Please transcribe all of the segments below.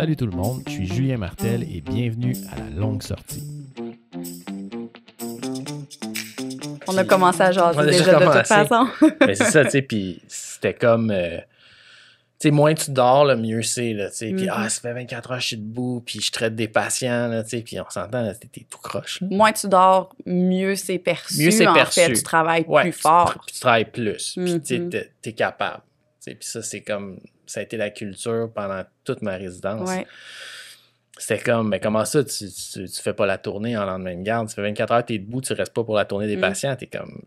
Salut tout le monde, je suis Julien Martel et bienvenue à la longue sortie. On a commencé à jaser déjà de toute façon. Mais c'est ça, tu sais, puis c'était comme... tu sais, moins tu dors, le mieux c'est, là, tu sais. Puis, ça fait 24 heures, je suis debout, puis je traite des patients, là, tu sais, puis on s'entend, là, t'es tout croche, là. Moins tu dors, mieux c'est perçu. En fait, tu travailles plus fort. Tu travailles plus, puis tu sais, t'es capable. Puis ça, c'est comme... Ça a été la culture pendant toute ma résidence. Ouais. C'était comme, mais comment ça, tu fais pas la tournée en lendemain de garde? Tu fais 24 heures, t'es debout, tu restes pas pour la tournée des patients. T'es comme,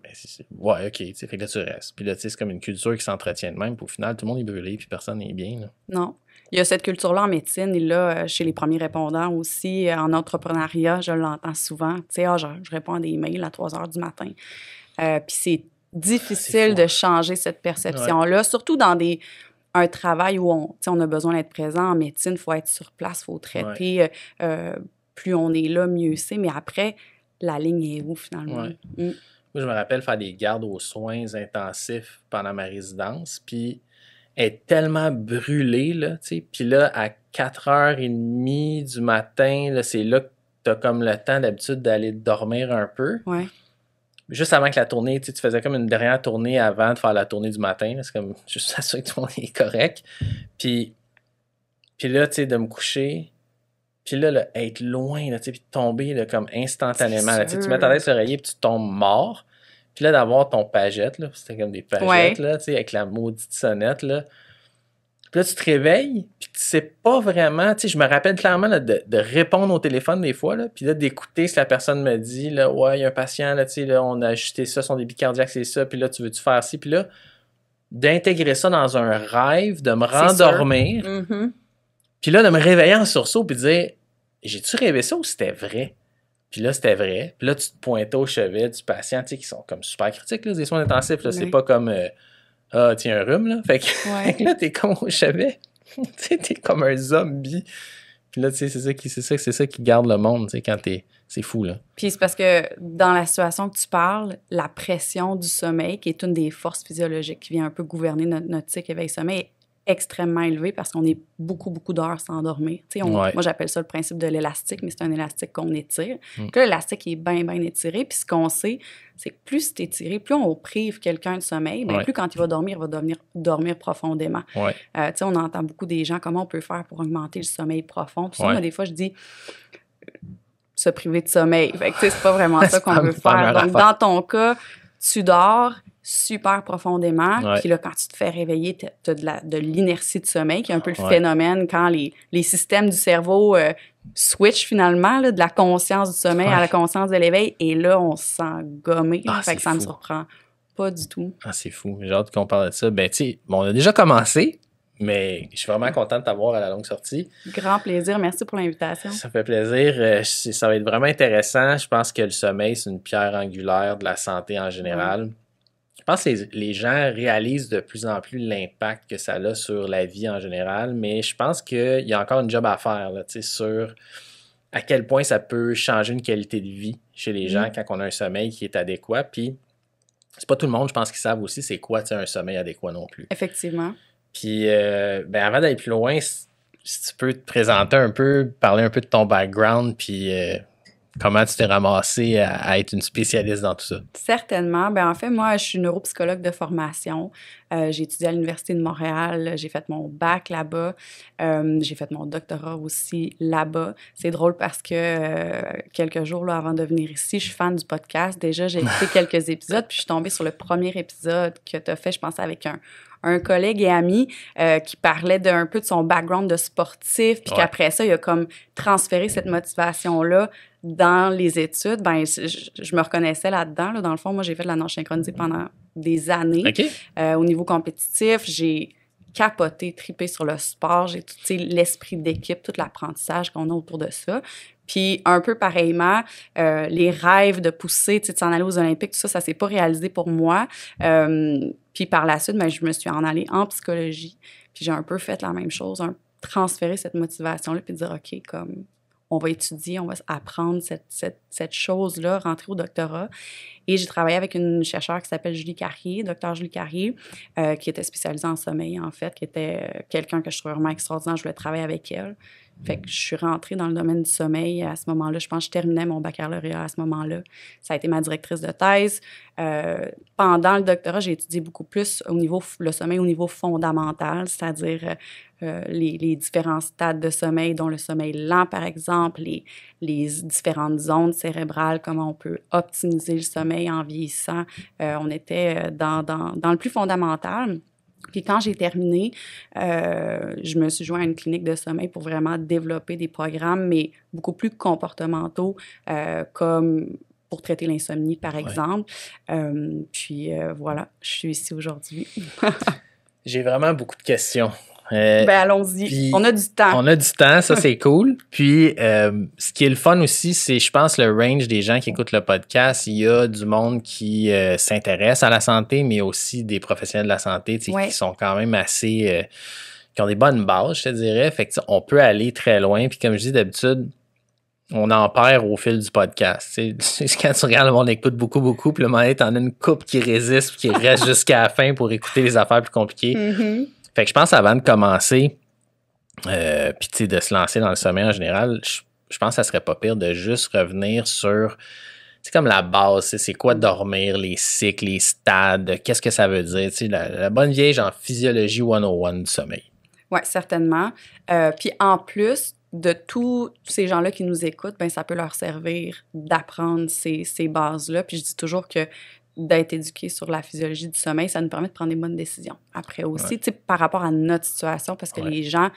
ouais, OK, tu sais, fait que là, tu restes. Puis là, tu sais, c'est comme une culture qui s'entretient de même. Puis au final, tout le monde est brûlé, puis personne n'est bien, là. Non. Il y a cette culture-là en médecine, et là, chez les premiers répondants aussi, en entrepreneuriat, je l'entends souvent. Tu sais, je réponds à des mails à 3 heures du matin. Puis c'est difficile de changer cette perception-là, surtout dans un travail où on a besoin d'être présent. En médecine, il faut être sur place, il faut traiter. Plus on est là, mieux c'est. Mais après, la ligne est où, finalement? Ouais. Moi, je me rappelle faire des gardes aux soins intensifs pendant ma résidence, puis être tellement brûlée, là, tu sais. Puis là, à 4h30 du matin, là, c'est là que tu as comme le temps d'habitude d'aller dormir un peu. Ouais. Juste avant que la tournée, tu faisais comme une dernière tournée avant de faire la tournée du matin. Là, c'est comme juste s'assurer que tout le monde est correct. Puis là, tu sais, de me coucher. Puis là, être loin, là, tu sais, puis de tomber là, comme instantanément. Là, tu mets ta tête sur l'oreiller puis tu tombes mort. Puis là, d'avoir ton pagette, là, c'était comme des pagettes, là, tu sais, avec la maudite sonnette, là. Puis là, tu te réveilles, puis tu sais pas vraiment, tu sais, je me rappelle clairement là, de répondre au téléphone des fois, là, puis là, d'écouter ce que la personne me dit, là, ouais, il y a un patient, là, tu sais, là, on a ajusté ça, son débit cardiaque, c'est ça, puis là, tu veux-tu faire ci, puis là, d'intégrer ça dans un rêve, de me rendormir, puis là, de me réveiller en sursaut, puis de dire, j'ai-tu rêvé ça ou c'était vrai? Puis là, c'était vrai, puis là, tu te pointais au chevet du patient, tu sais, qui sont comme super critiques, là, des soins intensifs, là, c'est pas comme... tiens, un rhume, là. Fait que là, t'es comme au chevet. Tu sais, t'es comme un zombie. Puis là, tu sais, c'est ça qui garde le monde, tu sais, quand t'es... C'est fou, là. Puis c'est parce que dans la situation que tu parles, la pression du sommeil, qui est une des forces physiologiques qui vient un peu gouverner notre cycle éveil-sommeil, est extrêmement élevée parce qu'on est beaucoup d'heures sans dormir. Tu sais, moi, j'appelle ça le principe de l'élastique, mais c'est un élastique qu'on étire. Que l'élastique est bien étiré. Puis ce qu'on sait, c'est que plus c'est étiré, plus on prive quelqu'un de sommeil, plus quand il va dormir profondément. Tu sais, on entend beaucoup des gens, comment on peut faire pour augmenter le sommeil profond. Tout ça, moi, des fois, je dis se priver de sommeil. Fait que, tu sais, c'est pas vraiment ça qu'on veut faire. Donc, dans ton cas, tu dors super profondément. Puis là, quand tu te fais réveiller, tu as de l'inertie de sommeil, qui est un peu le phénomène quand les systèmes du cerveau switch finalement, là, de la conscience du sommeil à la conscience de l'éveil. Et là, on se sent gommé. Fait que ça me surprend pas du tout. Ah, c'est fou. J'ai hâte qu'on parle de ça. Ben, tu sais, on a déjà commencé, mais je suis vraiment content de t'avoir à la longue sortie. Grand plaisir. Merci pour l'invitation. Ça fait plaisir. Ça va être vraiment intéressant. Je pense que le sommeil, c'est une pierre angulaire de la santé en général. Je pense que les gens réalisent de plus en plus l'impact que ça a sur la vie en général, mais je pense qu'il y a encore une job à faire là, sur à quel point ça peut changer une qualité de vie chez les gens quand on a un sommeil qui est adéquat. Puis, c'est pas tout le monde, je pense, qui savent aussi c'est quoi un sommeil adéquat non plus. Effectivement. Puis, avant d'aller plus loin, si tu peux te présenter un peu, parler un peu de ton background, puis comment tu t'es ramassé à être une spécialiste dans tout ça? Certainement. Ben en fait, moi, je suis neuropsychologue de formation. J'ai étudié à l'Université de Montréal. J'ai fait mon bac là-bas. J'ai fait mon doctorat aussi là-bas. C'est drôle parce que quelques jours là, avant de venir ici, je suis fan du podcast. Déjà, j'ai écouté quelques épisodes, puis je suis tombée sur le premier épisode que tu as fait, je pense, avec un collègue et ami qui parlait un peu de son background de sportif, puis qu'après ça, il a comme transféré cette motivation-là dans les études. Ben, je me reconnaissais là-dedans. Là. Dans le fond, moi, j'ai fait de la nage synchronisée pendant des années. Au niveau compétitif, j'ai capoté, tripé sur le sport. J'ai tout l'esprit d'équipe, tout l'apprentissage qu'on a autour de ça. Puis, un peu pareillement, les rêves de pousser, de s'en aller aux Olympiques, tout ça, ça s'est pas réalisé pour moi. Puis, par la suite, ben, je me suis en allée en psychologie. Puis, j'ai un peu fait la même chose, transférer cette motivation-là, puis dire, OK, comme, on va étudier, on va apprendre cette chose-là, rentrer au doctorat. Et j'ai travaillé avec une chercheure qui s'appelle Julie Carrier, docteur Julie Carrier, qui était spécialisée en sommeil, en fait, qui était quelqu'un que je trouvais vraiment extraordinaire. Je voulais travailler avec elle. Fait que je suis rentrée dans le domaine du sommeil à ce moment-là. Je pense que je terminais mon baccalauréat à ce moment-là. Ça a été ma directrice de thèse. Pendant le doctorat, j'ai étudié beaucoup plus le sommeil au niveau fondamental, c'est-à-dire les différents stades de sommeil, dont le sommeil lent, par exemple, les différentes zones cérébrales, comment on peut optimiser le sommeil en vieillissant. On était dans le plus fondamental. Puis quand j'ai terminé, je me suis joint à une clinique de sommeil pour vraiment développer des programmes, mais beaucoup plus comportementaux, comme pour traiter l'insomnie, par exemple. Puis voilà, je suis ici aujourd'hui. J'ai vraiment beaucoup de questions. Ben allons-y, on a du temps. On a du temps, ça c'est cool. Puis ce qui est le fun aussi, c'est je pense le range des gens qui écoutent le podcast, il y a du monde qui s'intéresse à la santé, mais aussi des professionnels de la santé qui sont quand même assez... qui ont des bonnes bases, je te dirais. Fait que on peut aller très loin. Puis comme je dis d'habitude, on en perd au fil du podcast. C'est quand tu regardes, le monde écoute beaucoup, puis le moment donné, t'en as une couple qui résiste, qui reste jusqu'à la fin pour écouter les affaires plus compliquées. Mm-hmm. Fait que je pense avant de commencer, puis tu sais, de se lancer dans le sommeil en général, je pense que ça serait pas pire de juste revenir sur, c'est comme la base, c'est quoi dormir, les cycles, les stades, qu'est-ce que ça veut dire, tu sais, la bonne vieille genre physiologie 101 du sommeil. Oui, certainement. Puis en plus de tous ces gens-là qui nous écoutent, ben ça peut leur servir d'apprendre ces bases-là. Puis je dis toujours que d'être éduqué sur la physiologie du sommeil, ça nous permet de prendre des bonnes décisions. Après aussi, tu sais, par rapport à notre situation, parce que les gens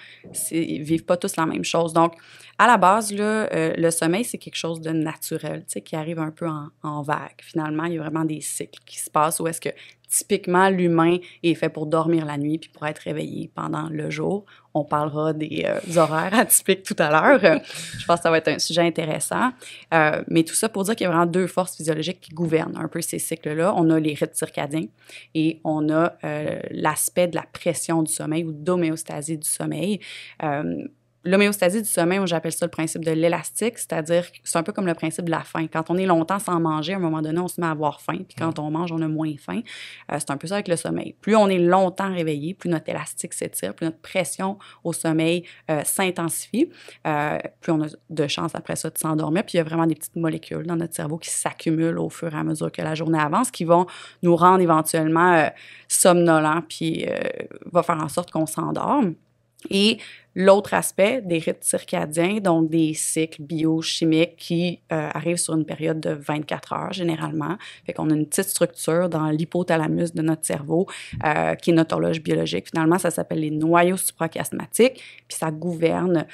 vivent pas tous la même chose. Donc, à la base, là, le sommeil, c'est quelque chose de naturel, tu sais, qui arrive un peu en vague. Finalement, il y a vraiment des cycles qui se passent où est-ce que typiquement, l'humain est fait pour dormir la nuit puis pour être réveillé pendant le jour. On parlera des horaires atypiques tout à l'heure. Je pense que ça va être un sujet intéressant. Mais tout ça pour dire qu'il y a vraiment deux forces physiologiques qui gouvernent un peu ces cycles-là. On a les rythmes circadiens et on a l'aspect de la pression du sommeil ou d'homéostasie du sommeil. L'homéostasie du sommeil, moi, j'appelle ça le principe de l'élastique, c'est-à-dire que c'est un peu comme le principe de la faim. Quand on est longtemps sans manger, à un moment donné, on se met à avoir faim, puis quand on mange, on a moins faim. C'est un peu ça avec le sommeil. Plus on est longtemps réveillé, plus notre élastique s'étire, plus notre pression au sommeil s'intensifie, plus on a de chances après ça de s'endormir. Puis il y a vraiment des petites molécules dans notre cerveau qui s'accumulent au fur et à mesure que la journée avance, qui vont nous rendre éventuellement somnolents, puis va faire en sorte qu'on s'endorme. Et l'autre aspect des rythmes circadiens, donc des cycles biochimiques qui arrivent sur une période de 24 heures généralement. Fait qu'on a une petite structure dans l'hypothalamus de notre cerveau qui est notre horloge biologique. Finalement, ça s'appelle les noyaux suprachiasmatiques, puis ça gouverne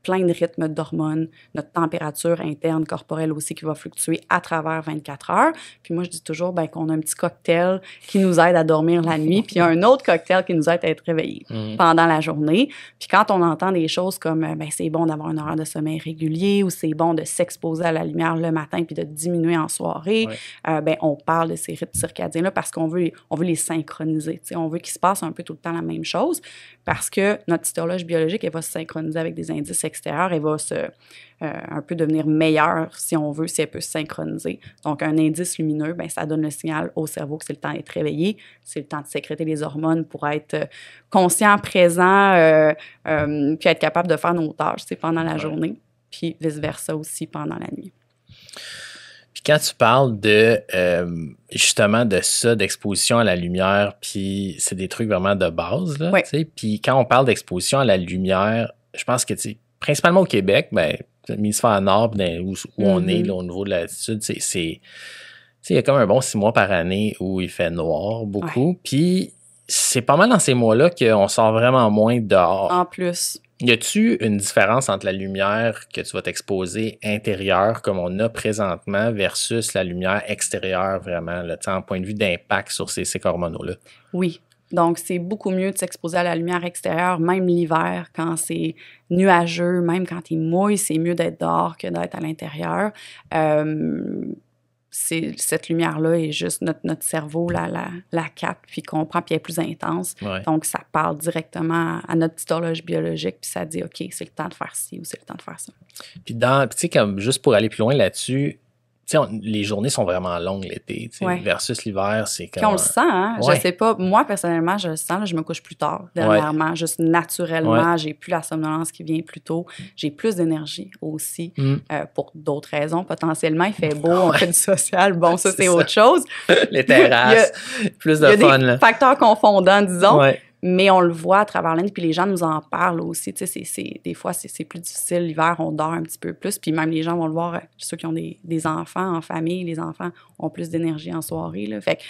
plein de rythmes d'hormones, notre température interne corporelle aussi qui va fluctuer à travers 24 heures. Puis moi, je dis toujours qu'on a un petit cocktail qui nous aide à dormir la nuit, puis il y a un autre cocktail qui nous aide à être réveillés pendant la journée. Puis quand on entend des choses comme c'est bon d'avoir un horaire de sommeil régulier ou c'est bon de s'exposer à la lumière le matin puis de diminuer en soirée, on parle de ces rythmes circadiens-là parce qu'on veut les synchroniser. T'sais, on veut qu'il se passe un peu tout le temps la même chose parce que notre petite horloge biologique, elle va se synchroniser avec des indices extérieurs, elle va un peu devenir meilleure, si on veut, si elle peut se synchroniser. Donc, un indice lumineux, ça donne le signal au cerveau que c'est le temps d'être réveillé, c'est le temps de sécréter les hormones pour être conscient, présent, puis être capable de faire nos tâches pendant la journée, puis vice-versa aussi pendant la nuit. Puis quand tu parles de justement de ça, d'exposition à la lumière, puis c'est des trucs vraiment de base, là, tu sais. Puis quand on parle d'exposition à la lumière, je pense que, principalement au Québec, l'hémisphère nord, où on est là, au niveau de l'altitude, il y a comme un bon 6 mois par année où il fait noir beaucoup. Puis c'est pas mal dans ces mois-là qu'on sort vraiment moins dehors. En plus. Y a-tu une différence entre la lumière que tu vas t'exposer intérieure, comme on a présentement, versus la lumière extérieure, vraiment, là, en point de vue d'impact sur ces cycles hormonaux-là? Oui. Donc, c'est beaucoup mieux de s'exposer à la lumière extérieure, même l'hiver, quand c'est nuageux, même quand il mouille, c'est mieux d'être dehors que d'être à l'intérieur. Cette lumière-là est juste notre cerveau la capte, puis comprend, puis elle est plus intense. Donc, ça parle directement à notre petite horloge biologique, puis ça dit, OK, c'est le temps de faire ci ou c'est le temps de faire ça. Puis tu sais, comme juste pour aller plus loin là-dessus, tu sais, les journées sont vraiment longues l'été, tu sais, versus l'hiver, c'est comme... Puis on le sent, hein? Ouais. Je sais pas, moi, personnellement, je le sens, là, je me couche plus tard, dernièrement. Juste naturellement, j'ai plus la somnolence qui vient plus tôt. J'ai plus d'énergie aussi, pour d'autres raisons. Potentiellement, il fait beau, on fait du social. Bon, ça, c'est autre chose. Les terrasses, plus de fun, là. Il y a des facteurs confondants, disons. Mais on le voit à travers l'année, puis les gens nous en parlent aussi. Tu sais, des fois, c'est plus difficile. L'hiver, on dort un petit peu plus. Puis même les gens vont le voir, ceux qui ont des enfants en famille, les enfants ont plus d'énergie en soirée, là. Fait que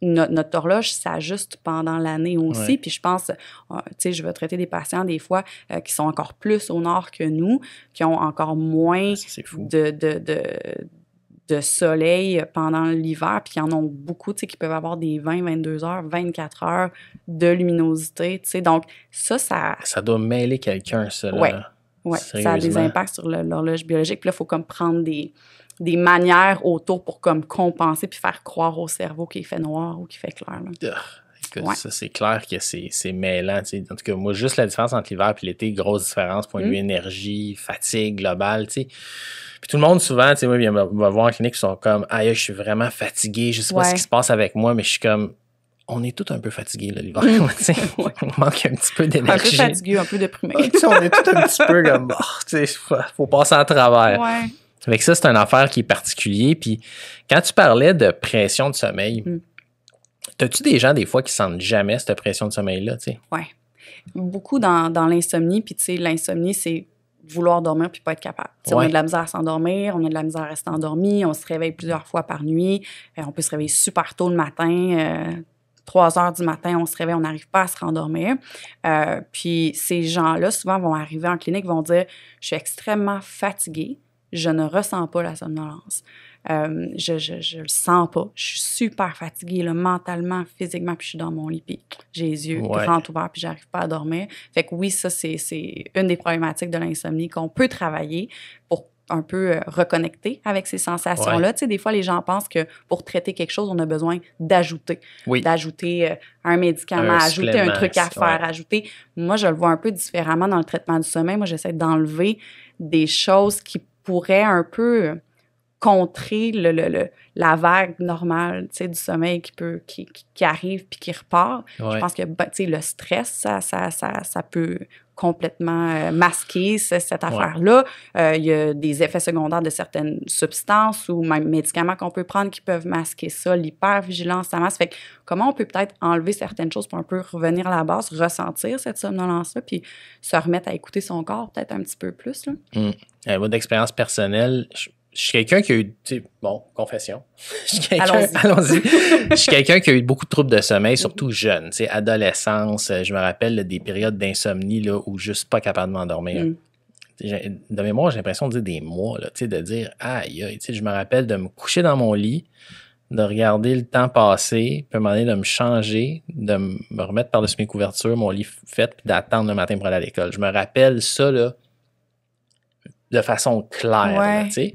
notre horloge s'ajuste pendant l'année aussi. Puis je pense, tu sais, je vais traiter des patients des fois qui sont encore plus au nord que nous, qui ont encore moins de soleil pendant l'hiver, puis ils en ont beaucoup, tu sais, qui peuvent avoir des 20, 22 heures, 24 heures de luminosité, tu sais. Donc, ça... Ça doit mêler quelqu'un, ça, là. Oui, ça a des impacts sur l'horloge biologique. Puis là, il faut comme prendre des manières autour pour comme compenser puis faire croire au cerveau qu'il fait noir ou qu'il fait clair, là. Écoute, ça, c'est clair que c'est mêlant, tu sais. En tout cas, moi, juste la différence entre l'hiver et l'été, grosse différence, point de vue énergie, fatigue globale, tu sais. Puis tout le monde, souvent, tu sais, moi, il va voir en clinique, ils sont comme « Aïe, je suis vraiment fatigué, je sais pas ce qui se passe avec moi, mais je suis comme... » On est tous un peu fatigués, là, l'hiver, tu sais. On manque un petit peu d'énergie. Un peu fatigué, un peu déprimé. On est tous un petit peu comme « tu sais, faut passer à travers. » Fait que ça, c'est une affaire qui est particulier. Puis quand tu parlais de pression de sommeil, t'as-tu des gens, des fois, qui sentent jamais cette pression de sommeil-là, tu sais? Oui. Beaucoup dans l'insomnie. Puis, tu sais, l'insomnie, c'est vouloir dormir puis pas être capable. On a de la misère à s'endormir, on a de la misère à rester endormi, on se réveille plusieurs fois par nuit, on peut se réveiller super tôt le matin, 3 heures du matin, on se réveille, on n'arrive pas à se rendormir. Puis ces gens-là, souvent, vont arriver en clinique, vont dire « Je suis extrêmement fatiguée, je ne ressens pas la somnolence. Je le sens pas. Je suis super fatiguée, là, mentalement, physiquement, puis je suis dans mon lit, puis j'ai les yeux grands ouverts, puis j'arrive pas à dormir. » Fait que oui, ça, c'est une des problématiques de l'insomnie qu'on peut travailler pour un peu reconnecter avec ces sensations-là. Tu sais, des fois, les gens pensent que pour traiter quelque chose, on a besoin d'ajouter. D'ajouter un médicament, ajouter un truc à faire, ajouter... Moi, je le vois un peu différemment dans le traitement du sommeil. Moi, j'essaie d'enlever des choses qui pourraient un peu contrer la vague normale, tu sais, du sommeil qui arrive puis qui repart. Je pense que, tu sais, le stress, ça peut complètement masquer cette affaire-là. Il y a des effets secondaires de certaines substances ou même médicaments qu'on peut prendre qui peuvent masquer ça, l'hypervigilance, ça masque. Fait que comment on peut peut-être enlever certaines choses pour un peu revenir à la base, ressentir cette somnolence-là, puis se remettre à écouter son corps peut-être un petit peu plus, là? Moi, d'expérience personnelle, je suis quelqu'un qui a eu, tu sais, bon, confession. Allons-y. Je suis quelqu'un qui a eu beaucoup de troubles de sommeil, surtout jeune, tu sais, adolescence. Je me rappelle là, des périodes d'insomnie là, où je suis pas capable de m'endormir. De mémoire, j'ai l'impression de dire des mois, là, tu sais, de dire aïe, tu sais, je me rappelle de me coucher dans mon lit, de regarder le temps passer, puis à un moment donné, de me changer, de me remettre par-dessus mes couvertures, mon lit fait, puis d'attendre le matin pour aller à l'école. Je me rappelle ça, là, de façon claire, tu sais.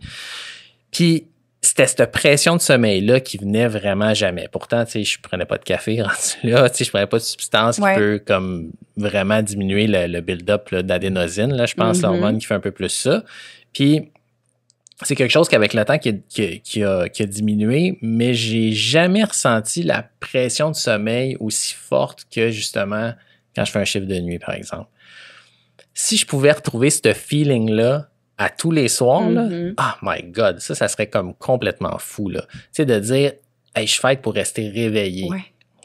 Puis, c'était cette pression de sommeil-là qui venait vraiment jamais. Pourtant, tu sais, je prenais pas de café rendu là, tu sais, je prenais pas de substance qui peut, comme, vraiment diminuer le build-up d'adénosine, là, je pense, l'hormone qui fait un peu plus ça. Puis, c'est quelque chose qu'avec le temps qui a diminué, mais j'ai jamais ressenti la pression de sommeil aussi forte que, justement, quand je fais un chiffre de nuit, par exemple. Si je pouvais retrouver ce feeling-là à tous les soirs, là, oh my God, ça serait comme complètement fou, là. Tu sais, de dire, hey, je fête pour rester réveillé.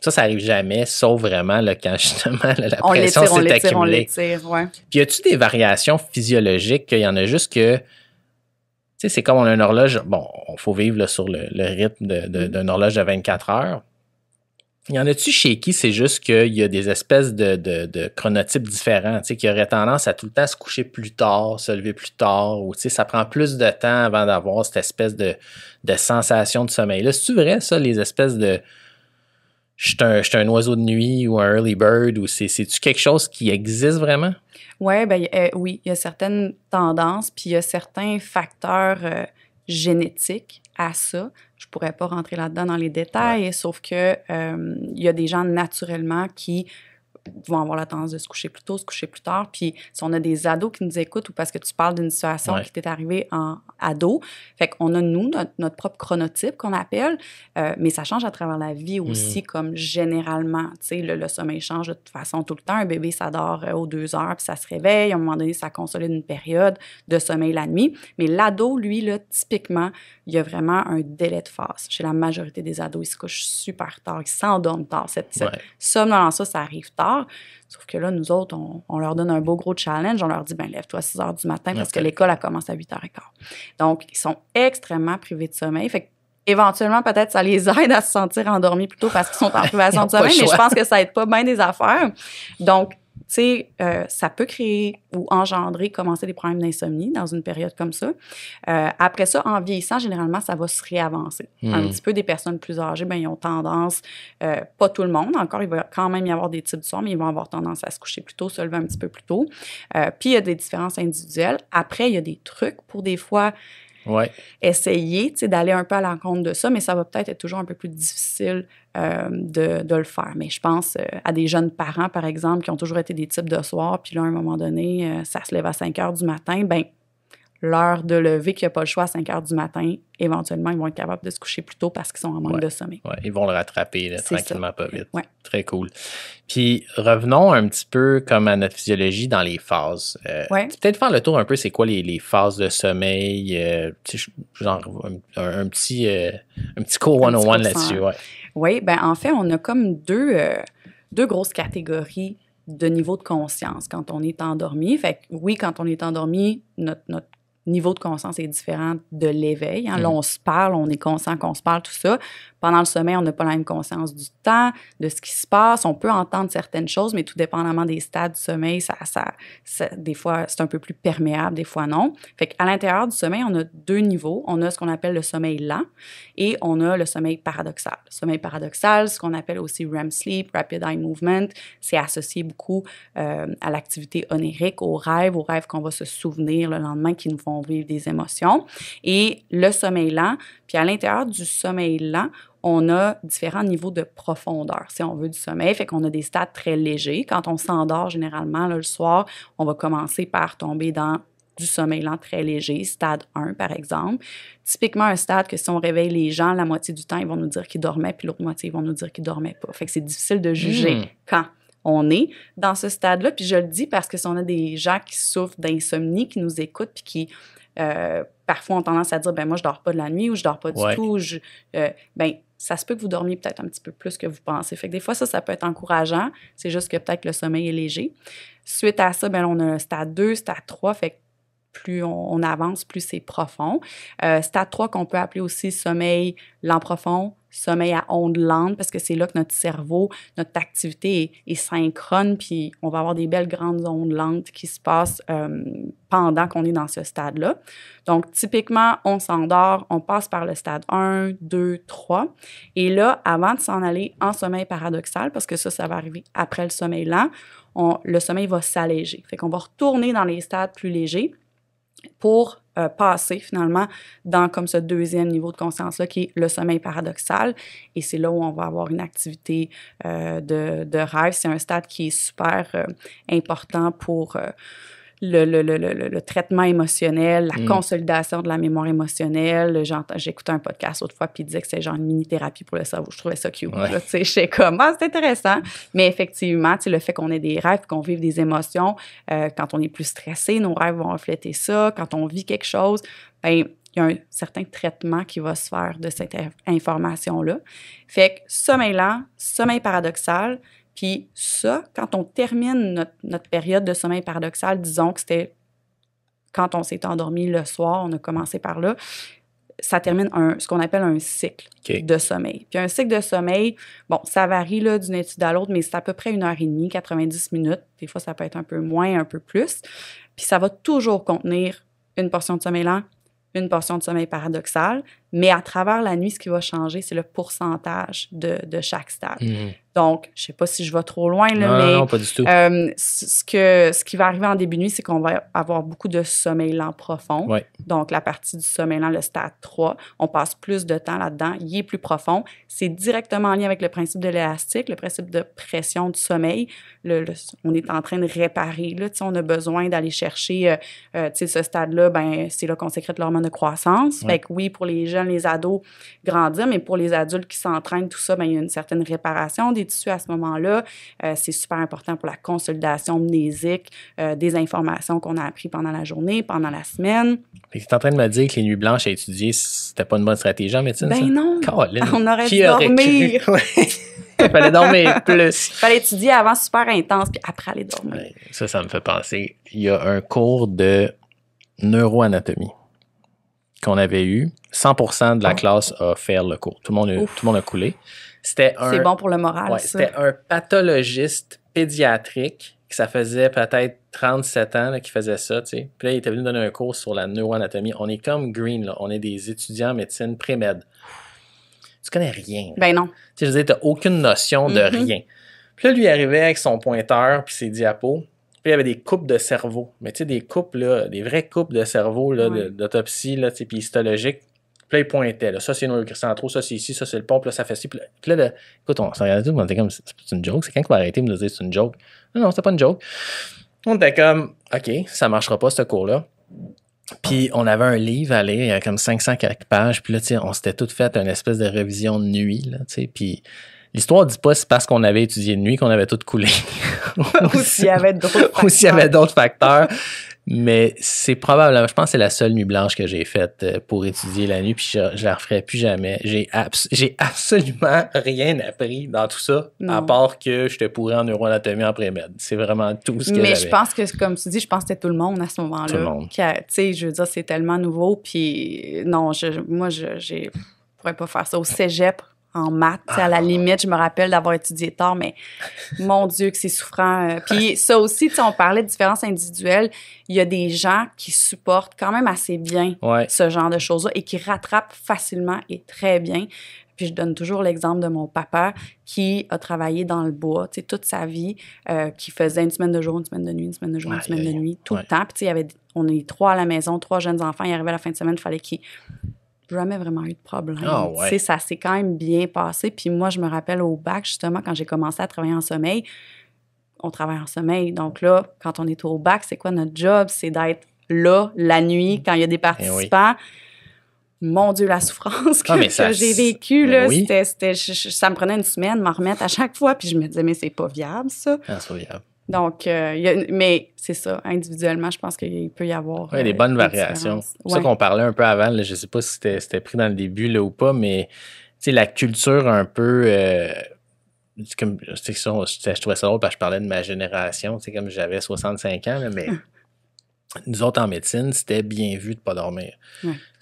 Ça arrive jamais, sauf vraiment là, quand justement la pression s'est accumulée. Puis y a-tu des variations physiologiques qu'il y en a juste que, tu sais, c'est comme on a une horloge, bon, il faut vivre là, sur le rythme d'une horloge de 24 heures. Y en a-tu chez qui c'est juste qu'il y a des espèces de chronotypes différents, tu sais, qui auraient tendance à tout le temps se coucher plus tard, se lever plus tard, ou tu sais, ça prend plus de temps avant d'avoir cette espèce de sensation de sommeil-là. C'est-tu vrai, ça, les espèces de je suis un oiseau de nuit ou un early bird, ou c'est-tu quelque chose qui existe vraiment? Oui, oui, il y a certaines tendances, puis il y a certains facteurs génétiques à ça. Je pourrais pas rentrer là-dedans dans les détails, sauf que il y a des gens naturellement qui vont avoir la tendance de se coucher plus tôt, se coucher plus tard. Puis si on a des ados qui nous écoutent ou parce que tu parles d'une situation qui t'est arrivée en ado, fait qu'on a, nous, notre propre chronotype qu'on appelle, mais ça change à travers la vie aussi, comme généralement. Tu sais, le sommeil change de toute façon tout le temps. Un bébé, ça dort aux 2 heures, puis ça se réveille. À un moment donné, ça consolide une période de sommeil la nuit. Mais l'ado, lui, là, typiquement, il y a vraiment un délai de phase. Chez la majorité des ados, ils se couchent super tard, ils s'endorment tard. Cette somnolence, ça arrive tard. Sauf que là, nous autres, on leur donne un beau gros challenge. On leur dit, lève-toi à 6 heures du matin parce que l'école, elle commence à 8h15. Donc, ils sont extrêmement privés de sommeil. Fait que, éventuellement, peut-être, ça les aide à se sentir endormis plus tôt parce qu'ils sont en privation de sommeil, mais je pense que ça aide pas bien des affaires. Donc, tu sais, ça peut créer ou engendrer, commencer des problèmes d'insomnie dans une période comme ça. Après ça, en vieillissant, généralement, ça va se réavancer. Un petit peu des personnes plus âgées, ils ont tendance, pas tout le monde, encore, il va quand même y avoir des types de soins, mais ils vont avoir tendance à se coucher plus tôt, se lever un petit peu plus tôt. Puis, il y a des différences individuelles. Après, il y a des trucs pour des fois essayer d'aller un peu à l'encontre de ça, mais ça va peut-être être toujours un peu plus difficile de le faire. Mais je pense à des jeunes parents, par exemple, qui ont toujours été des types de soir, puis là, à un moment donné, ça se lève à 5 heures du matin, l'heure de lever, qu'il n'y a pas le choix à 5 heures du matin, éventuellement, ils vont être capables de se coucher plus tôt parce qu'ils sont en manque de sommeil. Ouais, ils vont le rattraper là, tranquillement, pas vite. Ouais. Très cool. Puis, revenons un petit peu comme à notre physiologie dans les phases. Peut-être faire le tour un peu, c'est quoi les phases de sommeil, genre un petit cours 101 là-dessus. Oui, en fait, on a comme deux grosses catégories de niveau de conscience quand on est endormi. Fait que oui, quand on est endormi, notre niveau de conscience est différent de l'éveil. Là, on se parle, on est conscient qu'on se parle, tout ça. Pendant le sommeil, on n'a pas la même conscience du temps, de ce qui se passe. On peut entendre certaines choses, mais tout dépendamment des stades du sommeil, ça des fois, c'est un peu plus perméable, des fois non. Fait qu'à l'intérieur du sommeil, on a 2 niveaux. On a ce qu'on appelle le sommeil lent et on a le sommeil paradoxal. Le sommeil paradoxal, ce qu'on appelle aussi REM sleep, Rapid Eye Movement, c'est associé beaucoup à l'activité onirique, aux rêves qu'on va se souvenir le lendemain, qui nous font vivre des émotions. Et le sommeil lent, puis à l'intérieur du sommeil lent, on a différents niveaux de profondeur, si on veut, du sommeil. Fait qu'on a des stades très légers. Quand on s'endort, généralement, là, le soir, on va commencer par tomber dans du sommeil lent très léger, stade 1, par exemple. Typiquement, un stade que si on réveille les gens, la moitié du temps, ils vont nous dire qu'ils dormaient, puis l'autre moitié, ils vont nous dire qu'ils dormaient pas. Fait que c'est difficile de juger quand on est dans ce stade-là. Puis je le dis parce que si on a des gens qui souffrent d'insomnie, qui nous écoutent, puis qui parfois ont tendance à dire, moi, je dors pas de la nuit ou je dors pas du tout, ça se peut que vous dormiez peut-être un petit peu plus que vous pensez. Fait que des fois, ça peut être encourageant. C'est juste que peut-être le sommeil est léger. Suite à ça, on a un stade 2, stade 3, fait que plus on avance, plus c'est profond. Stade 3 qu'on peut appeler aussi sommeil lent profond, sommeil à ondes lentes, parce que c'est là que notre cerveau, notre activité est synchrone, puis on va avoir des belles grandes ondes lentes qui se passent pendant qu'on est dans ce stade-là. Donc, typiquement, on s'endort, on passe par le stade 1, 2, 3, et là, avant de s'en aller en sommeil paradoxal, parce que ça va arriver après le sommeil lent, le sommeil va s'alléger. Fait qu'on va retourner dans les stades plus légers pour passer finalement dans comme ce 2e niveau de conscience-là qui est le sommeil paradoxal. Et c'est là où on va avoir une activité de rêve. C'est un stade qui est super important pour le traitement émotionnel, la consolidation de la mémoire émotionnelle. J'écoutais un podcast l'autre fois, puis il disait que c'est genre une mini-thérapie pour le cerveau. Je trouvais ça cute. Là, j'étais comme, c'est intéressant. Mais effectivement, le fait qu'on ait des rêves, qu'on vive des émotions, quand on est plus stressé, nos rêves vont refléter ça. Quand on vit quelque chose, il y a un certain traitement qui va se faire de cette information-là. Fait que sommeil lent, sommeil paradoxal. Puis ça, quand on termine notre période de sommeil paradoxal, disons que c'était quand on s'est endormi le soir, on a commencé par là, ça termine ce qu'on appelle un cycle de sommeil. Puis un cycle de sommeil, ça varie là, d'une étude à l'autre, mais c'est à peu près 1h30, 90 minutes. Des fois, ça peut être un peu moins, un peu plus. Puis ça va toujours contenir une portion de sommeil lent, une portion de sommeil paradoxal, mais à travers la nuit, ce qui va changer, c'est le pourcentage de chaque stade. Donc, je sais pas si je vais trop loin, là, mais non, pas du tout. Ce qui va arriver en début de nuit, c'est qu'on va avoir beaucoup de sommeil lent profond. Ouais. Donc, la partie du sommeil lent, le stade 3, on passe plus de temps là-dedans. Il est plus profond. C'est directement en lien avec le principe de l'élastique, le principe de pression du sommeil. On est en train de réparer. Là, on a besoin d'aller chercher ce stade-là, ben, c'est là qu'on sécrète l'hormone de croissance. Ouais. Fait que oui, pour les jeunes, les ados, grandir, mais pour les adultes qui s'entraînent, tout ça, ben, il y a une certaine réparation des tissus à ce moment-là. C'est super important pour la consolidation mnésique des informations qu'on a apprises pendant la journée, pendant la semaine. Tu es en train de me dire que les nuits blanches à étudier, c'était pas une bonne stratégie en médecine, ça? Ben non! Colin. On aurait Qui dû aurait dormir! cru? Il fallait dormir plus. Il fallait étudier avant super intense, puis après aller dormir. Ouais, ça me fait penser. Il y a un cours de neuroanatomie qu'on avait eu. 100% de la classe a fait le cours. Tout le monde a coulé. C'est bon pour le moral, ouais, ça. C'était un pathologiste pédiatrique que ça faisait peut-être 37 ans là, qui faisait ça, tu sais. Puis là, il était venu donner un cours sur la neuroanatomie. On est comme Green, là. On est des étudiants en médecine pré-med. Tu connais rien. Ben non. Tu sais, je veux dire, t'as aucune notion de rien. Puis là, lui, il arrivait avec son pointeur puis ses diapos. Puis il y avait des coupes de cerveau. Mais tu sais, des coupes, là, des vraies coupes de cerveau là, d'autopsie, là, tu sais, puis histologique. Puis là, il pointait. Là. Ça, c'est nos centraux, ça, c'est ici, ça, c'est le pont, puis là, ça fait ci. Puis là, écoute, on s'en regardait tout, on était comme, c'est une joke? C'est quand qu'on va arrêter de nous dire c'est une joke? Non, c'était pas une joke. On était comme, OK, ça marchera pas, ce cours-là. Puis on avait un livre à lire, il y avait comme 500 quelques pages, puis là, tu sais, on s'était tout fait une espèce de révision de nuit, là, tu sais, puis l'histoire dit pas c'est parce qu'on avait étudié de nuit qu'on avait tout coulé. Ou s'il y avait d'autres facteurs. Ou s'il y avait d'autres facteurs. Mais c'est probablement, je pense que c'est la seule nuit blanche que j'ai faite pour étudier la nuit, puis je la referai plus jamais. J'ai absolument rien appris dans tout ça, à part que j'étais pourri en neuroanatomie en pré-med. C'est vraiment tout ce que j'avais. Mais je pense que, comme tu dis, je pense que c'était tout le monde à ce moment-là. Tout le monde. Tu sais, je veux dire, c'est tellement nouveau, puis non, moi, je pourrais pas faire ça au cégep. En maths, à la limite, je me rappelle d'avoir étudié tard, mais mon Dieu que c'est souffrant. Puis ça aussi, on parlait de différences individuelles. Il y a des gens qui supportent quand même assez bien ce genre de choses-là et qui rattrapent facilement et très bien. Puis je donne toujours l'exemple de mon papa qui a travaillé dans le bois, toute sa vie, qui faisait une semaine de jour, une semaine de nuit, une semaine de jour, une semaine de nuit, tout le temps. Puis on est 3 à la maison, 3 jeunes enfants. Il arrivait à la fin de semaine, il fallait qu'il... jamais vraiment eu de problème. Ça s'est quand même bien passé. Puis moi, je me rappelle au bac, justement, quand j'ai commencé à travailler en sommeil, on travaille en sommeil. Donc là, quand on est au bac, c'est quoi notre job? C'est d'être là, la nuit, quand il y a des participants. Mon Dieu, la souffrance que j'ai vécue, là, ça me prenait une semaine m'en remettre à chaque fois. Puis je me disais, mais c'est pas viable, ça. Ah, c'est pas viable. Donc, mais c'est ça, individuellement, je pense qu'il peut y avoir des bonnes variations. C'est ça qu'on parlait un peu avant, là, je ne sais pas si c'était pris dans le début là, ou pas, mais la culture un peu... comme, je trouvais ça drôle parce que je parlais de ma génération, comme j'avais 65 ans, là, mais nous autres en médecine, c'était bien vu de ne pas dormir.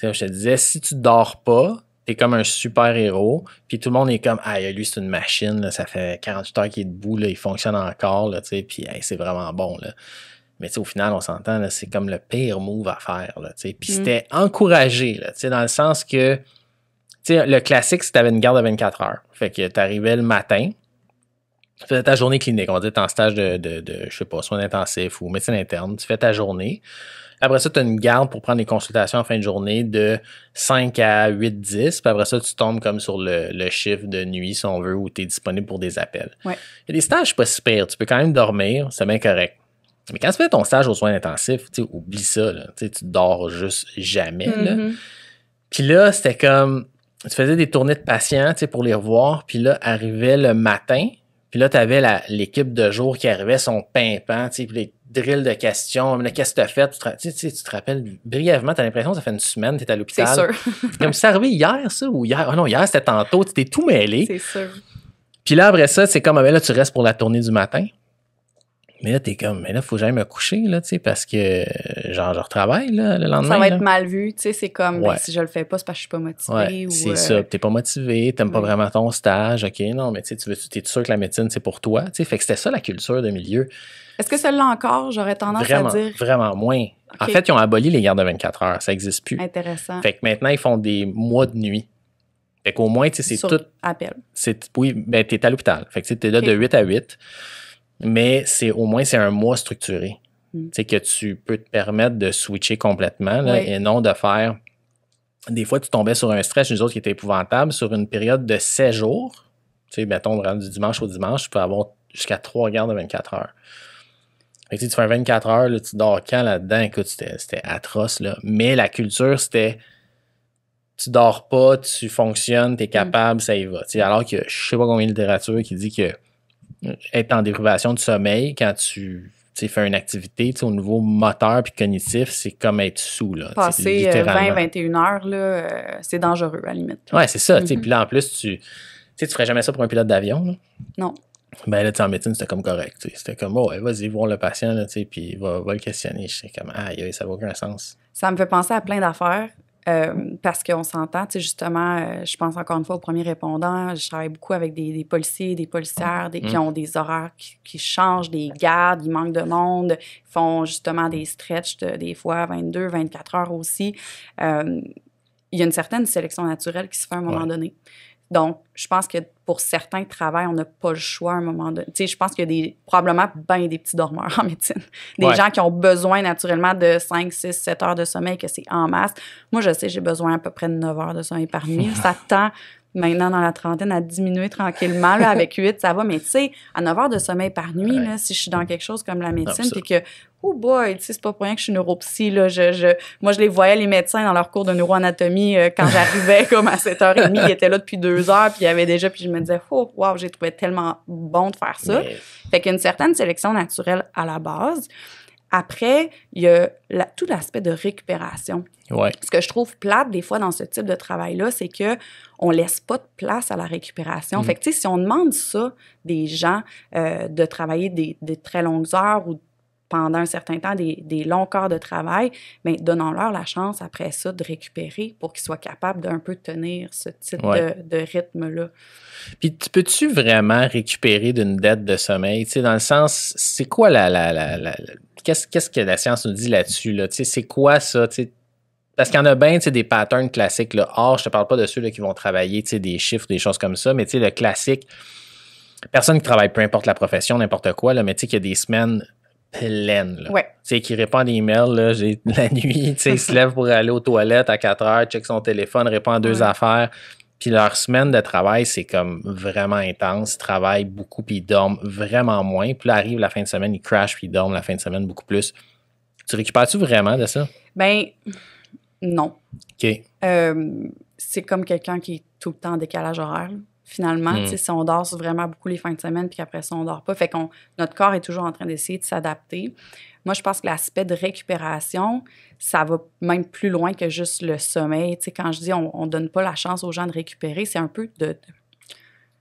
Je te disais, si tu ne dors pas, t'es comme un super-héros, puis tout le monde est comme « Ah, lui, c'est une machine, là, ça fait 48 heures qu'il est debout, là, il fonctionne encore, là, puis hey, c'est vraiment bon. » là. Mais au final, on s'entend, là, c'est comme le pire move à faire. Là, puis c'était encouragé, là, dans le sens que le classique, c'est que tu avais une garde de 24 heures. Fait que tu arrivais le matin, tu faisais ta journée clinique, on va dire, t'es en stage de je sais pas, soins intensifs ou médecine interne, tu fais ta journée. Après ça, tu as une garde pour prendre des consultations en fin de journée de 5 à 8, 10. Puis après ça, tu tombes comme sur le chiffre de nuit, si on veut, où tu es disponible pour des appels. Il y a des stages pas si pire. Tu peux quand même dormir, c'est bien correct. Mais quand tu fais ton stage aux soins intensifs, oublie ça. Là, tu dors juste jamais. Là. Puis là, c'était comme... Tu faisais des tournées de patients pour les revoir. Puis là, arrivait le matin. Puis là, tu avais l'équipe de jour qui arrivait, son pimpant, puis les drills de questions. Mais qu'est-ce que tu as fait? Tu te rappelles brièvement, tu as l'impression que ça fait une semaine que tu es à l'hôpital. C'est sûr. Comme c'est arrivé hier, ça, ou hier? Ah non, hier, c'était tantôt. Tu t'es tout mêlé. C'est sûr. Puis là, après ça, c'est comme, là, tu restes pour la tournée du matin. Mais là, t'es comme, mais là, faut que j'aille me coucher, là, tu sais, parce que, genre, je retravaille, là, le lendemain. Ça va là. être mal vu, tu sais, c'est comme, ben, si je le fais pas, c'est parce que je suis pas motivée. C'est ça, t'es pas motivé, t'aimes pas vraiment ton stage, OK, non, mais tu sais, t'es sûr que la médecine, c'est pour toi, tu sais, fait que c'était ça, la culture de milieu. Est-ce que celle-là encore, j'aurais tendance à dire? Vraiment moins. Okay. En fait, ils ont aboli les gardes de 24 heures, ça existe plus. Intéressant. Fait que maintenant, ils font des mois de nuit. Fait qu'au moins, tu sais, c'est tout... appel. Oui, ben t'es à l'hôpital. Fait que tu es là de 8 à 8, mais au moins, c'est un mois structuré. Tu sais, que tu peux te permettre de switcher complètement là, et non de faire... Des fois, tu tombais sur un stress, nous autres, qui était épouvantable, sur une période de 7 jours. Tu sais, mettons, vraiment du dimanche au dimanche, tu peux avoir jusqu'à 3 gardes de 24 heures. Fait que tu fais un 24 heures, là, tu dors quand là-dedans? Écoute, c'était atroce, là. Mais la culture, c'était... Tu dors pas, tu fonctionnes, tu es capable, ça y va. Tu sais, alors que je sais pas combien de littérature qui dit que être en dérivation du sommeil, quand tu fais une activité, au niveau moteur puis cognitif, c'est comme être sous. Là, passer 20-21 heures, là, c'est dangereux, à la limite. Ouais, c'est ça. Puis là, en plus, tu ferais jamais ça pour un pilote d'avion. Là. Non. Ben là, en médecine, c'était comme correct. C'était comme, oh, ouais, vas-y, voir le patient, là, puis va le questionner. J'étais comme, aïe, ça n'a aucun sens. Ça me fait penser à plein d'affaires. Parce qu'on s'entend, tu sais, justement, je pense encore une fois aux premiers répondants, je travaille beaucoup avec des policiers, des policières, qui ont des horaires qui changent, des gardes, il manque de monde, ils font justement des stretches des fois 22, 24 heures aussi. Il y a une certaine sélection naturelle qui se fait à un moment donné. Donc, je pense que pour certains travails, on n'a pas le choix à un moment donné. Tu sais, je pense qu'il y a probablement bien des petits dormeurs en médecine. Des gens qui ont besoin naturellement de 5, 6, 7 heures de sommeil, que c'est en masse. Moi, je sais, j'ai besoin à peu près de 9 heures de sommeil par nuit. Ça tend maintenant dans la trentaine à diminuer tranquillement. Là, avec 8, ça va. Mais tu sais, à 9 heures de sommeil par nuit, là, si je suis dans quelque chose comme la médecine, puis que, oh boy, tu sais, c'est pas pour rien que je suis neuropsy. Là, moi, je les voyais, les médecins, dans leur cours de neuroanatomie, quand j'arrivais comme à 7h30, ils étaient là depuis 2 heures, puis il y avait déjà, puis je me disais, oh, wow, j'ai trouvé tellement bon de faire ça. Fait qu'il y a une certaine sélection naturelle à la base. Après, il y a tout l'aspect de récupération. Ce que je trouve plate des fois dans ce type de travail-là, c'est qu'on ne laisse pas de place à la récupération. Fait que, tu sais, si on demande ça des gens, de travailler des très longues heures ou pendant un certain temps, des longs quarts de travail, bien, donnons-leur la chance après ça de récupérer pour qu'ils soient capables d'un peu tenir ce type de rythme-là. Puis, peux-tu vraiment récupérer d'une dette de sommeil? Tu sais, dans le sens, c'est quoi qu'est-ce que la science nous dit là-dessus? Là? Tu sais, c'est quoi ça? Tu sais, parce qu'il y en a bien, tu sais, des patterns classiques. Là. Or, je te parle pas de ceux là, qui vont travailler, tu sais, des chiffres, des choses comme ça, mais tu sais, le classique, personne qui travaille, peu importe la profession, n'importe quoi, là, mais tu sais, qu'il y a des semaines pleines, là. Tu sais, qui répond à des emails, là, la nuit, tu sais, il se lève pour aller aux toilettes à 4 heures, check son téléphone, répond à 2 affaires. Puis leur semaine de travail, c'est comme vraiment intense. Ils travaillent beaucoup, puis ils dorment vraiment moins. Puis là, arrive la fin de semaine, ils crashent, puis ils dorment la fin de semaine beaucoup plus. Tu récupères-tu vraiment de ça? Ben non. OK. C'est comme quelqu'un qui est tout le temps en décalage horaire, finalement. Tu sais, si on dort vraiment beaucoup les fins de semaine, puis qu'après ça, on dort pas. Fait que notre corps est toujours en train d'essayer de s'adapter. Moi, je pense que l'aspect de récupération, ça va même plus loin que juste le sommeil. Tu sais, quand je dis on donne pas la chance aux gens de récupérer, c'est un peu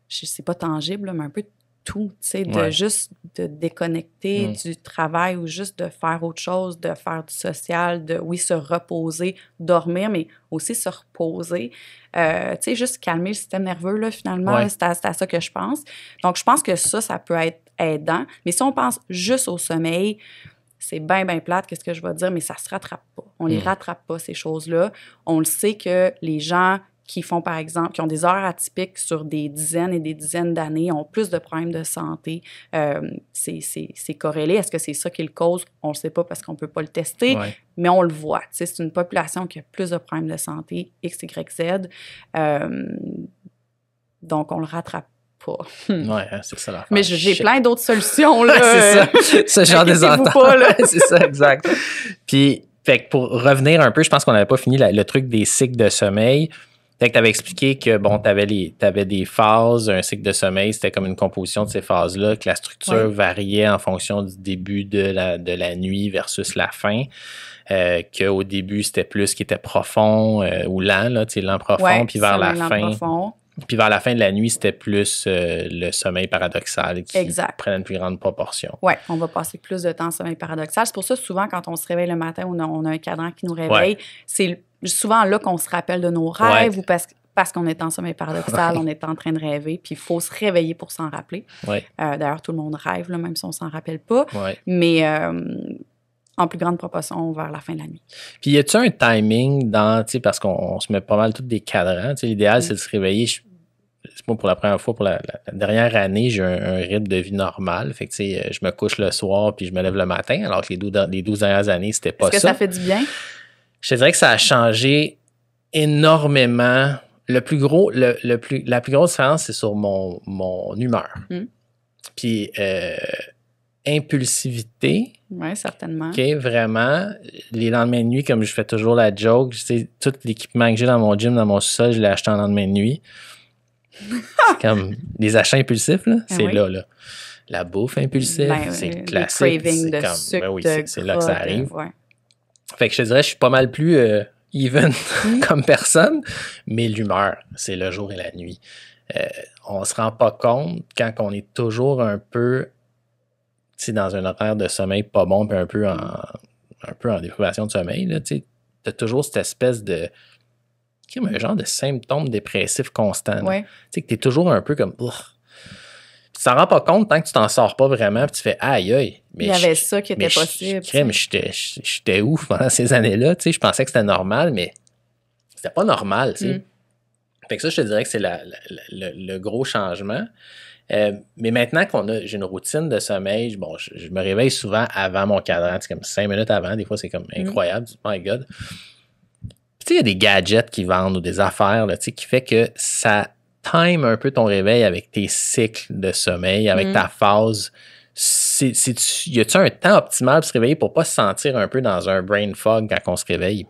je sais pas tangible, mais un peu de tout, tu sais, de juste de déconnecter du travail ou juste de faire autre chose, de faire du social, oui, se reposer, dormir, mais aussi se reposer. Tu sais, juste calmer le système nerveux, là, finalement, c'est à ça que je pense. Donc, je pense que ça peut être aidant. Mais si on pense juste au sommeil, c'est bien plate, qu'est-ce que je vais dire, mais ça se rattrape pas. On les rattrape pas, ces choses-là. On le sait que les gens qui font, par exemple, qui ont des heures atypiques sur des dizaines et des dizaines d'années, ont plus de problèmes de santé. C'est corrélé. Est-ce que c'est ça qui le cause? On ne le sait pas parce qu'on ne peut pas le tester, mais on le voit. C'est une population qui a plus de problèmes de santé, X, Y, Z. Donc, on le rattrape pas. C'est ça l'affaire. Mais j'ai plein d'autres solutions, là. C'est ça, ce genre des ententes. C'est ça, exact. Puis, fait que pour revenir un peu, je pense qu'on n'avait pas fini le truc des cycles de sommeil. Fait que tu avais expliqué que, bon, tu avais des phases, un cycle de sommeil, c'était comme une composition de ces phases-là, que la structure variait en fonction du début de la nuit versus la fin, qu'au début, c'était plus qui était profond ou lent, là, tu sais, lent profond, puis vers la fin. Puis vers la fin de la nuit, c'était plus le sommeil paradoxal qui prenait une plus grande proportion. Oui, on va passer plus de temps en sommeil paradoxal. C'est pour ça, souvent, quand on se réveille le matin, on a un cadran qui nous réveille. C'est souvent là qu'on se rappelle de nos rêves ou parce qu'on est en sommeil paradoxal, on est en train de rêver, puis il faut se réveiller pour s'en rappeler. D'ailleurs, tout le monde rêve, là, même si on s'en rappelle pas. Mais en plus grande proportion vers la fin de la nuit. Puis, y a-tu un timing dans, tu sais, parce qu'on se met pas mal tous des cadrans, tu sais, l'idéal, c'est de se réveiller. Moi, pour la première fois, pour la dernière année, j'ai un rythme de vie normal. Fait que, tu sais, je me couche le soir puis je me lève le matin, alors que les 12 dernières années, c'était pas ça. Est-ce que ça fait du bien? Je te dirais que ça a changé énormément. La plus grosse différence, c'est sur mon humeur. Puis, impulsivité. Oui, certainement. OK, vraiment. Les lendemains de nuit, comme je fais toujours la joke, tu sais, tout l'équipement que j'ai dans mon gym, dans mon sous-sol, je l'ai acheté en lendemain de nuit. C'est comme les achats impulsifs, là. C'est là. La bouffe impulsive, c'est classique. Les cravings de sucre, c'est là que ça arrive. Fait que je te dirais, je suis pas mal plus even comme personne, mais l'humeur, c'est le jour et la nuit. On se rend pas compte quand on est toujours un peu, tu sais, dans un horaire de sommeil pas bon, puis un peu en déprivation de sommeil, là, tu sais, t'as toujours cette espèce de un genre de symptômes dépressifs constants. Tu sais, que t'es toujours un peu comme... Tu t'en rends pas compte tant que tu t'en sors pas vraiment, puis tu fais aïe aïe. Il y avait ça qui était possible. J'étais où pendant ces années-là? Tu sais, je pensais que c'était normal, mais c'était pas normal, tu sais. Fait que ça, je te dirais que c'est le gros changement. Mais maintenant j'ai une routine de sommeil, bon, je me réveille souvent avant mon cadran, c'est comme 5 minutes avant, des fois c'est comme incroyable, my God. Tu sais, il y a des gadgets qui vendent ou des affaires, là, tu sais, qui fait que ça time un peu ton réveil avec tes cycles de sommeil, avec ta phase. Y a-tu un temps optimal pour se réveiller pour pas se sentir un peu dans un brain fog quand on se réveille?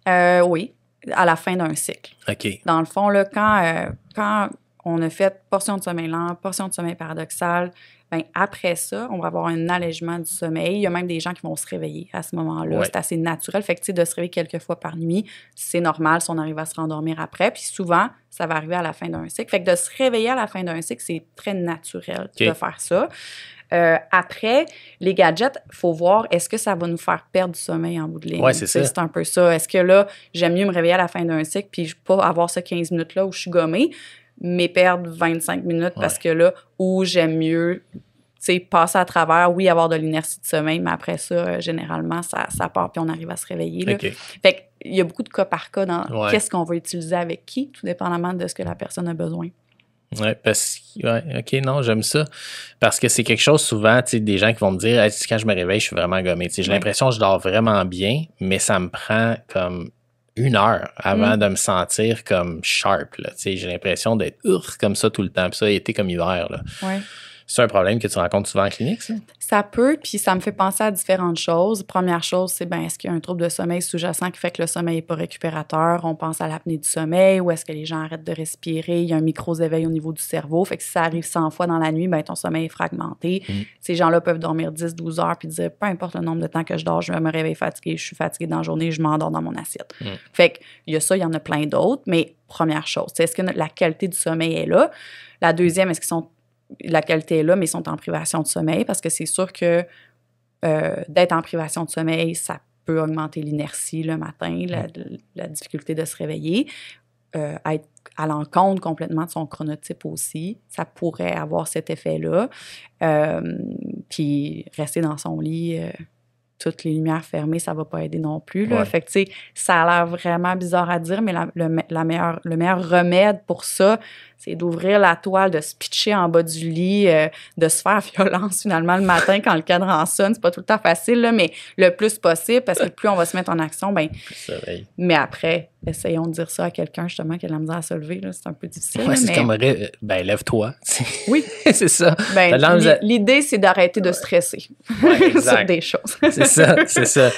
Oui, à la fin d'un cycle. OK. Dans le fond, là, quand on a fait portion de sommeil lent, portion de sommeil paradoxal, bien, après ça, on va avoir un allègement du sommeil. Il y a même des gens qui vont se réveiller à ce moment-là. C'est assez naturel. Fait que, tu sais, de se réveiller quelques fois par nuit, c'est normal si on arrive à se rendormir après. Puis souvent, ça va arriver à la fin d'un cycle. Fait que de se réveiller à la fin d'un cycle, c'est très naturel de faire ça. Après, les gadgets, il faut voir, est-ce que ça va nous faire perdre du sommeil en bout de ligne? Oui, c'est ça. C'est un peu ça. Est-ce que là, j'aime mieux me réveiller à la fin d'un cycle puis pas avoir ce 15 minutes-là où je suis gommée, mais perdre 25 minutes parce que là, où j'aime mieux, tu sais, passer à travers, oui, avoir de l'inertie de sommeil, mais après ça, généralement, ça part puis on arrive à se réveiller. Là. Fait qu'il y a beaucoup de cas par cas dans qu'est-ce qu'on va utiliser avec qui, tout dépendamment de ce que la personne a besoin. Oui, OK, non, j'aime ça. Parce que c'est quelque chose souvent, tu sais, des gens qui vont me dire hey, quand je me réveille, je suis vraiment gommé. J'ai l'impression que je dors vraiment bien, mais ça me prend comme 1 heure avant de me sentir comme sharp. J'ai l'impression d'être comme ça tout le temps. Puis ça, été comme hiver. Là. C'est un problème que tu rencontres souvent en clinique, ça? Ça peut, puis ça me fait penser à différentes choses. Première chose, c'est est-ce qu'il y a un trouble de sommeil sous-jacent qui fait que le sommeil n'est pas récupérateur? On pense à l'apnée du sommeil, ou est-ce que les gens arrêtent de respirer? Il y a un micro-éveil au niveau du cerveau. Fait que si ça arrive 100 fois dans la nuit, ton sommeil est fragmenté. Ces gens-là peuvent dormir 10-12 heures puis dire, peu importe le nombre de temps que je dors, je vais me réveiller fatiguée, je suis fatiguée dans la journée, je m'endors dans mon assiette. Fait que il y a ça, il y en a plein d'autres, mais première chose, est-ce que la qualité du sommeil est là? La deuxième, est-ce qu'ils sont la qualité est là, mais ils sont en privation de sommeil parce que c'est sûr que d'être en privation de sommeil, ça peut augmenter l'inertie le matin, la difficulté de se réveiller. Être à l'encontre complètement de son chronotype aussi, ça pourrait avoir cet effet-là. Puis rester dans son lit, toutes les lumières fermées, ça ne va pas aider non plus. Là. Fait que, tu sais, ça a l'air vraiment bizarre à dire, mais le meilleur remède pour ça, c'est d'ouvrir la toile, de se pitcher en bas du lit, de se faire violence finalement le matin quand le cadran sonne. C'est pas tout le temps facile, là, mais le plus possible, parce que plus on va se mettre en action, mais après, essayons de dire ça à quelqu'un justement qui a de la misère à se lever. Là, c'est un peu difficile. C'est comme, lève-toi. Oui. C'est ça. L'idée, c'est d'arrêter de stresser sur des choses. C'est ça.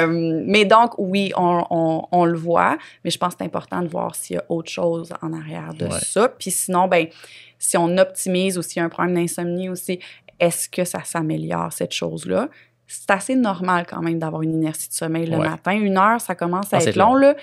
Mais donc, oui, on le voit, mais je pense que c'est important de voir s'il y a autre chose en arrière de ça. Puis sinon, si on optimise ou s'il y a un problème d'insomnie aussi, est-ce que ça s'améliore, cette chose-là? C'est assez normal quand même d'avoir une inertie de sommeil le matin. 1 heure, ça commence à être long, là.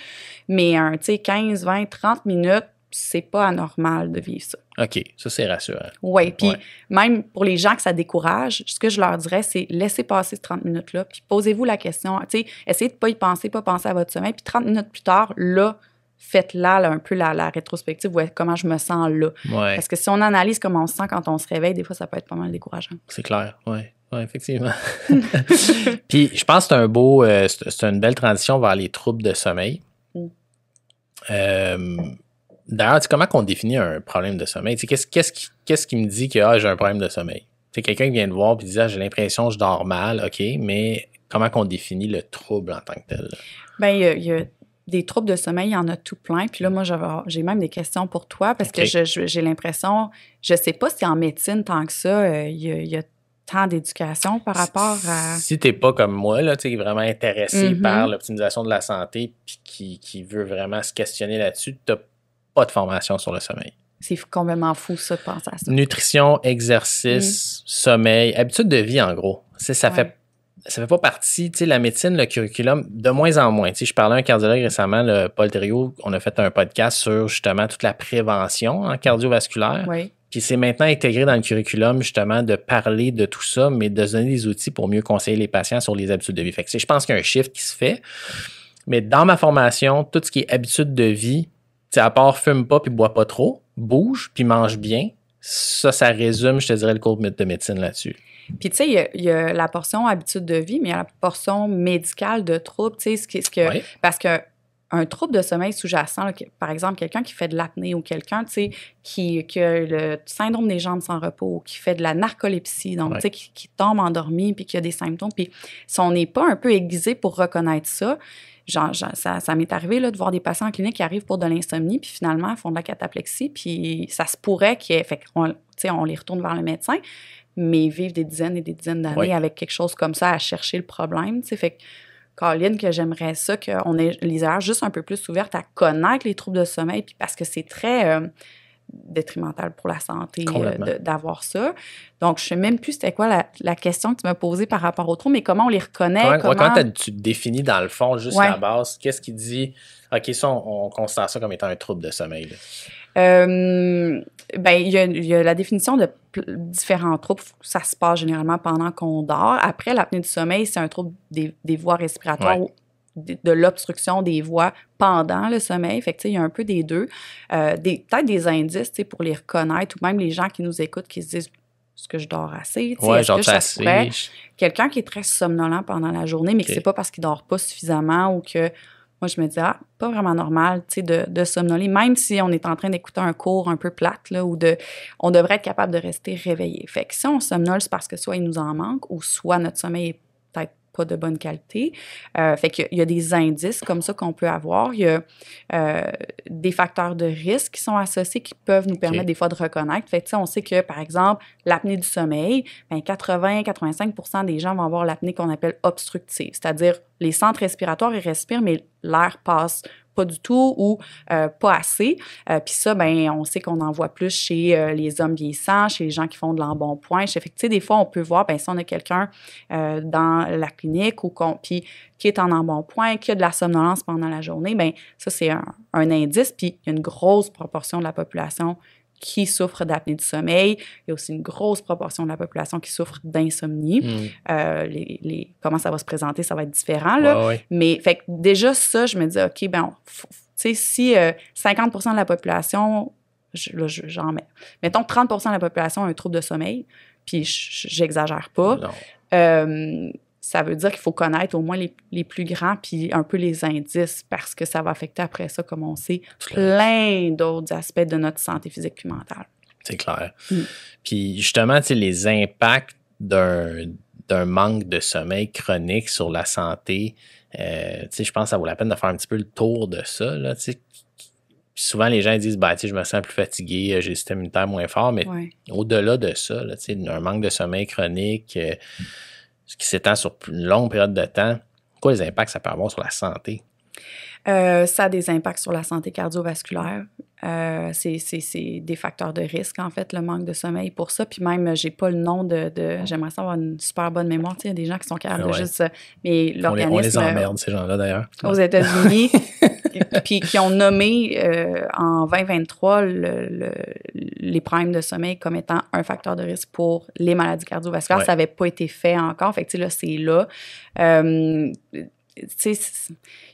Mais 15, 20, 30 minutes, c'est pas anormal de vivre ça. OK, ça, c'est rassurant. Oui, puis même pour les gens que ça décourage, ce que je leur dirais, c'est laissez passer ces 30 minutes-là, puis posez-vous la question. Essayez de ne pas y penser, pas penser à votre sommeil, puis 30 minutes plus tard, là, faites-là un peu la rétrospective, comment je me sens là. Parce que si on analyse comment on se sent quand on se réveille, des fois, ça peut être pas mal décourageant. C'est clair, oui. Ouais, effectivement. Puis, je pense que c'est une belle transition vers les troubles de sommeil. D'ailleurs, comment on définit un problème de sommeil? Qu'est-ce qui me dit que j'ai un problème de sommeil? C'est quelqu'un qui vient te voir et dit j'ai l'impression que je dors mal, OK, mais comment qu'on définit le trouble en tant que tel? Bien, il y a des troubles de sommeil, il y en a tout plein. Puis là, moi, j'ai même des questions pour toi parce que j'ai l'impression, je sais pas si en médecine, tant que ça, il y a tant d'éducation par rapport à... Si t'es pas comme moi, là, tu es vraiment intéressé par l'optimisation de la santé puis qui veut vraiment se questionner là-dessus, t'as pas de formation sur le sommeil. C'est complètement fou, ça, de penser à ça. Nutrition, exercice, sommeil, habitude de vie, en gros. Ça fait pas partie, tu sais, la médecine, le curriculum, de moins en moins. Tu sais, je parlais à un cardiologue récemment, Paul Thériault, on a fait un podcast sur, justement, toute la prévention en cardiovasculaire. Oui. Puis c'est maintenant intégré dans le curriculum, justement, de parler de tout ça, mais de se donner des outils pour mieux conseiller les patients sur les habitudes de vie. Fait que je pense qu'il y a un shift qui se fait. Mais dans ma formation, tout ce qui est habitude de vie, à part fume pas puis bois pas trop, bouge puis mange bien, ça résume, je te dirais, le cours de médecine là-dessus. Puis, tu sais, il y a la portion habitude de vie, mais il y a la portion médicale de trouble, tu sais, parce que un trouble de sommeil sous-jacent, là, par exemple, quelqu'un qui fait de l'apnée ou quelqu'un, tu sais, qui a le syndrome des jambes sans repos, qui fait de la narcolepsie, donc, tu sais, qui tombe endormi puis qui a des symptômes. Puis, si on n'est pas un peu aiguisé pour reconnaître ça, ça m'est arrivé là, de voir des patients en clinique qui arrivent pour de l'insomnie, puis finalement, ils font de la cataplexie, puis ça se pourrait qu'il y ait... Fait qu'on, tu sais, on les retourne vers le médecin, mais ils vivent des dizaines et des dizaines d'années avec quelque chose comme ça à chercher le problème, tu sais. Fait que, Caroline, que j'aimerais ça qu'on ait les heures juste un peu plus ouvertes à connaître les troubles de sommeil, puis parce que c'est très détrimental pour la santé d'avoir ça. Donc, je ne sais même plus c'était quoi la question que tu m'as posée par rapport aux troubles, mais comment on les reconnaît? Comment tu définis dans le fond, juste la base, qu'est-ce qui dit, OK, ça, on considère ça comme étant un trouble de sommeil? Ben, il y a la définition de différents troubles. Ça se passe généralement pendant qu'on dort. Après, l'apnée du sommeil, c'est un trouble des voies respiratoires ou de l'obstruction des voies pendant le sommeil. Fait que, tu sais, il y a un peu des deux. Peut-être des indices, tu sais, pour les reconnaître, ou même les gens qui nous écoutent qui se disent est-ce que je dors assez? Est-ce que ça se pourrait? Quelqu'un qui est très somnolent pendant la journée, mais que c'est pas parce qu'il dort pas suffisamment ou que moi, je me dis, pas vraiment normal, tu sais, de somnoler, même si on est en train d'écouter un cours un peu plate, là, on devrait être capable de rester réveillé. Fait que si on somnole, c'est parce que soit il nous en manque ou soit notre sommeil est peut-être pas de bonne qualité. Fait qu'il y a des indices comme ça qu'on peut avoir. Il y a des facteurs de risque qui sont associés qui peuvent nous permettre des fois de reconnaître. Fait que, tu sais, on sait que, par exemple, l'apnée du sommeil, 80-85% des gens vont avoir l'apnée qu'on appelle obstructive, c'est-à-dire les centres respiratoires, ils respirent, mais l'air passe pas du tout ou pas assez. Puis ça, on sait qu'on en voit plus chez les hommes vieillissants, chez les gens qui font de l'embonpoint. Fait que, tu sais, des fois, on peut voir, si on a quelqu'un dans la clinique ou puis qui est en embonpoint, qui a de la somnolence pendant la journée, ça, c'est un indice. Puis il y a une grosse proportion de la population qui souffre d'apnée du sommeil. Il y a aussi une grosse proportion de la population qui souffre d'insomnie. Comment ça va se présenter, ça va être différent, là. Mais fait que déjà, ça, je me dis, OK, tu sais, si 50% de la population, j'en mets, mettons 30% de la population a un trouble de sommeil, puis j'exagère pas, ça veut dire qu'il faut connaître au moins les plus grands puis un peu les indices parce que ça va affecter après ça, comme on sait, plein d'autres aspects de notre santé physique puis mentale. C'est clair. Puis justement, tu sais, les impacts d'un manque de sommeil chronique sur la santé, tu sais, je pense que ça vaut la peine de faire un petit peu le tour de ça, là, tu sais. Souvent, les gens disent, tu sais, je me sens plus fatigué, j'ai le système immunitaire moins fort, mais au-delà de ça, là, tu sais, un manque de sommeil chronique qui s'étend sur une longue période de temps, quoi les impacts ça peut avoir sur la santé? Ça a des impacts sur la santé cardiovasculaire. C'est des facteurs de risque, en fait, le manque de sommeil pour ça. Puis même, j'ai pas le nom j'aimerais ça avoir une super bonne mémoire. Tu sais, il y a des gens qui sont capables de juste... Mais l'organisme... On les emmerde, ces gens-là, d'ailleurs. Aux États-Unis, puis qui ont nommé en 2023 les problèmes de sommeil comme étant un facteur de risque pour les maladies cardiovasculaires. Ça n'avait pas été fait encore. Fait que, tu sais, là, c'est là. tu sais,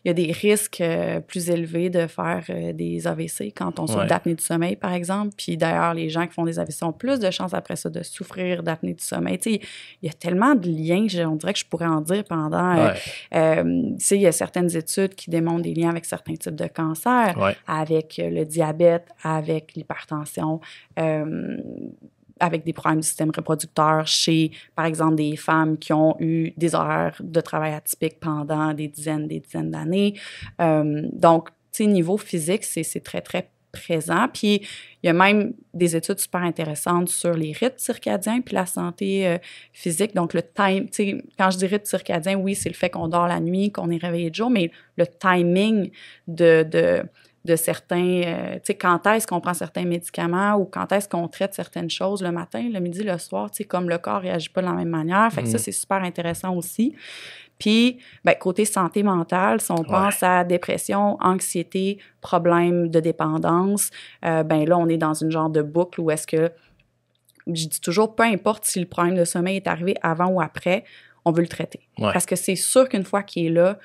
il y a des risques plus élevés de faire des AVC quand on souffre d'apnée du sommeil, par exemple. Puis d'ailleurs, les gens qui font des AVC ont plus de chances après ça de souffrir d'apnée du sommeil. Tu sais, il y a tellement de liens, on dirait que je pourrais en dire pendant... tu sais, il y a certaines études qui démontrent des liens avec certains types de cancers, avec le diabète, avec l'hypertension, avec des problèmes du système reproducteur chez, par exemple, des femmes qui ont eu des horaires de travail atypiques pendant des dizaines d'années. Donc, tu sais, niveau physique, c'est très, très présent. Puis, il y a même des études super intéressantes sur les rythmes circadiens puis la santé physique. Donc, le time, tu sais, quand je dis rythme circadien, oui, c'est le fait qu'on dort la nuit, qu'on est réveillé de jour, mais le timing de certains, tu sais, quand est-ce qu'on prend certains médicaments ou quand est-ce qu'on traite certaines choses le matin, le midi, le soir, tu sais, comme le corps ne réagit pas de la même manière. Fait que ça, c'est super intéressant aussi. Puis, ben, côté santé mentale, si on pense à dépression, anxiété, problèmes de dépendance, ben là, on est dans une genre de boucle où est-ce que, je dis toujours, peu importe si le problème de sommeil est arrivé avant ou après, on veut le traiter. Parce que c'est sûr qu'une fois qu'il est là,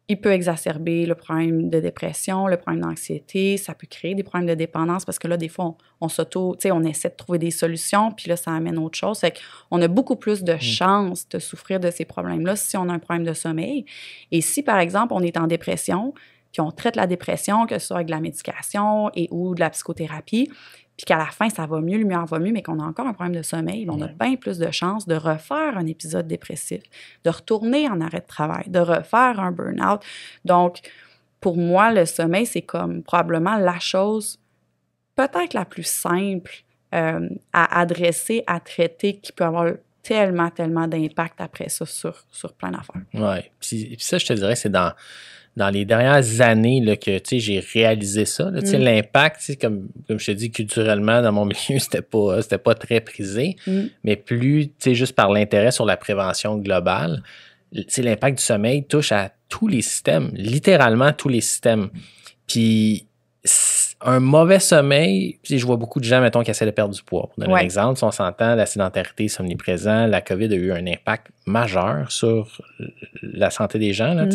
il peut exacerber le problème de dépression, le problème d'anxiété, ça peut créer des problèmes de dépendance parce que là, des fois, on essaie de trouver des solutions, puis là, ça amène autre chose. Fait qu'on a beaucoup plus de chances de souffrir de ces problèmes-là si on a un problème de sommeil. Et si, par exemple, on est en dépression, puis on traite la dépression, que ce soit avec de la médication et ou de la psychothérapie, puis qu'à la fin, ça va mieux, lumière va mieux, mais qu'on a encore un problème de sommeil, on a bien plus de chances de refaire un épisode dépressif, de retourner en arrêt de travail, de refaire un burn-out. Donc, pour moi, le sommeil, c'est comme probablement la chose peut-être la plus simple à adresser, à traiter, qui peut avoir tellement d'impact après ça sur plein d'affaires. Oui. Puis ça, je te dirais, c'est dans les dernières années là, que j'ai réalisé ça. Là, l'impact, comme je te dis, culturellement, dans mon milieu, c'était pas très prisé. Mais plus, juste par l'intérêt sur la prévention globale, l'impact du sommeil touche à tous les systèmes, littéralement tous les systèmes. Puis un mauvais sommeil, je vois beaucoup de gens, mettons, qui essaient de perdre du poids. Pour donner un exemple, si on s'entend, la sédentarité est omniprésent, la COVID a eu un impact majeur sur la santé des gens. Là,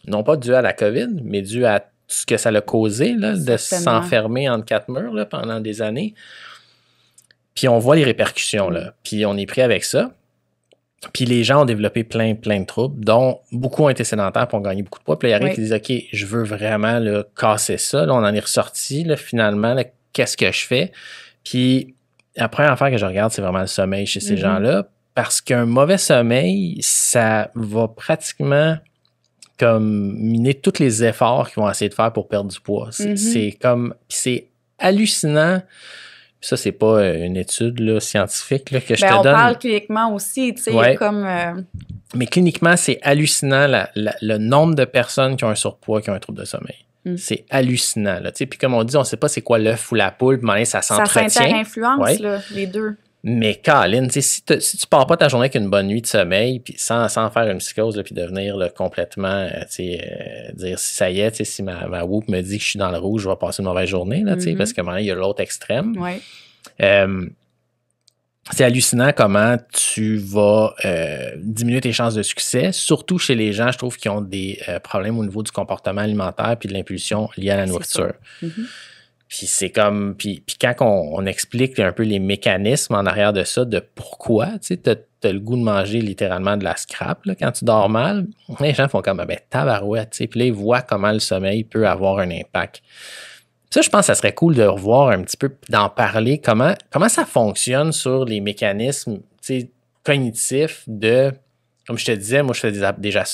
non pas dû à la COVID, mais dû à ce que ça l'a causé, là, de s'enfermer entre quatre murs là, pendant des années. Puis on voit les répercussions, là. Puis on est pris avec ça. Puis les gens ont développé plein de troubles, dont beaucoup ont été sédentaires pour gagner beaucoup de poids. Puis là, il y a qui disent, OK, je veux vraiment là, casser ça. Là, on en est ressorti, là, finalement. Là, qu'est-ce que je fais? Puis la première affaire que je regarde, c'est vraiment le sommeil chez ces gens-là. Parce qu'un mauvais sommeil, ça va pratiquement comme miner tous les efforts qu'ils vont essayer de faire pour perdre du poids. C'est comme... Puis c'est hallucinant. Ça, c'est pas une étude là, scientifique là, que je te donne. On parle cliniquement aussi, tu sais, comme... Mais cliniquement, c'est hallucinant le nombre de personnes qui ont un surpoids, qui ont un trouble de sommeil. C'est hallucinant. Là, puis comme on dit, on sait pas c'est quoi l'œuf ou la poule, puis ça s'entretient. Ça s'inter-influence, là, les deux. Mais Caroline, si tu pars pas ta journée avec une bonne nuit de sommeil, puis sans faire une psychose, puis devenir là, complètement, dire si ça y est, si ma whoop me dit que je suis dans le rouge, je vais passer une mauvaise journée, là, parce que maintenant, il y a l'autre extrême. C'est hallucinant comment tu vas diminuer tes chances de succès, surtout chez les gens, je trouve, qui ont des problèmes au niveau du comportement alimentaire puis de l'impulsion liée à la nourriture. Puis c'est comme... Puis quand on explique un peu les mécanismes en arrière de ça, de pourquoi, tu sais, t'as le goût de manger littéralement de la scrap là, quand tu dors mal, les gens font comme, tabarouette, tu sais. Puis là, ils voient comment le sommeil peut avoir un impact. Ça, je pense que ça serait cool de revoir un petit peu, d'en parler, comment ça fonctionne sur les mécanismes, tu sais, cognitifs de... Comme je te disais, moi, je fais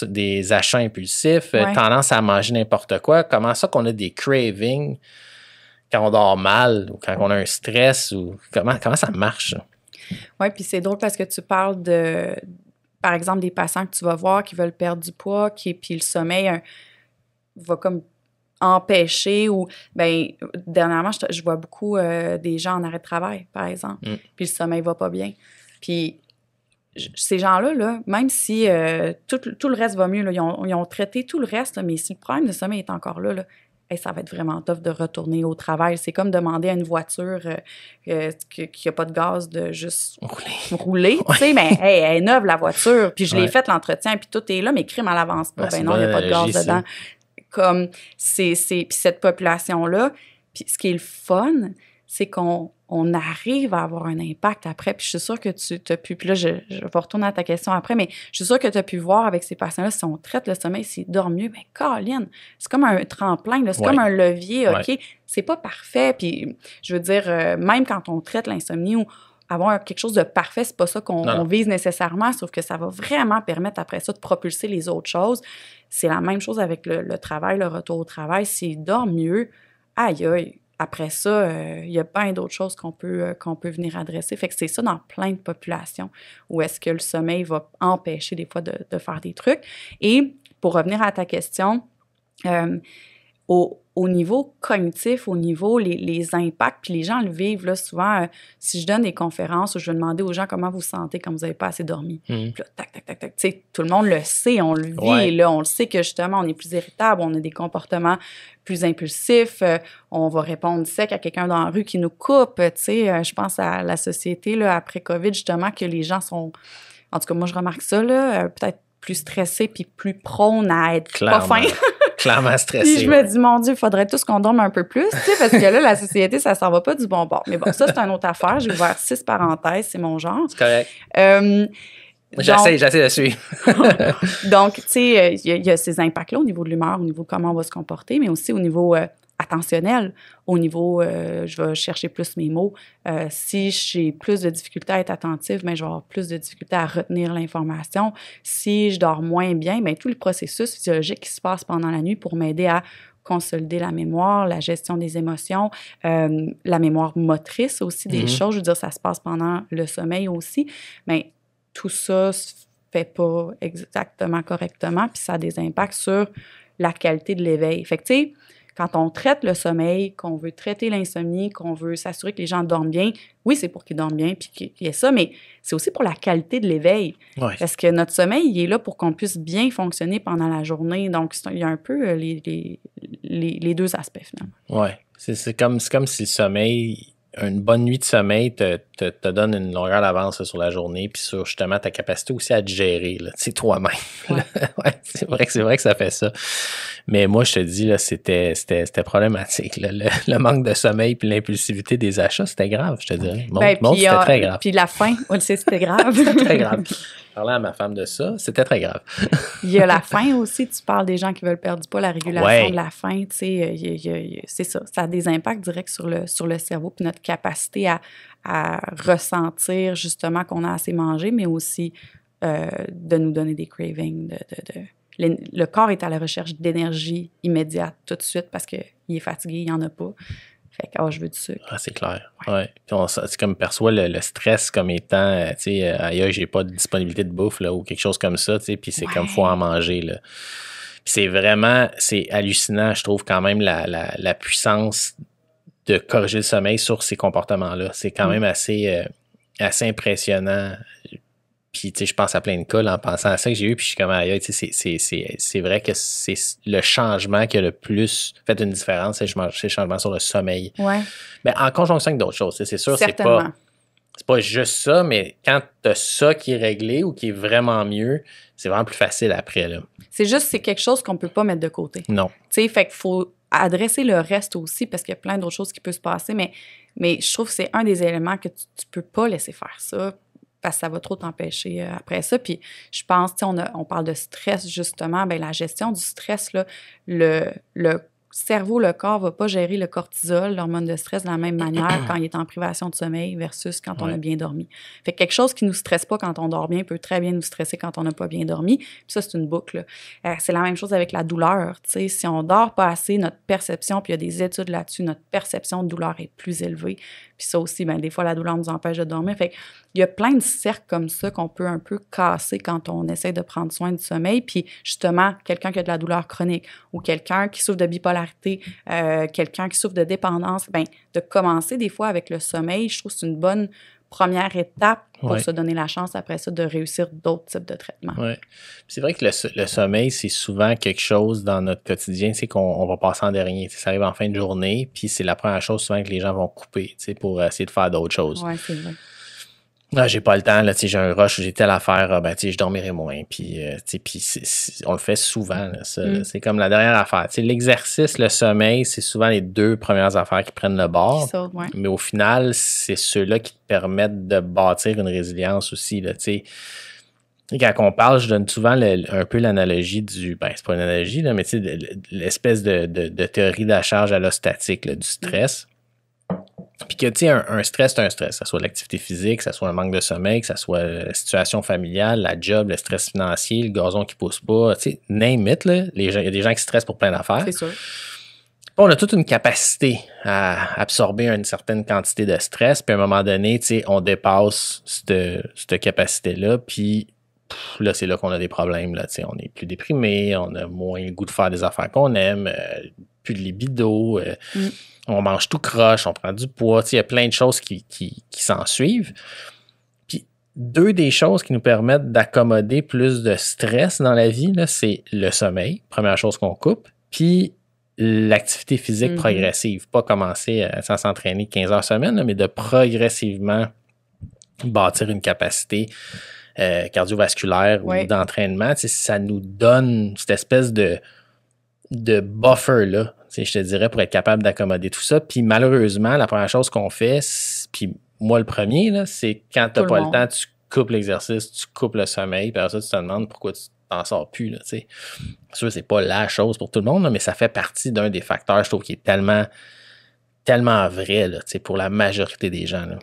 des achats impulsifs, tendance à manger n'importe quoi. Comment ça qu'on a des cravings quand on dort mal ou quand on a un stress ou comment ça marche? Oui, puis c'est drôle parce que tu parles de, par exemple, des patients que tu vas voir qui veulent perdre du poids, puis le sommeil va comme empêcher ou, dernièrement, je vois beaucoup des gens en arrêt de travail, par exemple, puis le sommeil va pas bien. Puis ces gens-là, là, même si tout le reste va mieux, là, ils ont traité tout le reste, là, mais si le problème de sommeil est encore là, hey, ça va être vraiment tough de retourner au travail. C'est comme demander à une voiture qui n'a pas de gaz de juste rouler. Tu sais, mais hey, elle est neuve, la voiture. Puis je l'ai faite, l'entretien, puis tout est là, mais crime, elle avance pas. Ben non, il n'y a pas de gaz dedans. Comme, puis cette population-là, puis ce qui est le fun, c'est qu'on arrive à avoir un impact après. Puis je suis sûre que tu as pu... Puis là, je vais retourner à ta question après, mais je suis sûre que tu as pu voir avec ces patients-là, si on traite le sommeil, s'ils dorment mieux, bien, Caroline, c'est comme un tremplin, là, c'est comme un levier, OK? C'est pas parfait. Puis je veux dire, même quand on traite l'insomnie ou avoir quelque chose de parfait, c'est pas ça qu'on vise nécessairement, sauf que ça va vraiment permettre après ça de propulser les autres choses. C'est la même chose avec le travail, le retour au travail. S'ils dorment mieux, aïe, aïe, après ça, il y a plein d'autres choses qu'on peut venir adresser. Fait que c'est ça dans plein de populations où est-ce que le sommeil va empêcher des fois de faire des trucs. Et pour revenir à ta question, au niveau cognitif, au niveau les impacts, puis les gens le vivent, là, souvent, si je donne des conférences où je vais demander aux gens comment vous vous sentez quand vous n'avez pas assez dormi. Puis là, tac, tac, tac, tac, tu sais, tout le monde le sait, on le vit, et là, on le sait que justement, on est plus irritable, on a des comportements plus impulsifs, on va répondre sec à quelqu'un dans la rue qui nous coupe, tu sais, je pense à la société, là, après COVID, justement, que les gens sont, en tout cas, moi, je remarque ça, là, peut-être plus stressés puis plus prônes à être pas fins. Clairement stressé. Puis je me dis, mon Dieu, il faudrait tous qu'on dorme un peu plus, tu sais, parce que là, la société, ça s'en va pas du bon bord. Mais bon, ça, c'est une autre affaire. J'ai ouvert 6 parenthèses, c'est mon genre. C'est correct. J'essaie de suivre. Donc, tu sais, il y a ces impacts-là au niveau de l'humeur, au niveau de comment on va se comporter, mais aussi au niveau attentionnel, au niveau, je vais chercher plus mes mots. Si j'ai plus de difficultés à être attentive, bien, je vais avoir plus de difficultés à retenir l'information. Si je dors moins bien, bien, tout le processus physiologique qui se passe pendant la nuit pour m'aider à consolider la mémoire, la gestion des émotions, la mémoire motrice aussi des choses. Je veux dire, ça se passe pendant le sommeil aussi. Mais tout ça se fait pas exactement correctement, puis ça a des impacts sur la qualité de l'éveil. Fait que, tu sais, quand on traite le sommeil, qu'on veut traiter l'insomnie, qu'on veut s'assurer que les gens dorment bien, oui, c'est pour qu'ils dorment bien puis qu'il y ait ça, mais c'est aussi pour la qualité de l'éveil. Ouais. Parce que notre sommeil, il est là pour qu'on puisse bien fonctionner pendant la journée. Donc, il y a un peu les deux aspects, finalement. Oui. C'est comme si le sommeil, une bonne nuit de sommeil te donne une longueur d'avance sur la journée puis sur justement ta capacité aussi à te gérer, là, toi-même. Ouais. Ouais, c'est vrai que ça fait ça. Mais moi, je te dis, là, c'était problématique. Là. Le manque de sommeil puis l'impulsivité des achats, c'était grave, je te dirais. C'était très grave. Puis la faim, on le sait, c'était grave. C'était très grave. Parlant à ma femme de ça, c'était très grave. Il y a la faim aussi. Tu parles des gens qui veulent perdre du poids, la régulation de la faim. Tu sais, c'est ça. Ça a des impacts directs sur le cerveau puis notre capacité à ressentir justement qu'on a assez mangé, mais aussi de nous donner des cravings, le corps est à la recherche d'énergie immédiate tout de suite parce qu'il est fatigué, il n'y en a pas. Fait que, je veux du sucre. Ah, c'est clair. Ouais. Puis c'est comme perçoit le stress comme étant, tu sais, ailleurs, j'ai pas de disponibilité de bouffe, là, ou quelque chose comme ça, tu sais, puis c'est comme faut en manger, là. Puis c'est hallucinant, je trouve, quand même, la puissance de corriger le sommeil sur ces comportements-là. C'est quand même assez impressionnant. Puis, tu sais, je pense à plein de cas là, en pensant à ça que j'ai eu, puis je suis comme, aïe, tu sais, c'est vrai que c'est le changement qui a le plus fait une différence, c'est le changement sur le sommeil. Ouais. Mais en conjonction avec d'autres choses, c'est sûr, c'est pas juste ça, mais quand tu as ça qui est réglé ou qui est vraiment mieux, c'est vraiment plus facile après, là. C'est quelque chose qu'on peut pas mettre de côté. Non. Tu sais, fait qu'il faut adresser le reste aussi parce qu'il y a plein d'autres choses qui peuvent se passer, mais je trouve que c'est un des éléments que tu peux pas laisser faire ça parce que ça va trop t'empêcher après ça. Puis je pense, tu sais, on parle de stress, justement, bien, la gestion du stress, là, le cerveau, le corps va pas gérer le cortisol, l'hormone de stress, de la même manière quand il est en privation de sommeil versus quand on a bien dormi. Fait que quelque chose qui nous stresse pas quand on dort bien peut très bien nous stresser quand on n'a pas bien dormi. Puis ça, c'est une boucle. C'est la même chose avec la douleur. Tu sais, si on dort pas assez, notre perception, puis il y a des études là-dessus, notre perception de douleur est plus élevée. Puis ça aussi, bien, des fois, la douleur nous empêche de dormir. Fait qu'il y a plein de cercles comme ça qu'on peut un peu casser quand on essaie de prendre soin du sommeil. Puis justement, quelqu'un qui a de la douleur chronique ou quelqu'un qui souffre de bipolarité, quelqu'un qui souffre de dépendance, bien, de commencer des fois avec le sommeil, je trouve que c'est une bonne première étape pour Ouais. se donner la chance après ça de réussir d'autres types de traitements. Ouais. C'est vrai que le sommeil, c'est souvent quelque chose dans notre quotidien, c'est qu'on va passer en dernier. Ça arrive en fin de journée, puis c'est la première chose souvent que les gens vont couper pour essayer de faire d'autres choses. Oui, c'est vrai. Ah, j'ai pas le temps, là, j'ai un rush, j'ai telle affaire, je dormirai moins. Puis, on le fait souvent, là, ça, là. C'est comme la dernière affaire. L'exercice, le sommeil, c'est souvent les 2 premières affaires qui prennent le bord. Ouais. Mais au final, c'est ceux-là qui te permettent de bâtir une résilience aussi, là, tu sais. Et quand on parle, je donne souvent un peu l'analogie c'est pas une analogie, là, mais l'espèce de théorie de la charge allostatique, là, du stress. Puis que, tu sais, un stress, c'est un stress. Que ce soit l'activité physique, que ce soit un manque de sommeil, que ce soit la situation familiale, la job, le stress financier, le gazon qui pousse pas, tu sais, name it, là. Il y a des gens qui stressent pour plein d'affaires. C'est sûr. On a toute une capacité à absorber une certaine quantité de stress, puis à un moment donné, tu sais, on dépasse cette capacité-là, puis là, c'est là qu'on a des problèmes, là, tu sais, on est plus déprimé, on a moins le goût de faire des affaires qu'on aime, plus de libido, on mange tout croche, on prend du poids, tu sais, il y a plein de choses qui s'en suivent. Puis 2 des choses qui nous permettent d'accommoder plus de stress dans la vie, là, c'est le sommeil, première chose qu'on coupe, puis l'activité physique progressive, pas commencer sans s'entraîner 15 heures semaine, là, mais de progressivement bâtir une capacité cardiovasculaire ou d'entraînement, ça nous donne cette espèce de buffer-là, je te dirais, pour être capable d'accommoder tout ça. Puis malheureusement, la première chose qu'on fait, puis moi le premier, là, c'est quand tu n'as pas le temps, tu coupes l'exercice, tu coupes le sommeil, puis après ça, tu te demandes pourquoi tu t'en sors plus. Là, c'est sûr, c'est pas la chose pour tout le monde, là, mais ça fait partie d'un des facteurs, je trouve, qui est tellement vrai là, pour la majorité des gens. Là.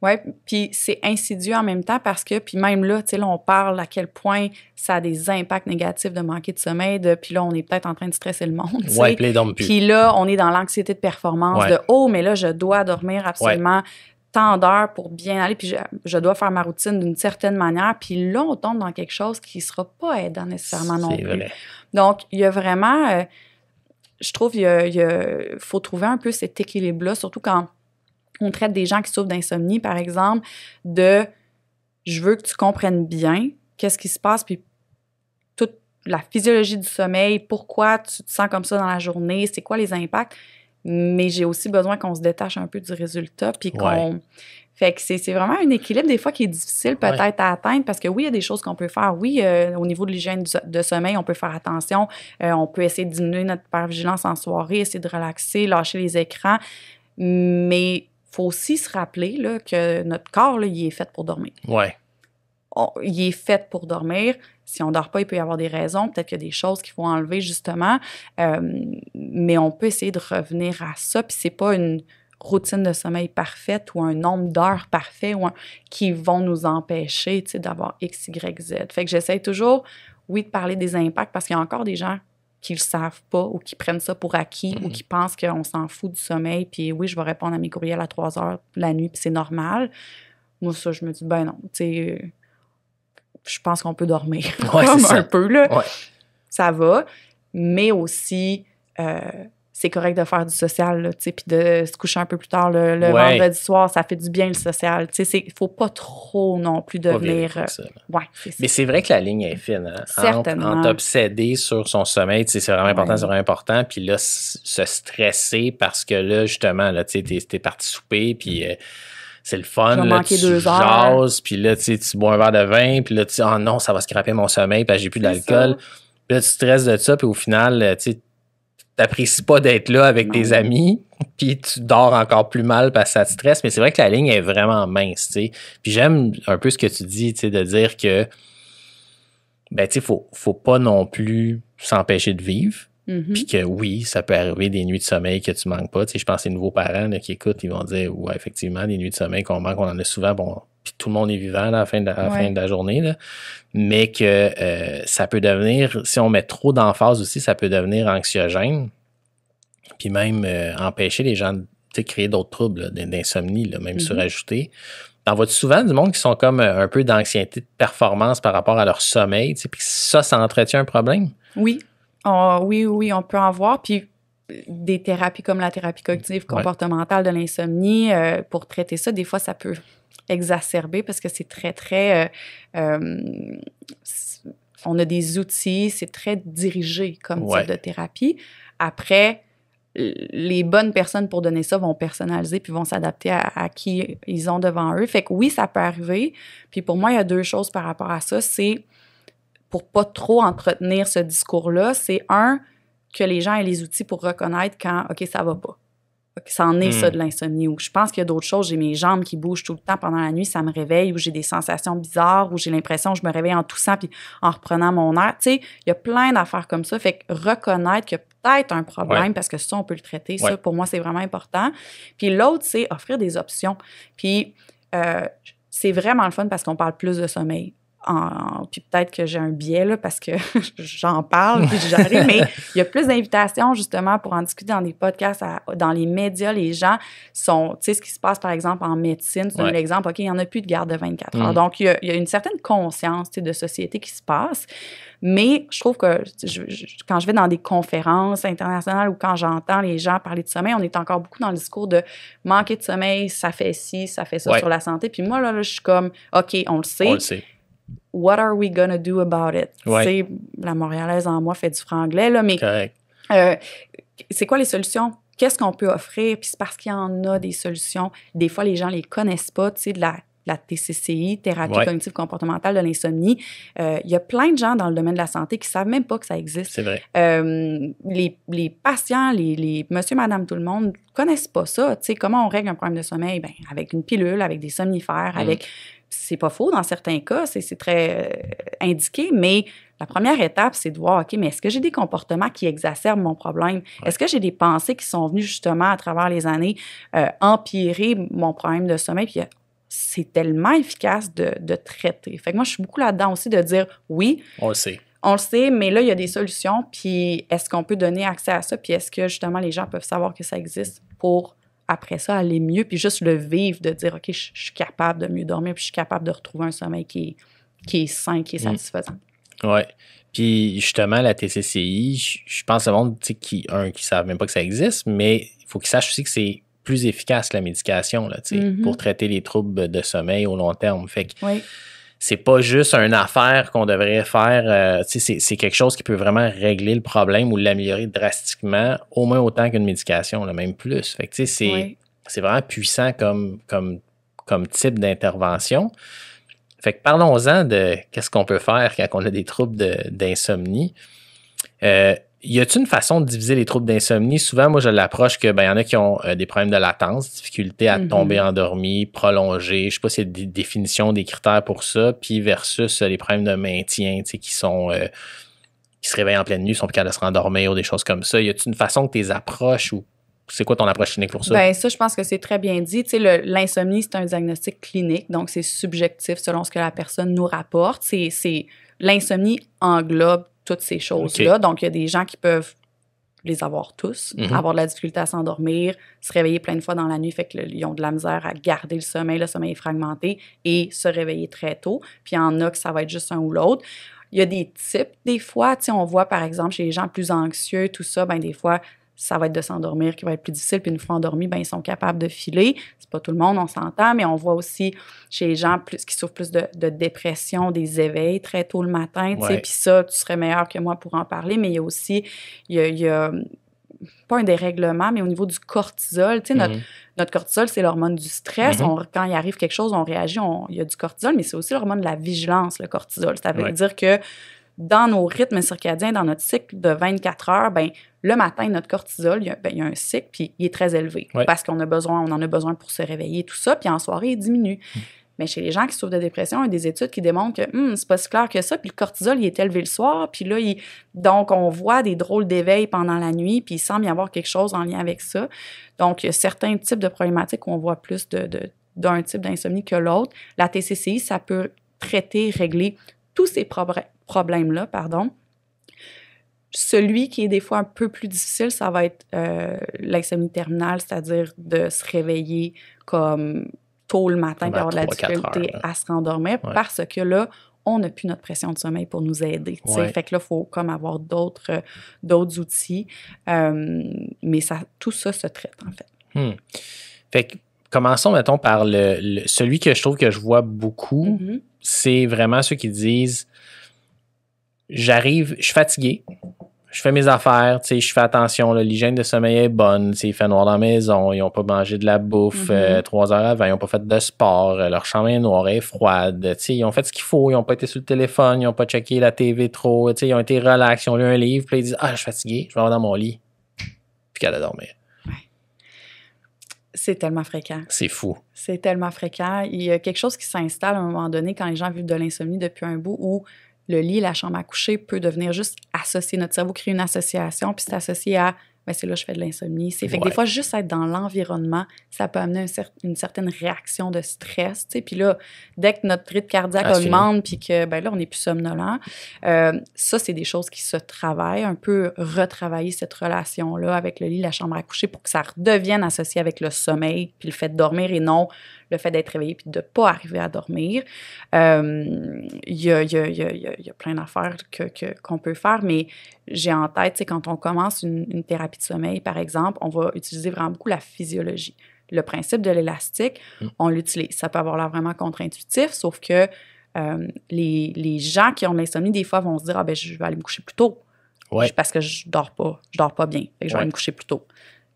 Oui, puis c'est insidieux en même temps parce que, puis même là, tu sais, là, on parle à quel point ça a des impacts négatifs de manquer de sommeil, puis là, on est peut-être en train de stresser le monde, tu sais. Ouais, puis ils dorment plus. Puis là, on est dans l'anxiété de performance, de « Oh, mais là, je dois dormir absolument tant d'heures pour bien aller, puis je dois faire ma routine d'une certaine manière. » Puis là, on tombe dans quelque chose qui ne sera pas aidant nécessairement non plus. Vrai. Donc, il y a vraiment, je trouve, il faut trouver un peu cet équilibre-là, surtout quand on traite des gens qui souffrent d'insomnie, par exemple, de « je veux que tu comprennes bien qu'est-ce qui se passe, puis toute la physiologie du sommeil, pourquoi tu te sens comme ça dans la journée, c'est quoi les impacts, mais j'ai aussi besoin qu'on se détache un peu du résultat, puis qu'on... » Fait que c'est vraiment un équilibre, des fois, qui est difficile peut-être à atteindre, parce que oui, il y a des choses qu'on peut faire. Oui, au niveau de l'hygiène de sommeil, on peut faire attention, on peut essayer de diminuer notre hypervigilance en soirée, essayer de relaxer, lâcher les écrans, mais il faut aussi se rappeler là, que notre corps, là, il est fait pour dormir. Ouais. Il est fait pour dormir. Si on ne dort pas, il peut y avoir des raisons. Peut-être qu'il y a des choses qu'il faut enlever, justement. Mais on peut essayer de revenir à ça. Puis c'est pas une routine de sommeil parfaite ou un nombre d'heures parfait qui vont nous empêcher d'avoir X, Y, Z. Fait que j'essaie toujours, oui, de parler des impacts parce qu'il y a encore des gens qui ne le savent pas ou qui prennent ça pour acquis ou qui pensent qu'on s'en fout du sommeil, puis oui, je vais répondre à mes courriels à 3 heures la nuit, puis c'est normal. Moi, ça, je me dis, ben non, tu sais, je pense qu'on peut dormir un peu, là. Ouais. Ça va, mais aussi, c'est correct de faire du social, tu sais, puis de se coucher un peu plus tard le vendredi soir, ça fait du bien le social. Tu sais, il ne faut pas trop non plus devenir... Mais c'est vrai que la ligne est fine. Hein? Certainement. Entre obséder sur son sommeil, c'est vraiment important, c'est vraiment important. Puis là, se stresser parce que là, justement, là, tu sais, t'es parti souper, puis... c'est le fun, là, tu jases, puis là, tu bois un verre de vin, puis là, tu dis, oh non, ça va scraper mon sommeil, parce que j'ai plus d'alcool. Puis là, tu stresses de ça, puis au final, tu t'apprécies pas d'être là avec tes amis, puis tu dors encore plus mal parce que ça te stresse, mais c'est vrai que la ligne est vraiment mince, tu sais. Puis j'aime un peu ce que tu dis, tu sais, de dire que, ben, tu sais, faut pas non plus s'empêcher de vivre. Puis que oui, ça peut arriver des nuits de sommeil que tu manques pas. Tu sais, je pense que les nouveaux parents là, qui écoutent, ils vont dire ouais, effectivement, des nuits de sommeil qu'on manque, on en a souvent. Bon, puis tout le monde est vivant à la fin de la journée. Là. Mais que ça peut devenir, si on met trop d'emphase aussi, ça peut devenir anxiogène. Puis même empêcher les gens de créer d'autres troubles là, d'insomnie, là, même surajouter. T'en vois souvent du monde qui sont comme un peu d'anxiété de performance par rapport à leur sommeil. Tu sais, puis ça entretient un problème? Oui. Oui, on peut en voir. Puis des thérapies comme la thérapie cognitive comportementale de l'insomnie, pour traiter ça, des fois, ça peut exacerbé parce que c'est très, très... on a des outils, c'est très dirigé comme type de thérapie. Après, les bonnes personnes pour donner ça vont personnaliser puis vont s'adapter à qui ils ont devant eux. Fait que oui, ça peut arriver. Puis pour moi, il y a 2 choses par rapport à ça. C'est, pour pas trop entretenir ce discours-là, c'est que les gens aient les outils pour reconnaître quand, OK, ça va pas. Ça en est ça de l'insomnie. Ou je pense qu'il y a d'autres choses. J'ai mes jambes qui bougent tout le temps pendant la nuit, ça me réveille, ou j'ai des sensations bizarres, ou j'ai l'impression que je me réveille en toussant puis en reprenant mon air. Tu sais, il y a plein d'affaires comme ça. Fait que reconnaître qu'il y a peut-être un problème, parce que ça, on peut le traiter. Ça, pour moi, c'est vraiment important. Puis l'autre, c'est offrir des options. Puis c'est vraiment le fun parce qu'on parle plus de sommeil. Puis peut-être que j'ai un biais là, parce que j'en parle puis j'arrive, mais il y a plus d'invitations justement pour en discuter dans des podcasts, dans les médias. Les gens sont, tu sais, ce qui se passe par exemple en médecine, c'est un exemple, OK, il n'y en a plus de garde de 24 heures. Donc, il y a une certaine conscience, tu sais, de société qui se passe, mais je trouve que quand je vais dans des conférences internationales ou quand j'entends les gens parler de sommeil, on est encore beaucoup dans le discours de manquer de sommeil, ça fait ci, ça fait ça sur la santé. Puis moi, là, je suis comme, OK, on le sait. On le sait. What are we gonna do about it? C'est la Montréalaise en moi fait du franglais, là, mais c'est quoi les solutions? Qu'est-ce qu'on peut offrir? Puis c'est parce qu'il y en a des solutions. Des fois, les gens les connaissent pas, tu sais, de la TCCI, thérapie cognitive comportementale de l'insomnie. Il y a plein de gens dans le domaine de la santé qui savent même pas que ça existe. C'est vrai. Les patients, les monsieur, madame, tout le monde connaissent pas ça. Tu sais, comment on règle un problème de sommeil? Ben, avec une pilule, avec des somnifères, avec... C'est pas faux dans certains cas, c'est très indiqué, mais la première étape, c'est de voir, OK, mais est-ce que j'ai des comportements qui exacerbent mon problème? Est-ce que j'ai des pensées qui sont venues justement à travers les années empirer mon problème de sommeil? Puis c'est tellement efficace de traiter. Fait que moi, je suis beaucoup là-dedans aussi de dire, oui. On le sait. On le sait, mais là, il y a des solutions, puis est-ce qu'on peut donner accès à ça? Puis est-ce que justement les gens peuvent savoir que ça existe pour... après ça, aller mieux, puis juste le vivre, de dire, OK, je suis capable de mieux dormir, puis je suis capable de retrouver un sommeil qui est sain, qui est satisfaisant. Oui. Puis justement, la TCCI, je pense au monde qui ne savent même pas que ça existe, mais il faut qu'ils sachent aussi que c'est plus efficace, la médication, là, pour traiter les troubles de sommeil au long terme. Fait que c'est pas juste une affaire qu'on devrait faire, c'est quelque chose qui peut vraiment régler le problème ou l'améliorer drastiquement, au moins autant qu'une médication, là, même plus. Fait que c'est vraiment puissant comme type d'intervention. Fait que parlons-en de qu'est-ce qu'on peut faire quand on a des troubles d'insomnie. Y a-t-il une façon de diviser les troubles d'insomnie? Souvent, moi, je l'approche que y en a qui ont des problèmes de latence, difficulté à tomber endormi, prolonger. Je ne sais pas s'il y a des définitions, des critères pour ça, puis versus les problèmes de maintien, qui sont qui se réveillent en pleine nuit, sont plus capables de se rendormir ou des choses comme ça. Y a-t-il une façon que tu les approches ou c'est quoi ton approche clinique pour ça? Bien, ça, je pense que c'est très bien dit. Tu sais, l'insomnie, c'est un diagnostic clinique, donc c'est subjectif selon ce que la personne nous rapporte. L'insomnie englobe toutes ces choses-là. Okay. Donc, il y a des gens qui peuvent les avoir tous, avoir de la difficulté à s'endormir, se réveiller plein de fois dans la nuit, fait qu'ils ont de la misère à garder le sommeil est fragmenté et se réveiller très tôt. Puis il y en a que ça va être juste un ou l'autre. Il y a des types, des fois, tu sais, on voit par exemple chez les gens plus anxieux, tout ça, bien des fois, ça va être de s'endormir qui va être plus difficile. Puis une fois endormis, bien, ils sont capables de filer. C'est pas tout le monde, on s'entend, mais on voit aussi chez les gens qui souffrent plus de dépression, des éveils très tôt le matin. Tu sais, puis ça, tu serais meilleur que moi pour en parler, mais il y a aussi, il y a pas un dérèglement, mais au niveau du cortisol. Tu sais, notre cortisol, c'est l'hormone du stress. Quand il arrive quelque chose, on réagit, il y a du cortisol, mais c'est aussi l'hormone de la vigilance, le cortisol. Ça veut dire que dans nos rythmes circadiens, dans notre cycle de 24 heures, bien, le matin, notre cortisol, il y a un cycle, puis il est très élevé parce qu'on en a besoin pour se réveiller, tout ça, puis en soirée, il diminue. Mais chez les gens qui souffrent de dépression, il y a des études qui démontrent que c'est pas si clair que ça, puis le cortisol, il est élevé le soir, puis là, donc on voit des drôles d'éveil pendant la nuit, puis il semble y avoir quelque chose en lien avec ça. Donc, il y a certains types de problématiques où on voit plus d'un type d'insomnie que l'autre. La TCCI, ça peut traiter, régler tous ces problèmes-là, Celui qui est des fois un peu plus difficile, ça va être l'insomnie terminale, c'est-à-dire de se réveiller comme tôt le matin et avoir de la difficulté à se rendormir parce que là, on n'a plus notre pression de sommeil pour nous aider. Fait que là, il faut comme avoir d'autres outils. Mais tout ça se traite, en fait. Fait que commençons, mettons, par celui que je trouve que je vois beaucoup, c'est vraiment ceux qui disent j'arrive, je suis fatigué, je fais mes affaires, tu sais, je fais attention, là, l'hygiène de sommeil est bonne, tu sais, il fait noir dans la maison, ils n'ont pas mangé de la bouffe 3 heures avant, ils n'ont pas fait de sport, leur chambre est noire, elle est froide, tu sais, ils ont fait ce qu'il faut, ils n'ont pas été sur le téléphone, ils n'ont pas checké la TV trop, tu sais, ils ont été relax, ils ont lu un livre, puis ils disent « Ah, je suis fatigué, je vais aller dans mon lit. » Puis qu'elle a dormir. Ouais. C'est tellement fréquent. C'est fou. C'est tellement fréquent. Il y a quelque chose qui s'installe à un moment donné quand les gens vivent de l'insomnie depuis un bout où le lit, la chambre à coucher peut devenir juste associé. Notre cerveau crée une association, puis c'est associé à ben c'est là que je fais de l'insomnie. Fait que des fois, juste être dans l'environnement, ça peut amener une certaine réaction de stress. T'sais. Puis là, dès que notre rythme cardiaque augmente, puis que ben là, on n'est plus somnolent, ça, c'est des choses qui se travaillent, un peu retravailler cette relation-là avec le lit, la chambre à coucher pour que ça redevienne associé avec le sommeil, puis le fait de dormir et non le fait d'être réveillé puis de ne pas arriver à dormir. Il y a plein d'affaires qu'on peut faire, mais j'ai en tête, quand on commence une thérapie de sommeil, par exemple, on va utiliser vraiment beaucoup la physiologie. Le principe de l'élastique, on l'utilise. Ça peut avoir l'air vraiment contre-intuitif, sauf que les gens qui ont de l'insomnie, des fois, vont se dire « Ah, ben je vais aller me coucher plus tôt. Parce que je dors pas bien. Fait que je vais aller me coucher plus tôt. »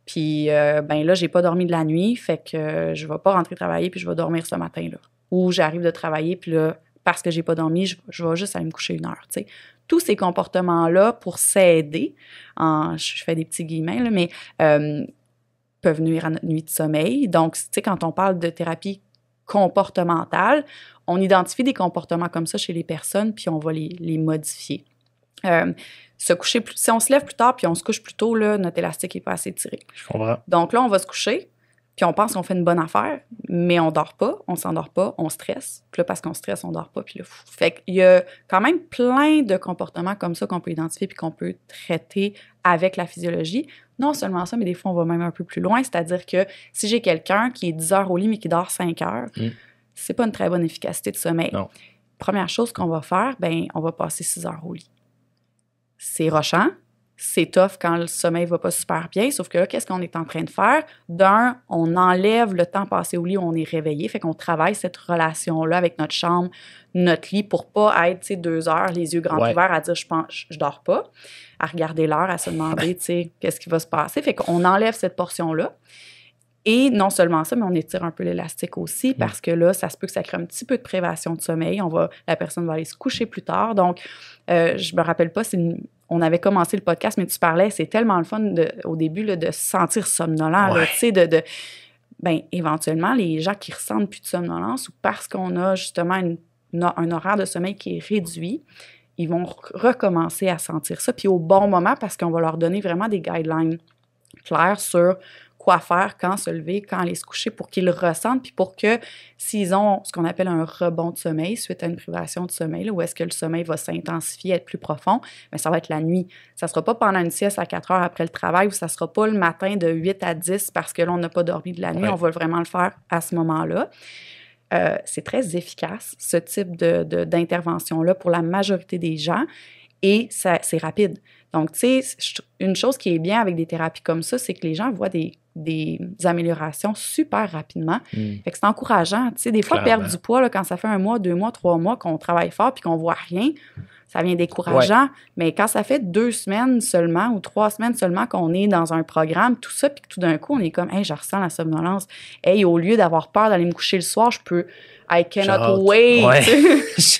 Puis, ben là, j'ai pas dormi de la nuit, fait que je vais pas rentrer travailler, puis je vais dormir ce matin-là. Ou j'arrive de travailler, puis là, parce que j'ai pas dormi, je vais juste aller me coucher 1 heure, tu sais. Tous ces comportements-là, pour s'aider, je fais des petits guillemets, là, mais peuvent nuire à notre nuit de sommeil. Donc, tu sais, quand on parle de thérapie comportementale, on identifie des comportements comme ça chez les personnes, puis on va les modifier. Si on se lève plus tard puis on se couche plus tôt, là, notre élastique n'est pas assez tiré. Je comprends. Donc là, on va se coucher, puis on pense qu'on fait une bonne affaire, mais on dort pas, on s'endort pas, on stresse. Puis là, parce qu'on stresse, on dort pas, puis là, fait qu'il y a quand même plein de comportements comme ça qu'on peut identifier puis qu'on peut traiter avec la physiologie. Non seulement ça, mais des fois, on va même un peu plus loin, c'est-à-dire que si j'ai quelqu'un qui est 10 heures au lit mais qui dort 5 heures, c'est pas une très bonne efficacité de sommeil. Non. Première chose qu'on va faire, ben on va passer 6 heures au lit. C'est rochant, c'est tough quand le sommeil va pas super bien, sauf que là, qu'est-ce qu'on est en train de faire? D'un, on enlève le temps passé au lit où on est réveillé, fait qu'on travaille cette relation-là avec notre chambre, notre lit, pour pas être, 2 heures, les yeux grands ouverts, à dire je dors pas, à regarder l'heure, à se demander, qu'est-ce qui va se passer. Fait qu'on enlève cette portion-là. Et non seulement ça, mais on étire un peu l'élastique aussi parce que là, ça se peut que ça crée un petit peu de privation de sommeil. La personne va aller se coucher plus tard. Donc, je me rappelle pas, on avait commencé le podcast, mais tu parlais, c'est tellement le fun au début là, de se sentir somnolent, tu sais, ben, éventuellement, les gens qui ressentent plus de somnolence ou parce qu'on a justement un horaire de sommeil qui est réduit, ils vont recommencer à sentir ça. Puis au bon moment, parce qu'on va leur donner vraiment des guidelines clairs sur quoi faire, quand se lever, quand aller se coucher pour qu'ils le ressentent, puis pour que s'ils ont ce qu'on appelle un rebond de sommeil suite à une privation de sommeil, là, où est-ce que le sommeil va s'intensifier, être plus profond, bien, ça va être la nuit. Ça ne sera pas pendant une sieste à 4 heures après le travail ou ça ne sera pas le matin de 8 à 10 parce que là, on n'a pas dormi de la nuit. On va vraiment le faire à ce moment-là. C'est très efficace, ce type d'intervention-là pour la majorité des gens et c'est rapide. Donc, tu sais, une chose qui est bien avec des thérapies comme ça, c'est que les gens voient des améliorations super rapidement. Fait que c'est encourageant. Tu sais, des fois, perdre du poids, là, quand ça fait 1 mois, 2 mois, 3 mois qu'on travaille fort puis qu'on voit rien, ça vient décourageant. Mais quand ça fait 2 semaines seulement ou 3 semaines seulement qu'on est dans un programme, tout ça, puis que tout d'un coup, on est comme « Hey, je ressens la somnolence. Hey, au lieu d'avoir peur d'aller me coucher le soir, je peux... I cannot wait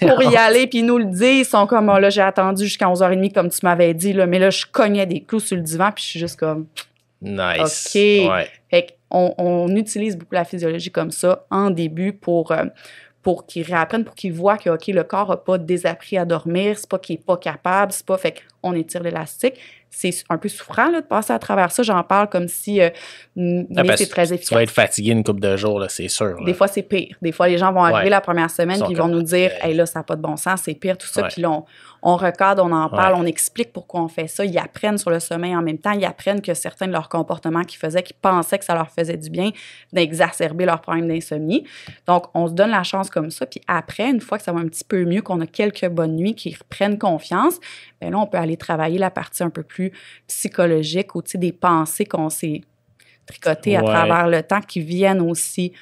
pour y aller. » Puis ils nous le disent. Ils sont comme « Oh, là, j'ai attendu jusqu'à 11h30 comme tu m'avais dit. Là, mais là, je cognais des clous sur le divan puis je suis juste comme... » Nice. OK. Ouais. Fait qu'on utilise beaucoup la physiologie comme ça en début pour qu'ils réapprennent, pour qu'ils voient que, OK, le corps n'a pas désappris à dormir, c'est pas qu'il n'est pas capable, c'est pas... Fait qu'on étire l'élastique. C'est un peu souffrant là, de passer à travers ça. J'en parle comme si... mais c'est très efficace. Tu vas être fatigué une couple de jours, là, c'est sûr. Là. Des fois, c'est pire. Des fois, les gens vont arriver la première semaine puis ils vont nous dire « Hey, là, ça n'a pas de bon sens, c'est pire, tout ça. » Puis là, on recadre, on en parle, on explique pourquoi on fait ça. Ils apprennent sur le sommeil en même temps. Ils apprennent que certains de leurs comportements qu'ils pensaient que ça leur faisait du bien, d'exacerber leur problème d'insomnie. Donc, on se donne la chance comme ça. Puis après, une fois que ça va un petit peu mieux, qu'on a quelques bonnes nuits, qu'ils reprennent confiance, bien là, on peut aller travailler la partie un peu plus psychologique ou, tu sais, des pensées qu'on s'est... tricoter à travers le temps qui viennent aussi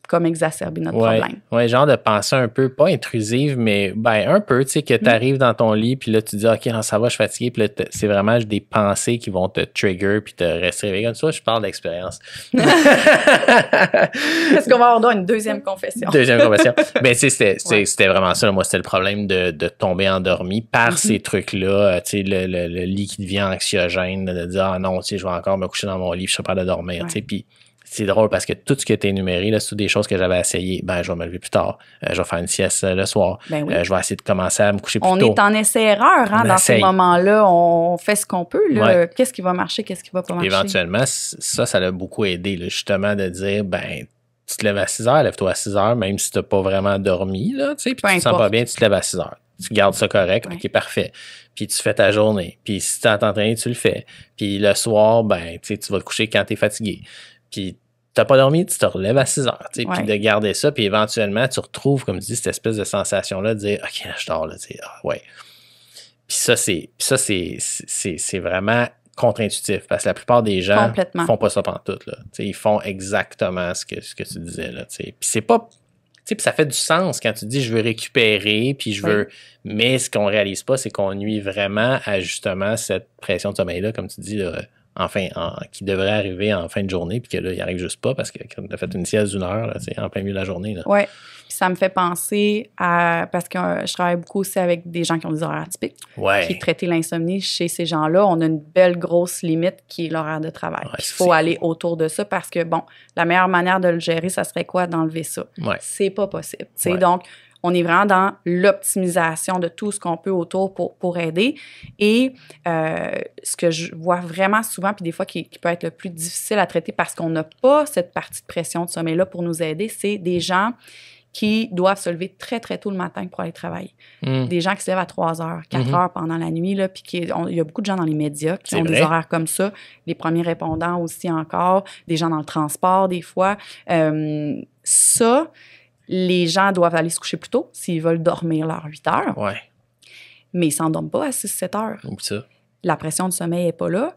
comme exacerber notre problème. Oui, genre de pensée un peu, pas intrusive, mais un peu, tu sais, que tu arrives dans ton lit, puis là, tu dis, OK, non, ça va, je suis fatigué, puis là, c'est vraiment des pensées qui vont te trigger, puis te rester réveillé. Comme ça, je parle d'expérience. Est-ce qu'on va avoir une deuxième confession? Deuxième confession. Ben, tu sais, c'était vraiment ça. Moi, c'était le problème de tomber endormi par ces trucs-là. Tu sais, le lit qui devient anxiogène, de dire, ah non, tu sais, je vais encore me coucher dans mon lit, puis je suis pas capable de dormir, tu sais, puis c'est drôle parce que tout ce que tu as énuméré, là, c'est toutes des choses que j'avais essayé. Je vais me lever plus tard. Je vais faire une sieste le soir. Je vais essayer de commencer à me coucher plus tôt. On est en essai-erreur dans ces moments-là. On fait ce qu'on peut. Là. Qu'est-ce qui va marcher, qu'est-ce qui va pas marcher? Éventuellement, ça l'a beaucoup aidé, là, justement, de dire, tu te lèves à 6 heures, lève-toi à 6 heures, même si tu n'as pas vraiment dormi, là, tu sais, puis tu te sens pas bien, tu te lèves à 6 heures. Tu gardes ça correct, OK, parfait. Puis tu fais ta journée. Puis si tu es à t'entraîner, tu le fais. Puis le soir, tu vas te coucher quand tu es fatigué. Puis t'as pas dormi, tu te relèves à 6 heures, tu sais, puis de garder ça, puis éventuellement, tu retrouves, comme tu dis, cette espèce de sensation-là de dire, OK, là, je dors, là, tu sais, ouais. Puis ça, c'est vraiment contre-intuitif, parce que la plupart des gens font pas ça pantoute, là. Tu sais, ils font exactement ce que tu disais, là, tu sais. Puis c'est pas... Tu sais, puis ça fait du sens quand tu dis, je veux récupérer, puis je veux... Mais ce qu'on réalise pas, c'est qu'on nuit vraiment à, justement, cette pression de sommeil-là, comme tu dis, là, qui devrait arriver en fin de journée, puis que là, il arrive juste pas parce que quand tu as fait une sieste d'1 heure, c'est en plein milieu de la journée. Oui. Ça me fait penser à... Parce que je travaille beaucoup aussi avec des gens qui ont des horaires atypiques. Qui traitent l'insomnie chez ces gens-là. On a une belle grosse limite qui est l'horaire de travail. Il faut aller autour de ça parce que, la meilleure manière de le gérer, ça serait quoi? D'enlever ça. C'est pas possible. Donc, on est vraiment dans l'optimisation de tout ce qu'on peut autour pour aider. Et ce que je vois vraiment souvent, puis des fois qui peut être le plus difficile à traiter parce qu'on n'a pas cette partie de pression de sommeil-là pour nous aider, c'est des gens qui doivent se lever très, très tôt le matin pour aller travailler. Des gens qui se lèvent à 3 heures, 4 heures pendant la nuit, là, puis il y a beaucoup de gens dans les médias qui ont des horaires comme ça. Les premiers répondants aussi encore, des gens dans le transport des fois. Ça, les gens doivent aller se coucher plus tôt s'ils veulent dormir leurs 8 heures. Mais ils ne s'endorment pas à 6-7 heures. Ça. La pression du sommeil n'est pas là.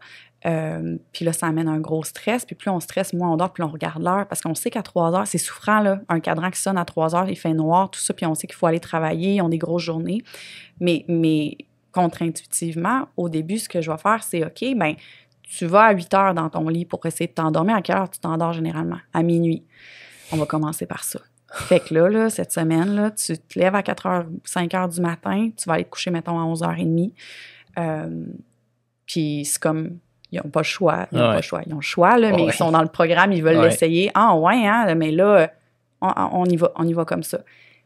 Puis là, ça amène un gros stress. Puis plus on stresse, moins on dort, plus on regarde l'heure. Parce qu'on sait qu'à 3 heures, c'est souffrant, là. Un cadran qui sonne à 3 heures, il fait noir, tout ça. Puis on sait qu'il faut aller travailler, ils ont des grosses journées. Mais contre-intuitivement, au début, ce que je vais faire, c'est OK, tu vas à 8 heures dans ton lit pour essayer de t'endormir. À quelle heure tu t'endors généralement? À minuit. On va commencer par ça. Fait que là, cette semaine, là, tu te lèves à 4 heures, 5 heures du matin, tu vas aller te coucher, mettons, à 11h30. Puis c'est comme, ils n'ont pas le choix. Ils ont le choix, là, mais ils sont dans le programme, ils veulent l'essayer. Ah ouais, hein, mais là, on y va comme ça.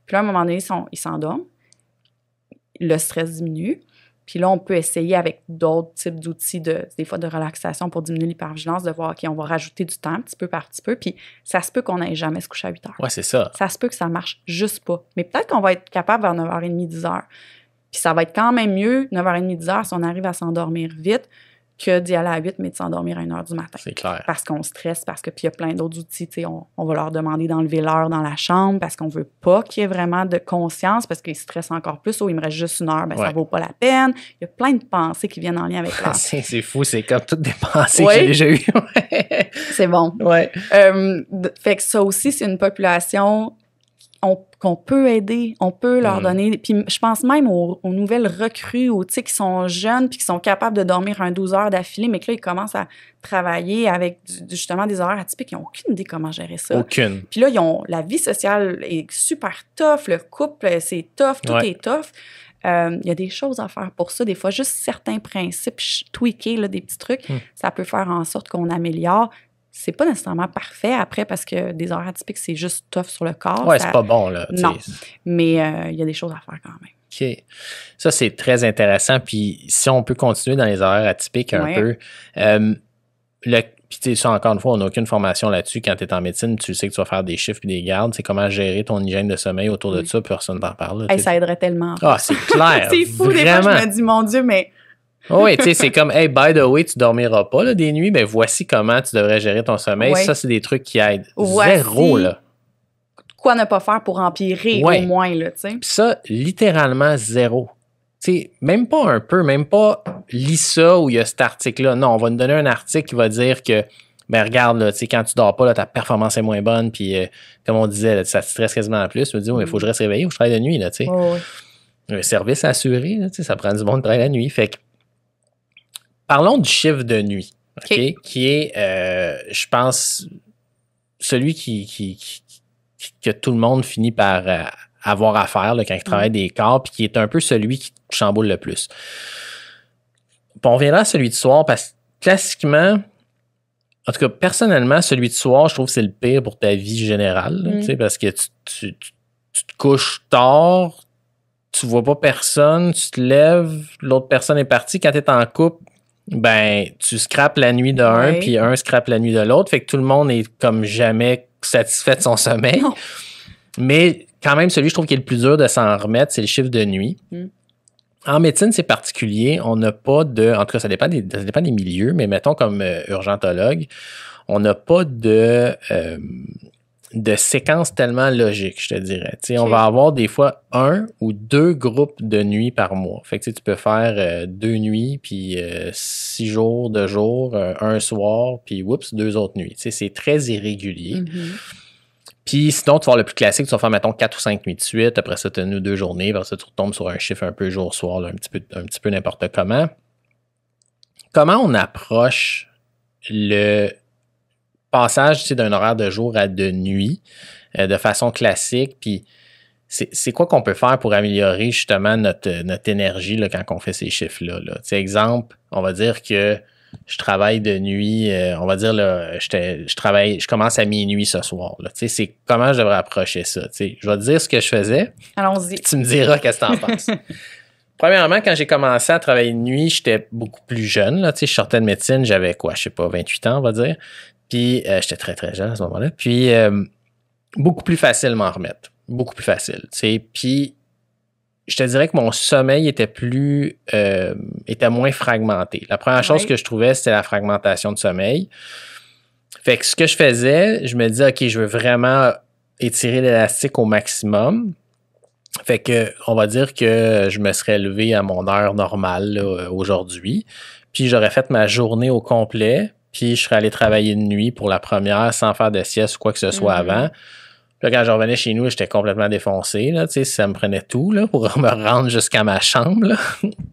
Puis là, à un moment donné, ils s'endorment. Le stress diminue. Puis là, on peut essayer avec d'autres types d'outils, des fois de relaxation pour diminuer l'hypervigilance, de voir, OK, on va rajouter du temps petit peu par petit peu. Puis ça se peut qu'on n'aille jamais se coucher à 8 heures. Oui, c'est ça. Ça se peut que ça marche juste pas. Mais peut-être qu'on va être capable vers 9h30, 10h. Puis ça va être quand même mieux, 9h30, 10h, si on arrive à s'endormir vite, que d'y aller à 8, mais de s'endormir à 1h du matin. C'est clair. Parce qu'on stresse, puis il y a plein d'autres outils. On va leur demander d'enlever l'heure dans la chambre parce qu'on veut pas qu'il y ait vraiment de conscience parce qu'ils stressent encore plus. Il me reste juste 1 heure, ça vaut pas la peine. Il y a plein de pensées qui viennent en lien avec l'heure. C'est fou, c'est comme toutes des pensées que j'ai déjà eues. C'est bon. Ouais. Fait que ça aussi, c'est une population qu'on peut aider, on peut leur donner. Puis je pense même aux nouvelles recrues, qui sont jeunes puis qui sont capables de dormir 12 heures d'affilée, mais que là, ils commencent à travailler avec justement des horaires atypiques. Ils n'ont aucune idée comment gérer ça. Aucune. Puis là, la vie sociale est super tough, le couple, c'est tough, tout est tough. Il y a des choses à faire pour ça. Des fois, juste certains principes tweaker, là, des petits trucs, ça peut faire en sorte qu'on améliore. C'est pas nécessairement parfait après parce que des horaires atypiques, c'est juste tough sur le corps. Ouais, c'est pas bon, là. Non, mais il y a des choses à faire quand même. OK. Ça, c'est très intéressant. Puis si on peut continuer dans les horaires atypiques un peu, puis tu sais, ça, encore une fois, on n'a aucune formation là-dessus. Quand tu es en médecine, tu sais que tu vas faire des chiffres et des gardes. C'est comment gérer ton hygiène de sommeil autour de ça, personne t'en parle. Ça aiderait tellement. Ah, c'est clair. C'est fou, des fois, je me dis, mon Dieu, mais... Oui, tu sais, c'est comme, hey, by the way, tu dormiras pas là, des nuits, mais voici comment tu devrais gérer ton sommeil. Ça, c'est des trucs qui aident. Zéro, là. Quoi ne pas faire pour empirer, au moins, là, tu sais. Puis ça, littéralement zéro. Tu sais, même pas un peu, même pas lis ça où il y a cet article-là. Non, on va nous donner un article qui va dire que ben regarde, là, tu sais, quand tu dors pas, là, ta performance est moins bonne, puis comme on disait, là, ça te stresse quasiment plus. Tu me dis, il faut que je reste réveillé ou je travaille de nuit, là, tu sais. Oui. Un service à assurer, là, tu sais, ça prend du monde de travailler la nuit. Fait que, parlons du chiffre de nuit, OK? Qui est, je pense, celui que tout le monde finit par avoir à faire là, quand il travaille des corps, puis qui est un peu celui qui chamboule le plus. Puis on reviendra à celui de soir, parce que classiquement, en tout cas, personnellement, celui de soir, je trouve que c'est le pire pour ta vie générale, là, tu sais, parce que tu te couches tard, tu vois pas personne, tu te lèves, l'autre personne est partie. Quand tu es en couple, ben, tu scrapes la nuit d'un, puis un scrape la nuit de l'autre. Fait que tout le monde est comme jamais satisfait de son sommeil. Non. Mais quand même, celui, je trouve, qui est le plus dur de s'en remettre, c'est le chiffre de nuit. En médecine, c'est particulier. On n'a pas de... En tout cas, ça dépend des milieux, mais mettons comme urgentologue, on n'a pas de séquence tellement logique, je te dirais. Okay. On va avoir des fois 1 ou 2 groupes de nuits par mois. Fait que tu peux faire 2 nuits, puis 6 jours de jour, un soir, puis 2 autres nuits. C'est très irrégulier. Puis sinon, tu vas avoir le plus classique, tu vas faire, mettons, 4 ou 5 nuits de suite. Après ça, tu as 2 journées. Après ça, tu retombes sur un chiffre un peu jour-soir, là, un petit peu n'importe comment. Comment on approche le passage d'un horaire de jour à de nuit de façon classique? Puis c'est quoi qu'on peut faire pour améliorer justement notre énergie là, quand on fait ces chiffres-là? Là? Exemple, on va dire que je travaille de nuit, on va dire, là, je commence à minuit ce soir. Là. C'est comment je devrais approcher ça. Je vais te dire ce que je faisais. Allons-y. Tu me diras qu'est-ce que tu en penses. Premièrement, quand j'ai commencé à travailler de nuit, j'étais beaucoup plus jeune. Là. Je sortais de médecine, j'avais quoi, je sais pas, 28 ans, on va dire. Puis j'étais très, très jeune à ce moment-là. Puis beaucoup plus facile m'en remettre. Beaucoup plus facile. Puis je te dirais que mon sommeil était moins fragmenté. La première chose que je trouvais, c'était la fragmentation de sommeil. Fait que ce que je faisais, je me disais, OK, je veux vraiment étirer l'élastique au maximum. Fait que, on va dire que je me serais levé à mon heure normale là, aujourd'hui. Puis j'aurais fait ma journée au complet. Puis je serais allé travailler de nuit pour la première sans faire de sieste ou quoi que ce soit avant. Là, quand je revenais chez nous, j'étais complètement défoncé. Là, ça me prenait tout là, pour me rendre jusqu'à ma chambre. Là.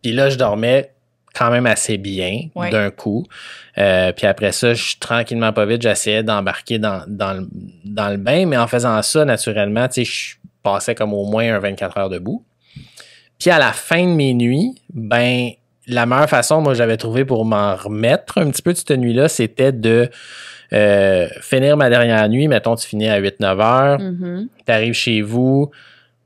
Puis là, je dormais quand même assez bien d'un coup. Puis après ça, tranquillement, pas vite, j'essayais d'embarquer dans le bain. Mais en faisant ça, naturellement, je passais comme au moins un 24 heures debout. Puis à la fin de mes nuits, ben la meilleure façon, moi, j'avais trouvé pour m'en remettre un petit peu de cette nuit-là, c'était de finir ma dernière nuit. Mettons, tu finis à 8-9 heures, tu arrives chez vous,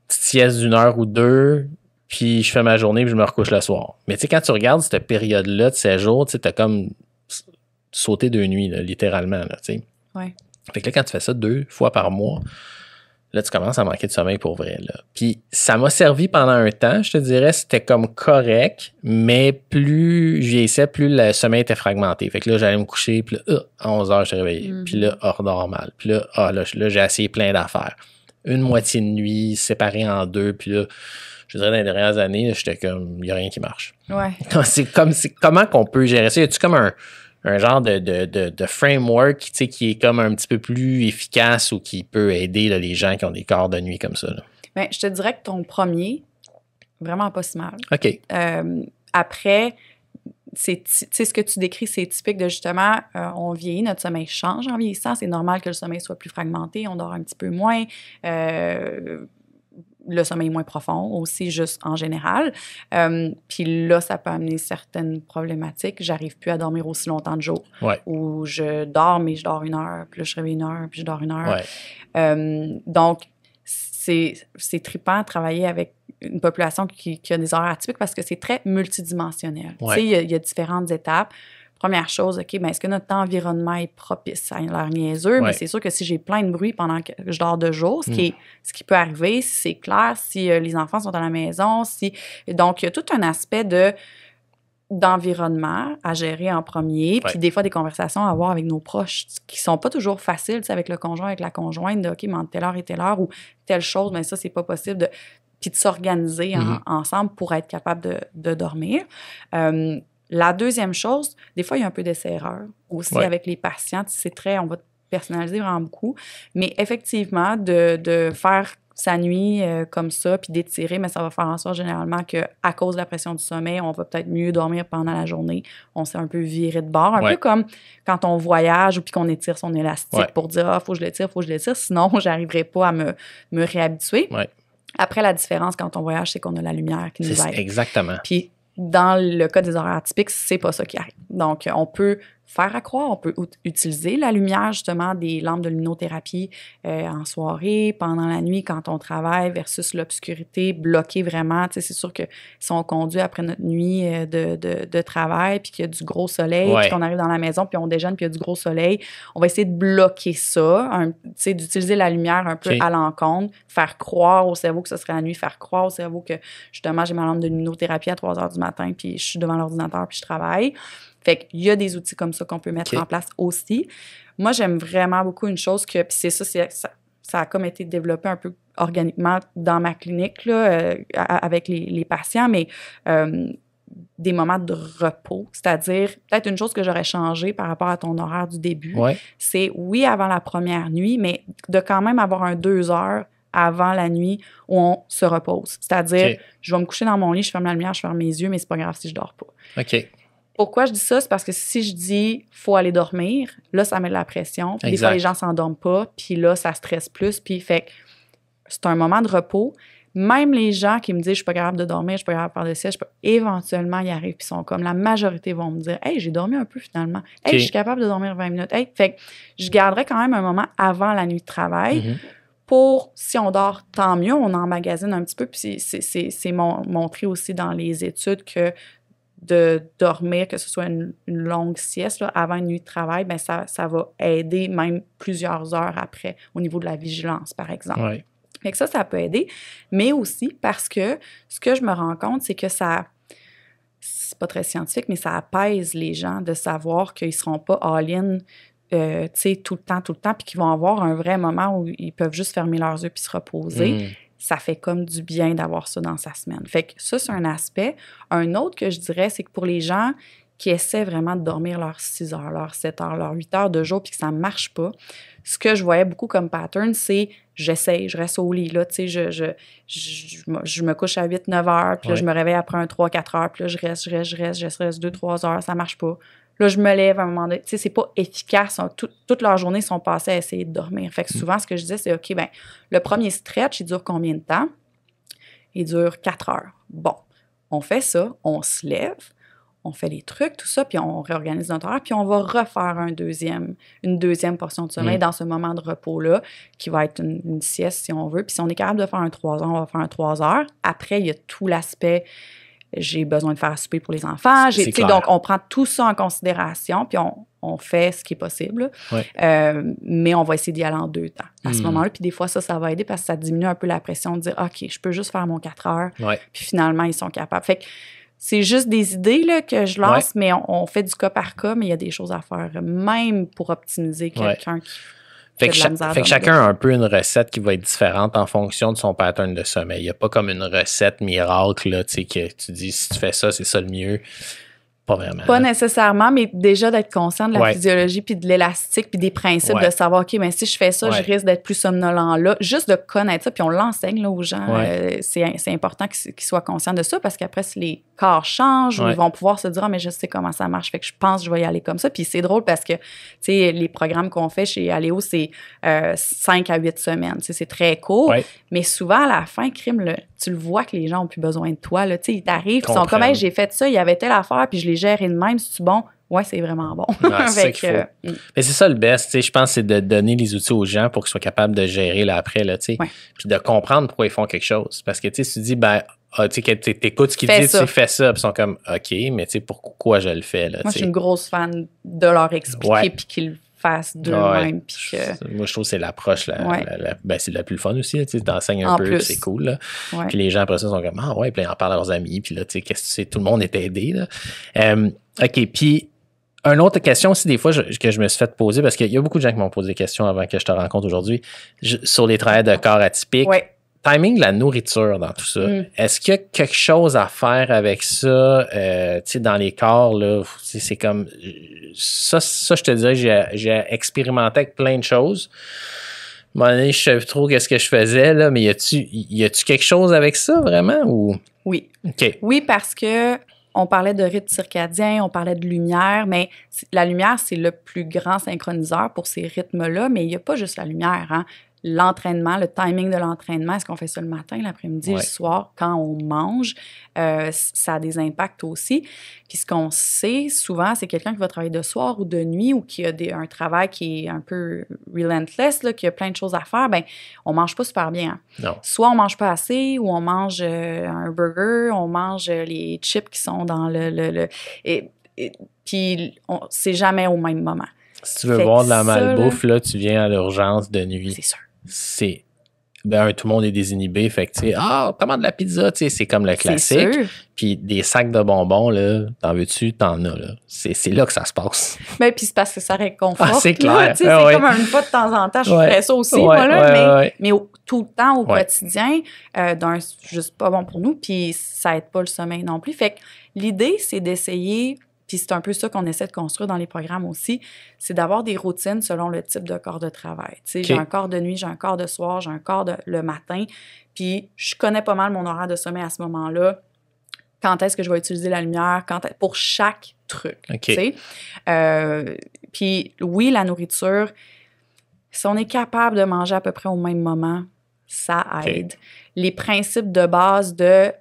petite sieste d'1 heure ou 2, puis je fais ma journée puis je me recouche le soir. Mais tu sais, quand tu regardes cette période-là de 16 jours, tu sais, t'as comme sauté 2 nuits, là, littéralement, là, tu sais. Ouais. Fait que là, quand tu fais ça 2 fois par mois, là, tu commences à manquer de sommeil pour vrai, là. Puis ça m'a servi pendant un temps, je te dirais, c'était comme correct, mais plus je vieillissais, plus le sommeil était fragmenté. Fait que là, j'allais me coucher, puis là, à 11 heures, je suis réveillé. Puis là, hors normal. Puis là, j'ai essayé plein d'affaires. Une moitié de nuit, séparée en 2, puis là, je dirais, dans les dernières années, j'étais comme, il n'y a rien qui marche. Ouais. Comment qu'on peut gérer ça? Y a-tu comme un genre de framework qui est comme un petit peu plus efficace ou qui peut aider là, les gens qui ont des corps de nuit comme ça? Là? Bien, je te dirais que ton premier, vraiment pas si mal. OK. Après, ce que tu décris, c'est typique de justement, on vieillit, notre sommeil change en vieillissant. C'est normal que le sommeil soit plus fragmenté, on dort un petit peu moins. Le sommeil moins profond aussi, juste en général. Puis là, ça peut amener certaines problématiques. J'arrive plus à dormir aussi longtemps de jour. Ouais. Ou je dors, mais je dors 1 heure, puis là, je réveille 1 heure, puis je dors 1 heure. Ouais. Donc, c'est trippant de travailler avec une population qui a des horaires atypiques parce que c'est très multidimensionnel. Ouais. Tu sais, il y a différentes étapes. Première chose, OK, bien, est-ce que notre environnement est propice? Ça a l'air niaiseux, mais c'est sûr que si j'ai plein de bruit pendant que je dors de jour, ce qui peut arriver, si c'est clair, si les enfants sont à la maison, donc, il y a tout un aspect d'environnement à gérer en premier, puis des fois, des conversations à avoir avec nos proches qui sont pas toujours faciles, tu sais, avec le conjoint, avec la conjointe, de OK, mais entre telle heure et telle heure, ou telle chose, mais ça, c'est pas possible puis de s'organiser ensemble pour être capable de dormir. La deuxième chose, des fois, il y a un peu d'essai-erreur aussi avec les patients. On va personnaliser vraiment beaucoup. Mais effectivement, de faire sa nuit comme ça, puis d'étirer, mais ça va faire en sorte généralement qu'à cause de la pression du sommeil, on va peut-être mieux dormir pendant la journée. On s'est un peu viré de bord. Un peu comme quand on voyage ou puis qu'on étire son élastique pour dire « Ah, faut que je l'étire, sinon j'arriverai pas à me réhabituer. » Après, la différence quand on voyage, c'est qu'on a la lumière qui nous aide. Exactement. Puis, dans le cas des horaires atypiques, c'est pas ça qui arrive. Donc, on peut faire à croire, on peut utiliser la lumière, justement, des lampes de luminothérapie en soirée, pendant la nuit, quand on travaille, versus l'obscurité, bloquer vraiment. Tu sais, c'est sûr que si on conduit après notre nuit de travail, puis qu'il y a du gros soleil, puis qu'on arrive dans la maison, puis on déjeune, puis il y a du gros soleil, on va essayer de bloquer ça, tu sais, d'utiliser la lumière un peu à l'encontre, faire croire au cerveau que ce serait la nuit, faire croire au cerveau que, justement, j'ai ma lampe de luminothérapie à 3 h du matin, puis je suis devant l'ordinateur, puis je travaille. Fait qu'il y a des outils comme ça qu'on peut mettre en place aussi. Moi, j'aime vraiment beaucoup une chose que, puis c'est ça, ça a comme été développé un peu organiquement dans ma clinique, là, avec les patients, mais des moments de repos, c'est-à-dire peut-être une chose que j'aurais changé par rapport à ton horaire du début, c'est oui, avant la première nuit, mais de quand même avoir un 2 heures avant la nuit où on se repose. C'est-à-dire, je vais me coucher dans mon lit, je ferme la lumière, je ferme mes yeux, mais c'est pas grave si je dors pas. OK. Pourquoi je dis ça? C'est parce que si je dis « faut aller dormir », là, ça met de la pression. Puis des fois, les gens s'endorment pas, puis là, ça stresse plus. Puis fait que c'est un moment de repos. Même les gens qui me disent « je suis pas capable de dormir, je suis pas capable de faire de sieste », éventuellement, ils arrivent, puis sont comme la majorité vont me dire « Hey, j'ai dormi un peu finalement. Hey, je suis capable de dormir 20 minutes. » Hey, fait que je garderai quand même un moment avant la nuit de travail. Pour, si on dort, tant mieux, on emmagasine un petit peu. Puis c'est montré aussi dans les études que de dormir, que ce soit une longue sieste là, avant une nuit de travail, bien, ça va aider même plusieurs heures après au niveau de la vigilance, par exemple. Fait que ça peut aider. Mais aussi parce que ce que je me rends compte, c'est que c'est pas très scientifique, mais ça apaise les gens de savoir qu'ils seront pas all-in tu sais, tout le temps, puis qu'ils vont avoir un vrai moment où ils peuvent juste fermer leurs yeux puis se reposer. Ça fait comme du bien d'avoir ça dans sa semaine. Fait que ça, c'est un aspect. Un autre que je dirais, c'est que pour les gens qui essaient vraiment de dormir leurs 6 heures, leurs 7 heures, leurs 8 heures de jour, puis que ça ne marche pas, ce que je voyais beaucoup comme pattern, c'est j'essaye, je reste au lit, là, tu sais, je me couche à 8-9 heures, puis là, je me réveille après un 3-4 heures, puis là, je reste 2-3 heures, ça marche pas. Là, je me lève à un moment donné. Tu sais, c'est pas efficace. Toute leur journée, ils sont passés à essayer de dormir. Fait que souvent, ce que je disais, c'est OK, bien, le premier stretch, il dure combien de temps? Il dure 4 heures. Bon, on fait ça, on se lève, on fait les trucs, tout ça, puis on réorganise notre heure, puis on va refaire une deuxième portion de sommeil dans ce moment de repos-là, qui va être une sieste, si on veut. Puis si on est capable de faire un 3 heures, on va faire un 3 heures. Après, il y a tout l'aspect... J'ai besoin de faire à souper pour les enfants. Donc, on prend tout ça en considération, puis on fait ce qui est possible. Mais on va essayer d'y aller en 2 temps à ce moment-là. Puis des fois, ça va aider parce que ça diminue un peu la pression de dire « OK, je peux juste faire mon 4 heures. » Puis finalement, ils sont capables. Fait que c'est juste des idées là, que je lance, mais on fait du cas par cas, mais il y a des choses à faire, même pour optimiser quelqu'un qui... Fait que chacun a un peu une recette qui va être différente en fonction de son pattern de sommeil. Il n'y a pas comme une recette miracle, là, tu sais, que tu dis si tu fais ça, c'est ça le mieux. Pas vraiment. Pas nécessairement, mais déjà d'être conscient de la physiologie puis de l'élastique puis des principes, de savoir, OK, bien, si je fais ça, je risque d'être plus somnolent là. Juste de connaître ça, puis on l'enseigne là, aux gens. C'est important qu'ils soient conscients de ça parce qu'après, si les corps changent, ils vont pouvoir se dire, ah, mais je sais comment ça marche, fait que je pense que je vais y aller comme ça. Puis c'est drôle parce que, tu sais, les programmes qu'on fait chez Aléo, c'est 5 à 8 semaines. C'est très court, mais souvent, à la fin, tu le vois que les gens n'ont plus besoin de toi. Tu sais, ils t'arrivent, ils sont comme, hey, j'ai fait ça, il y avait telle affaire, puis je l'ai géré de même, c'est-tu bon? Ouais, c'est vraiment bon. C'est ça qu'il faut. Mais c'est ça le best, tu sais, je pense, c'est de donner les outils aux gens pour qu'ils soient capables de gérer là, après, là, tu sais, puis de comprendre pourquoi ils font quelque chose. Parce que, tu sais, si tu dis, ben, tu sais, t'écoutes ce qu'ils disent, tu fais ça, puis ils sont comme, OK, mais tu sais, pourquoi je le fais, là, moi, je suis une grosse fan de leur expliquer, puis qu'ils le fassent d'eux-mêmes. Moi, je trouve que c'est l'approche, c'est la plus fun aussi, tu t'enseignes un peu, c'est cool, là. Puis les gens, après ça, sont comme, ah ouais, puis ils en parlent à leurs amis, puis là, tu sais, qu'est-ce que tu sais, tout le monde est aidé, là. OK, puis une autre question aussi, des fois, que je me suis fait poser, parce qu'il y a beaucoup de gens qui m'ont posé des questions avant que je te rencontre aujourd'hui, sur les travails de corps atypiques. timing de la nourriture dans tout ça, est-ce qu'il y a quelque chose à faire avec ça, tu sais, dans les corps, là, c'est comme, ça, je te dirais, j'ai expérimenté avec plein de choses. À un moment donné, je savais trop qu'est-ce que je faisais, là, mais y a-tu quelque chose avec ça, vraiment, ou? Oui. OK. Oui, parce que on parlait de rythme circadien, on parlait de lumière, mais la lumière, c'est le plus grand synchroniseur pour ces rythmes-là, mais il n'y a pas juste la lumière, hein. L'entraînement, le timing de l'entraînement, est-ce qu'on fait ça le matin, l'après-midi, le soir, quand on mange, ça a des impacts aussi. Puis ce qu'on sait souvent, c'est quelqu'un qui va travailler de soir ou de nuit ou qui a un travail qui est un peu relentless, là, qui a plein de choses à faire, ben on mange pas super bien. Hein. Non. Soit on mange pas assez ou on mange un burger, on mange les chips qui sont dans puis c'est jamais au même moment. Si tu veux boire de la malbouffe, là, tu viens à l'urgence de nuit. C'est sûr. Tout le monde est désinhibé, fait que tu sais, commande de la pizza, tu sais, c'est comme le classique. Puis des sacs de bonbons, là, t'en veux-tu, t'en as, là. C'est là que ça se passe. Mais puis c'est parce que ça réconforte. C'est clair. C'est comme une fois de temps en temps, je ferais ça aussi, moi, là, mais tout le temps, au quotidien, juste pas bon pour nous, puis ça aide pas le sommeil non plus. Fait que l'idée, c'est d'essayer. Puis c'est un peu ça qu'on essaie de construire dans les programmes aussi, c'est d'avoir des routines selon le type de corps de travail. Tu sais, j'ai un corps de nuit, j'ai un corps de soir, j'ai un corps le matin, puis je connais pas mal mon horaire de sommeil à ce moment-là. Quand est-ce que je vais utiliser la lumière, pour chaque truc, tu sais. Puis oui, la nourriture, si on est capable de manger à peu près au même moment, ça aide. Les principes de base de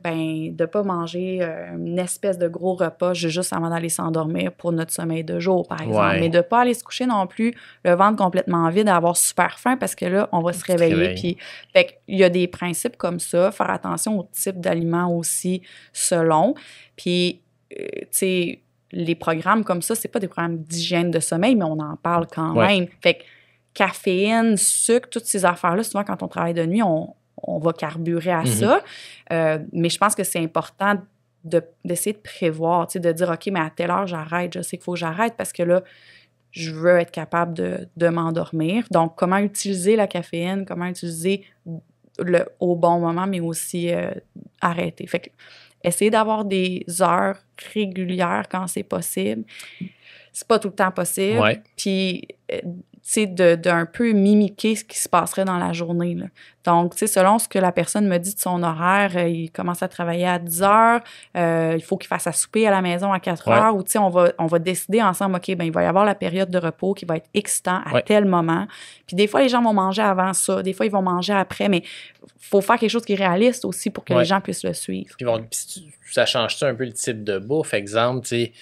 pas manger une espèce de gros repas juste avant d'aller s'endormir pour notre sommeil de jour, par exemple. Mais de pas aller se coucher non plus le ventre complètement vide, avoir super faim parce que là, on va se réveiller. Puis, fait qu'il y a des principes comme ça. Faire attention au type d'aliments aussi selon. Puis, tu sais, les programmes comme ça, c'est pas des programmes d'hygiène de sommeil, mais on en parle quand même. Fait que caféine, sucre, toutes ces affaires-là, souvent quand on travaille de nuit, on va carburer à ça. Mais je pense que c'est important d'essayer de prévoir, de dire, OK, mais à telle heure, j'arrête. Je sais qu'il faut que j'arrête parce que là, je veux être capable de m'endormir. Donc, comment utiliser la caféine, comment utiliser au bon moment, mais aussi arrêter. Fait que, essayer d'avoir des heures régulières quand c'est possible. C'est pas tout le temps possible. Puis, tu sais, d'un peu mimiquer ce qui se passerait dans la journée, là. Donc, tu sais, selon ce que la personne me dit de son horaire, il commence à travailler à 10 heures, il faut qu'il fasse à souper à la maison à 4 heures, ou tu sais, on va décider ensemble, OK, ben il va y avoir la période de repos qui va être excitant à tel moment. Puis des fois, les gens vont manger avant ça, des fois, ils vont manger après, mais il faut faire quelque chose qui est réaliste aussi pour que les gens puissent le suivre. Puis bon, ça change-tu un peu le type de bouffe? Exemple, tu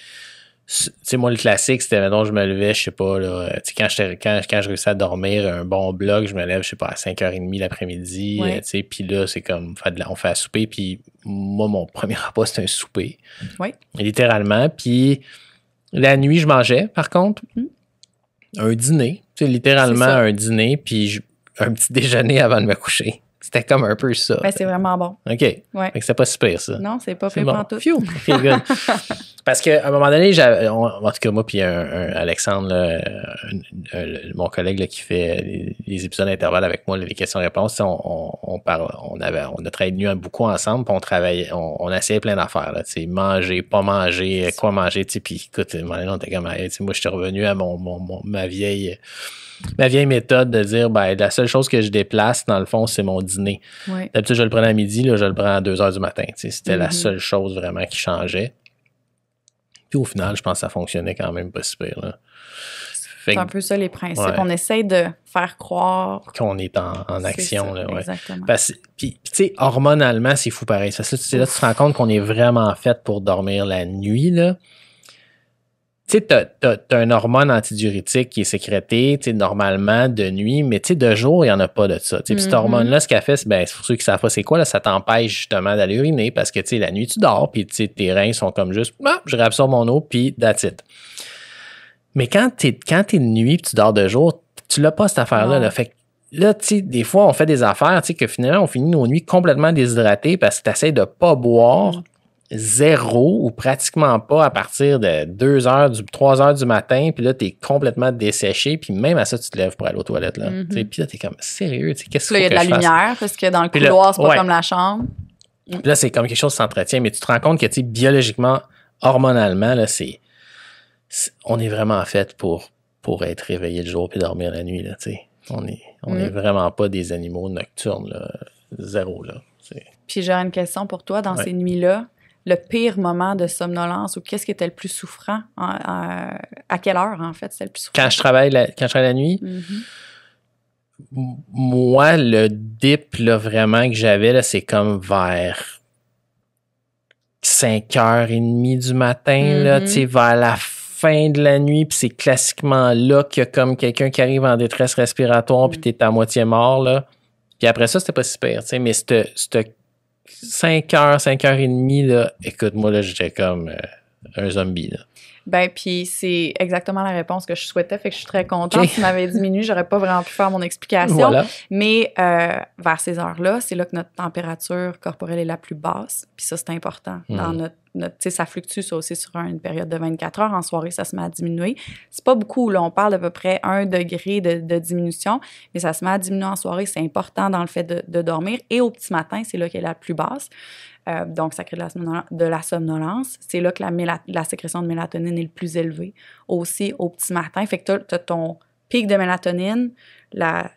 sais, moi, le classique, c'était, mettons, je me levais, je sais pas, là, tu sais, quand je réussis à dormir un bon bloc, je me lève, je sais pas, à 5h30 l'après-midi, tu sais, puis là, c'est comme, on fait à souper, puis moi, mon premier repas, c'est un souper. Littéralement, puis la nuit, je mangeais, par contre, un dîner, tu sais, littéralement un dîner, puis un petit déjeuner avant de me coucher. C'était comme un peu ça. Ben, c'est vraiment bon. OK. Fait que c'est pas super, ça. Non, c'est pas fait pantoute. OK, good. Parce qu'à un moment donné, en tout cas, moi puis Alexandre, là, mon collègue là, qui fait les épisodes d'intervalle avec moi, les questions-réponses, on a travaillé de nuit beaucoup ensemble, puis on travaillait, on essayait plein d'affaires, là, tu sais, manger, pas manger, quoi manger, tu sais, puis écoute, à un moment donné, on était comme, tu sais, moi, je suis revenu à ma vieille méthode de dire, ben, la seule chose que je déplace, dans le fond, c'est mon dîner. D'habitude, je le prenais à midi, là, je le prends à 2h du matin. C'était la seule chose vraiment qui changeait. Puis au final, je pense que ça fonctionnait quand même pas super. Là. C'est un peu ça les principes. On essaie de faire croire qu'on est en action. Ça, là, exactement. Puis, tu sais, hormonalement, c'est fou pareil. Parce que là, tu te rends compte qu'on est vraiment fait pour dormir la nuit, là. Tu sais, t'as une hormone antidiurétique qui est sécrétée, tu sais, normalement, de nuit, mais tu sais, de jour, il n'y en a pas de ça. Puis cette hormone-là, ce qu'elle fait, c'est, pour ceux qui savent pas c'est quoi, là, ça t'empêche justement d'aller uriner parce que, tu sais, la nuit, tu dors, puis tu sais, tes reins sont comme juste, je réabsorbe mon eau, puis that's it. Mais quand t'es de nuit, puis tu dors de jour, tu l'as pas, cette affaire-là. Là. Fait que là, tu sais, des fois, on fait des affaires, tu sais, que finalement, on finit nos nuits complètement déshydratés parce que tu essaies de pas boire. zéro ou pratiquement pas à partir de 3 heures du matin, puis là, t'es complètement desséché, puis même à ça, tu te lèves pour aller aux toilettes, là. Puis là, t'es comme, sérieux, qu'est-ce Là, il y a de la lumière, parce que dans le couloir, c'est pas comme la chambre. Puis là, c'est comme quelque chose qui s'entretient, mais tu te rends compte que, biologiquement, hormonalement, là, on est vraiment fait pour être réveillé le jour puis dormir la nuit, là, tu sais. On est vraiment pas des animaux nocturnes, là. Zéro, là. Puis j'aurais une question pour toi. Dans ces nuits-là, le pire moment de somnolence ou qu'est-ce qui était le plus souffrant? À quelle heure, en fait, c'était le plus souffrant? Quand je travaille la nuit, moi, le dip, là, vraiment, que j'avais, là, c'est comme vers 5h30 du matin, là, tu sais, vers la fin de la nuit, puis c'est classiquement là qu'il y a comme quelqu'un qui arrive en détresse respiratoire, puis t'es à moitié mort, là. Puis après ça, c'était pas si pire, tu sais, mais c'était 5h, 5h30, là, écoute, moi, là, j'étais comme un zombie, là. Ben, puis c'est exactement la réponse que je souhaitais, fait que je suis très contente. Si tu m'avais dit minuit, j'aurais pas vraiment pu faire mon explication. Voilà. Mais vers ces heures-là, c'est là que notre température corporelle est la plus basse. Puis ça, c'est important. Dans notre tu sais, ça fluctue ça aussi sur une période de 24 heures. En soirée, ça se met à diminuer. C'est pas beaucoup, là. On parle d'à peu près 1 degré de diminution, mais ça se met à diminuer en soirée. C'est important dans le fait de dormir. Et au petit matin, c'est là qu'elle est la plus basse. Donc, ça crée de la somnolence. C'est là que la sécrétion de mélatonine est le plus élevée aussi au petit matin. Fait que tu as ton pic de mélatonine, la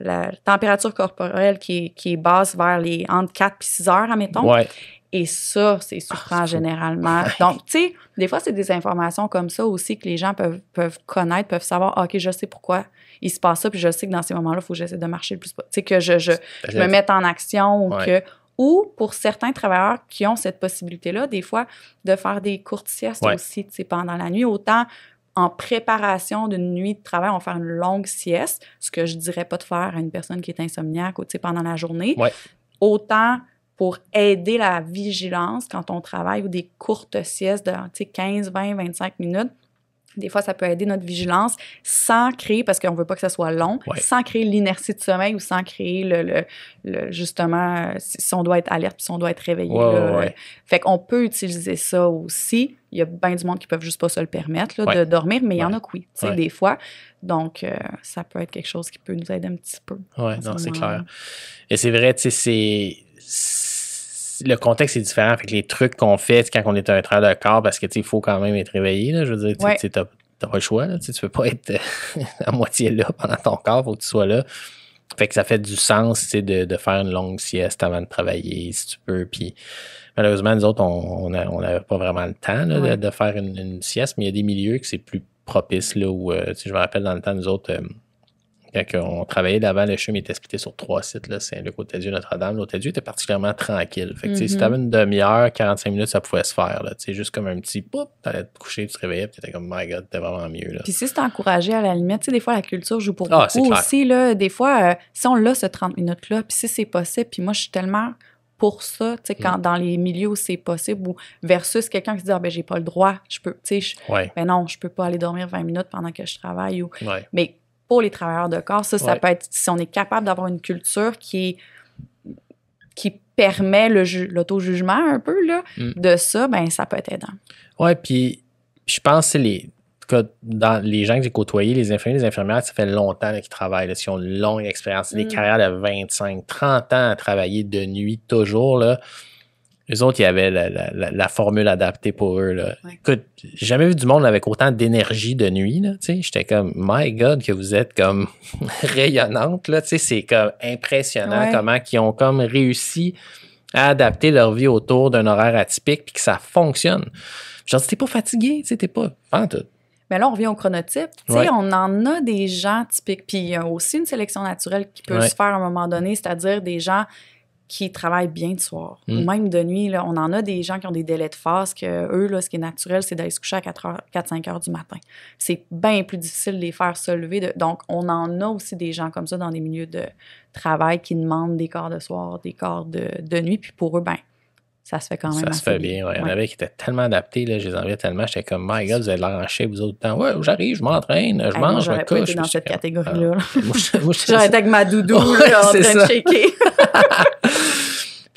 température corporelle qui est basse vers les entre 4 et 6 heures, admettons. Ouais. Et ça, c'est souffrant généralement. Donc, tu sais, des fois, c'est des informations comme ça aussi que les gens peuvent connaître, peuvent savoir, OK, je sais pourquoi il se passe ça, puis je sais que dans ces moments-là, il faut que j'essaie de marcher le plus possible. Tu sais, que je me mette en action ou pour certains travailleurs qui ont cette possibilité-là, des fois, de faire des courtes siestes aussi, tu sais, pendant la nuit. Autant en préparation d'une nuit de travail, on va faire une longue sieste, ce que je dirais pas de faire à une personne qui est insomniaque ou, tu sais, pendant la journée. Ouais. Autant pour aider la vigilance quand on travaille ou des courtes siestes de 15, 20, 25 minutes. Des fois, ça peut aider notre vigilance sans créer, parce qu'on ne veut pas que ça soit long, sans créer l'inertie de sommeil ou sans créer justement, si on doit être alerte puis si on doit être réveillé. Fait qu'on peut utiliser ça aussi. Il y a bien du monde qui ne peuvent juste pas se le permettre là, de dormir, mais il y en a que oui, des fois. Donc, ça peut être quelque chose qui peut nous aider un petit peu. Oui, non, c'est clair. Et c'est vrai, tu sais, le contexte est différent. Fait que les trucs qu'on fait quand on est un travailleur de corps, parce que il faut quand même être réveillé. Là, je veux dire, tu n'as pas le choix. Là, tu peux pas être à moitié là pendant ton corps. Il faut que tu sois là. Fait que ça fait du sens de faire une longue sieste avant de travailler, si tu peux. Puis malheureusement, nous autres, on n'avait pas vraiment le temps là, de faire une sieste, mais il y a des milieux que c'est plus propice. Là, où, je me rappelle dans le temps, nous autres, quand on travaillait d'avant, le CHUM était splitté sur 3 sites, là, Saint-Luc, Hôtel-Dieu, Notre-Dame. L'Hôtel-Dieu était particulièrement tranquille. Fait que, si tu avais une demi-heure, 45 minutes, ça pouvait se faire. Là, juste comme un petit poup, t'allais te coucher, tu te réveillais, puis t'étais comme, my God, t'es vraiment mieux. Là. Puis si c'est encouragé à la limite, des fois, la culture joue pour beaucoup aussi. Là, des fois, si on l'a, ce 30 minutes-là, puis si c'est possible, puis moi, je suis tellement pour ça, tu sais, quand dans les milieux où c'est possible, ou versus quelqu'un qui se dit, ah, ben, j'ai pas le droit, je peux, tu sais, ben non, je peux pas aller dormir 20 minutes pendant que je travaille. Ou, mais pour les travailleurs de corps, ça peut être, si on est capable d'avoir une culture qui permet l'auto-jugement un peu là, de ça, ben ça peut être aidant. Oui, puis je pense que dans les gens que j'ai côtoyés, les infirmiers, les infirmières, ça fait longtemps qu'ils travaillent, là, qui ont une longue expérience, des carrières de 25, 30 ans à travailler de nuit toujours, là. Eux autres, il y avait la formule adaptée pour eux. Là. Écoute, j'ai jamais vu du monde avec autant d'énergie de nuit. Là, j'étais comme, my God, que vous êtes comme rayonnante. Là, c'est comme impressionnant comment ils ont comme réussi à adapter leur vie autour d'un horaire atypique puis que ça fonctionne. Genre, t'es pas fatigué, t'es pas... tout. Mais là, on revient au chronotype. On en a des gens typiques. Puis il y a aussi une sélection naturelle qui peut se faire à un moment donné, c'est-à-dire des gens qui travaillent bien de soir. Ou même de nuit, là, on en a des gens qui ont des délais de phase que eux, là, ce qui est naturel, c'est d'aller se coucher à 4-5 heures du matin. C'est bien plus difficile de les faire se lever. Donc, on en a aussi des gens comme ça dans des milieux de travail qui demandent des quarts de soir, des quarts de nuit. Puis pour eux, ben ça se fait quand même ça se fait bien. Il y en avait qui étaient tellement adaptés, là, je les enviais tellement. J'étais comme, my God, vous avez l'air en shape, vous autres temps. Ouais, j'arrive, je m'entraîne, je mange, je me couche. J'aurais pas été dans cette catégorie-là. J'aurais été avec ma doudou en train de shaker.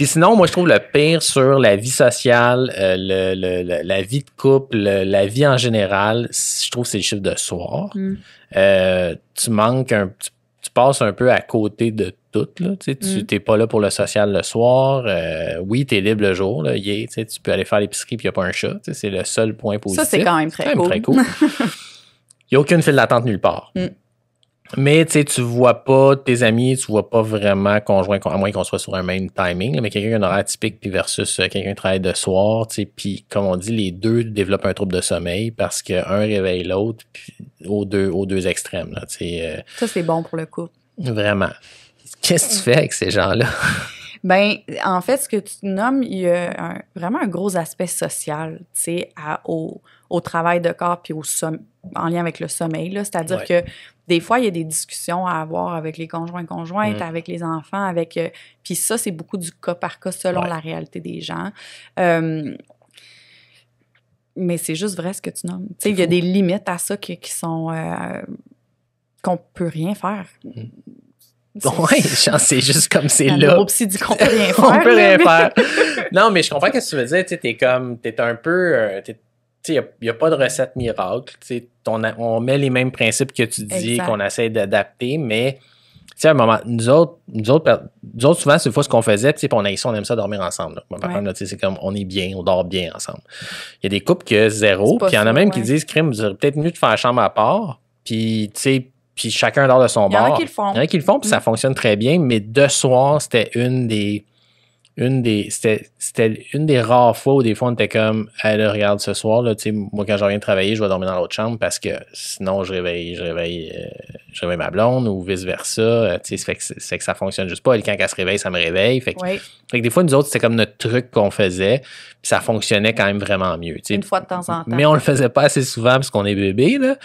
Puis sinon, moi, je trouve le pire sur la vie sociale, la vie de couple, la vie en général, je trouve que c'est le chiffre de soir. Tu manques tu passes un peu à côté de tout, là. Tu n'es pas là pour le social le soir. Oui, tu es libre le jour, là. Tu peux aller faire l'épicerie puis il n'y a pas un chat. C'est le seul point positif. Ça, c'est quand même très cool. Il n'y a aucune file d'attente nulle part. Mais tu vois pas tes amis, tu vois pas vraiment conjoint, à moins qu'on soit sur un même timing, là, mais quelqu'un qui a un horaire typique puis versus quelqu'un qui travaille de soir, puis comme on dit, les deux développent un trouble de sommeil parce qu'un réveille l'autre puis aux deux extrêmes. Là, ça, c'est bon pour le couple. Vraiment. Qu'est-ce que tu fais avec ces gens-là? Ben, en fait, ce que tu nommes, il y a vraiment un gros aspect social, tu sais, au travail de corps puis en lien avec le sommeil, là. C'est-à-dire que des fois, il y a des discussions à avoir avec les conjointes, avec les enfants, puis ça, c'est beaucoup du cas par cas selon la réalité des gens. Mais c'est juste vrai ce que tu nommes. Tu sais, il y a des limites à ça qui sont... qu'on peut rien faire. Oui, c'est juste comme c'est là. Le aussi dit qu'on peut rien faire. On peut rien faire. Non, mais je comprends ce que tu veux dire. T'es un peu... il n'y a pas de recette miracle. On met les mêmes principes que tu dis, qu'on essaie d'adapter, mais à un moment, nous autres, souvent, c'est fois ce qu'on faisait, puis on aime ça dormir ensemble. Là. Ma femme, c'est comme on est bien, on dort bien ensemble. Il y a des couples que zéro, puis il y en a même qui disent, crime, vous aurez peut-être mieux de faire la chambre à part, puis puis chacun dort de son bord. Il y en a qui le font. Il y en a qui le font, puis ça fonctionne très bien, mais de soir, c'était une des rares fois où des fois on était comme hey, là, regarde ce soir là, moi quand je reviens de travailler je vais dormir dans l'autre chambre parce que sinon je réveille ma blonde ou vice versa, ça fait que ça fonctionne juste pas. Et quand elle se réveille ça me réveille, fait que des fois nous autres c'était comme notre truc qu'on faisait puis ça fonctionnait quand même vraiment mieux, une fois de temps en temps, mais on le faisait pas assez souvent parce qu'on est bébé là.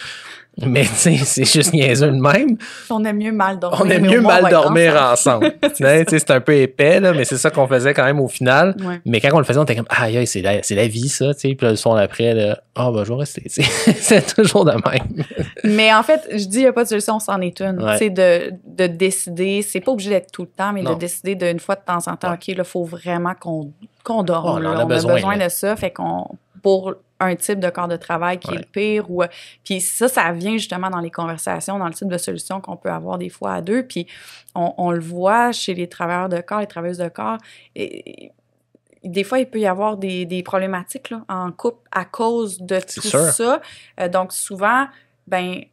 Mais tu sais, c'est juste niaiseux de même. On aime mieux mal dormir. On aime mieux mal dormir ensemble. C'est un peu épais, là, mais c'est ça qu'on faisait quand même au final. Ouais. Mais quand on le faisait, on était comme aïe, c'est la vie, ça. Puis là, le soir d'après, je vais rester. C'est toujours de même. Mais en fait, je dis, il n'y a pas de solution, c'en est une. Ouais. De décider, c'est pas obligé d'être tout le temps, mais de décider d'une fois de temps en temps, OK, il faut vraiment qu'on dorme. On a besoin de ça. Fait pour un type de corps de travail qui est le pire. Puis ça vient justement dans les conversations, dans le type de solution qu'on peut avoir des fois à deux. Puis on le voit chez les travailleurs de corps, les travailleuses de corps. Et des fois, il peut y avoir des problématiques là, en couple à cause de tout ça. Donc souvent,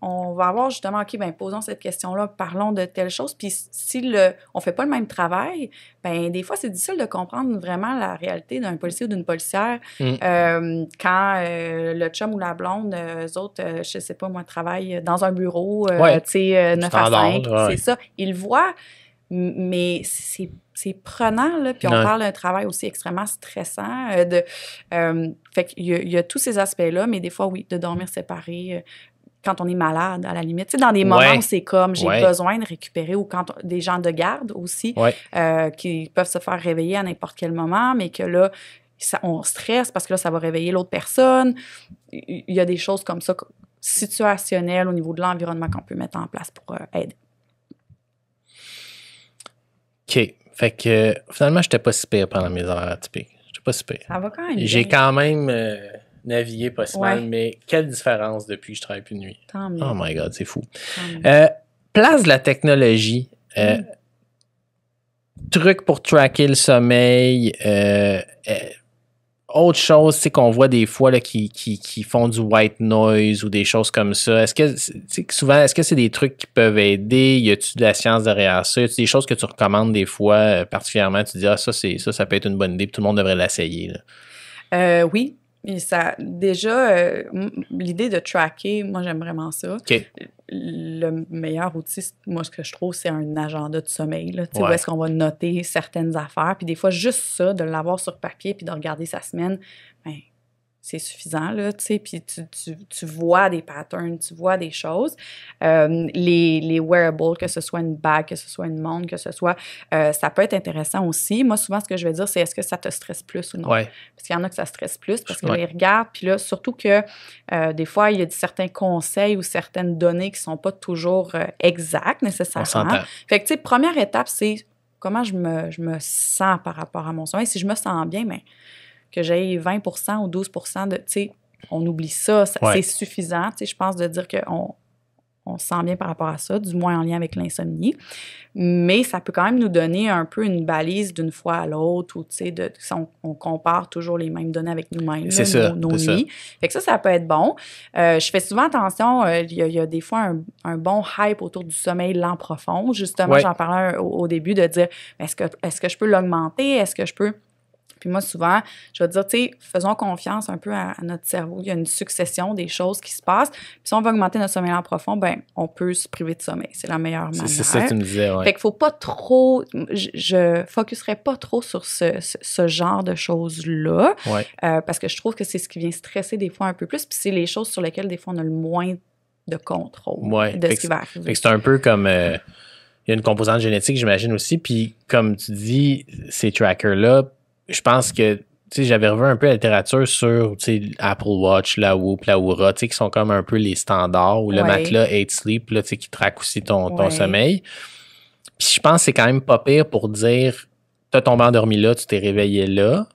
on va avoir justement, OK, posons cette question-là, parlons de telle chose. Puis si on fait pas le même travail, des fois, c'est difficile de comprendre vraiment la réalité d'un policier ou d'une policière quand le chum ou la blonde, eux autres, je sais pas moi, travaillent dans un bureau, 9 à 5, c'est ça. Ils le voient, mais c'est prenant, là. Puis on parle d'un travail aussi extrêmement stressant. Fait qu'il y a tous ces aspects-là, mais des fois, oui, de dormir séparés, quand on est malade, à la limite. Tu sais, dans des moments où c'est comme j'ai besoin de récupérer, ou quand des gens de garde aussi, qui peuvent se faire réveiller à n'importe quel moment, mais que là, on stresse parce que là, ça va réveiller l'autre personne. Il y a des choses comme ça, situationnelles au niveau de l'environnement qu'on peut mettre en place pour aider. OK. Fait que finalement, je n'étais pas si pire pendant mes horaires atypiques. Je n'étais pas si pire. Ça va quand même. J'ai quand même navigué pas si mal, mais quelle différence depuis que je travaille plus de nuit. Tant mieux. Oh my God, c'est fou. Place de la technologie. Truc pour tracker le sommeil. Autre chose, c'est qu'on voit des fois là, qui font du white noise ou des choses comme ça. Est-ce que c'est des trucs qui peuvent aider? Y a-tu de la science derrière ça? Y a-tu des choses que tu recommandes des fois particulièrement? Tu dis, ça peut être une bonne idée, puis tout le monde devrait l'essayer. Oui. Et déjà, l'idée de tracker, moi, j'aime vraiment ça. Okay. Le meilleur outil, moi, ce que je trouve, c'est un agenda de sommeil. Là, où est-ce qu'on va noter certaines affaires. Puis des fois, juste ça, de l'avoir sur papier puis de regarder sa semaine, c'est suffisant, là, tu sais, puis tu vois des patterns, tu vois des choses. Les wearables, que ce soit une bague, que ce soit une montre, que ce soit... ça peut être intéressant aussi. Moi, souvent, ce que je vais dire, c'est est-ce que ça te stresse plus ou non? Ouais. Parce qu'il y en a que ça stresse plus, parce qu'ils les regardent, puis là, surtout que des fois, il y a certains conseils ou certaines données qui ne sont pas toujours exactes, nécessairement. On s'entend. Fait que, tu sais, première étape, c'est comment je me sens par rapport à mon sommeil. Si je me sens bien, mais que j'ai 20% ou 12% de, tu sais, on oublie ça, c'est suffisant, tu sais, je pense, de dire qu'on se sent bien par rapport à ça, du moins en lien avec l'insomnie. Mais ça peut quand même nous donner un peu une balise d'une fois à l'autre, ou, tu sais, on compare toujours les mêmes données avec nous-mêmes, nos nuits. Fait que ça peut être bon. Je fais souvent attention, il y a des fois un bon hype autour du sommeil lent profond. Justement, j'en parlais au début, de dire, est-ce que je peux l'augmenter? Est-ce que je peux... Puis moi, souvent, je vais dire, tu sais, faisons confiance un peu à notre cerveau. Il y a une succession des choses qui se passent. Puis si on veut augmenter notre sommeil en profond, ben on peut se priver de sommeil. C'est la meilleure manière. C'est ça que tu me disais, ouais. Fait qu'il faut pas trop... Je focuserai pas trop sur ce genre de choses-là. Parce que je trouve que c'est ce qui vient stresser des fois un peu plus. Puis c'est les choses sur lesquelles, des fois, on a le moins de contrôle de ce qui va arriver. Fait que c'est un peu comme... il y a une composante génétique, j'imagine aussi. Puis comme tu dis, ces trackers-là, je pense que, tu sais, j'avais revu un peu la littérature sur, tu sais, Apple Watch, la Whoop, la Oura, tu sais, qui sont comme un peu les standards, ou le matelas 8 Sleep, là, tu sais, qui traque aussi ton sommeil. Puis je pense que c'est quand même pas pire pour dire, t'as tombé endormi là, tu t'es réveillé là.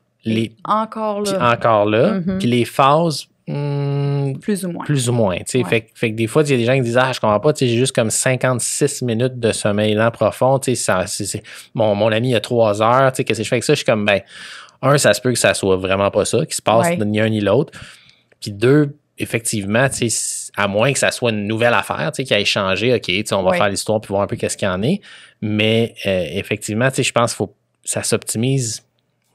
Encore là. Puis encore là. Puis les phases... plus ou moins. Plus ou moins, tu sais. Fait que des fois, il y a des gens qui disent, je comprends pas, tu sais, j'ai juste comme 56 minutes de sommeil lent profond, tu sais, mon ami, il a 3 heures, tu sais, qu'est-ce que je fais avec ça? Je suis comme, ça se peut que ça soit vraiment pas ça, qui se passe ni un ni l'autre. Puis 2, effectivement, tu sais, à moins que ça soit une nouvelle affaire, tu sais, qui a changé, OK, tu sais, on va faire l'histoire puis voir un peu qu'est-ce qu'il y en est. Mais, effectivement, tu sais, je pense qu'il faut, ça s'optimise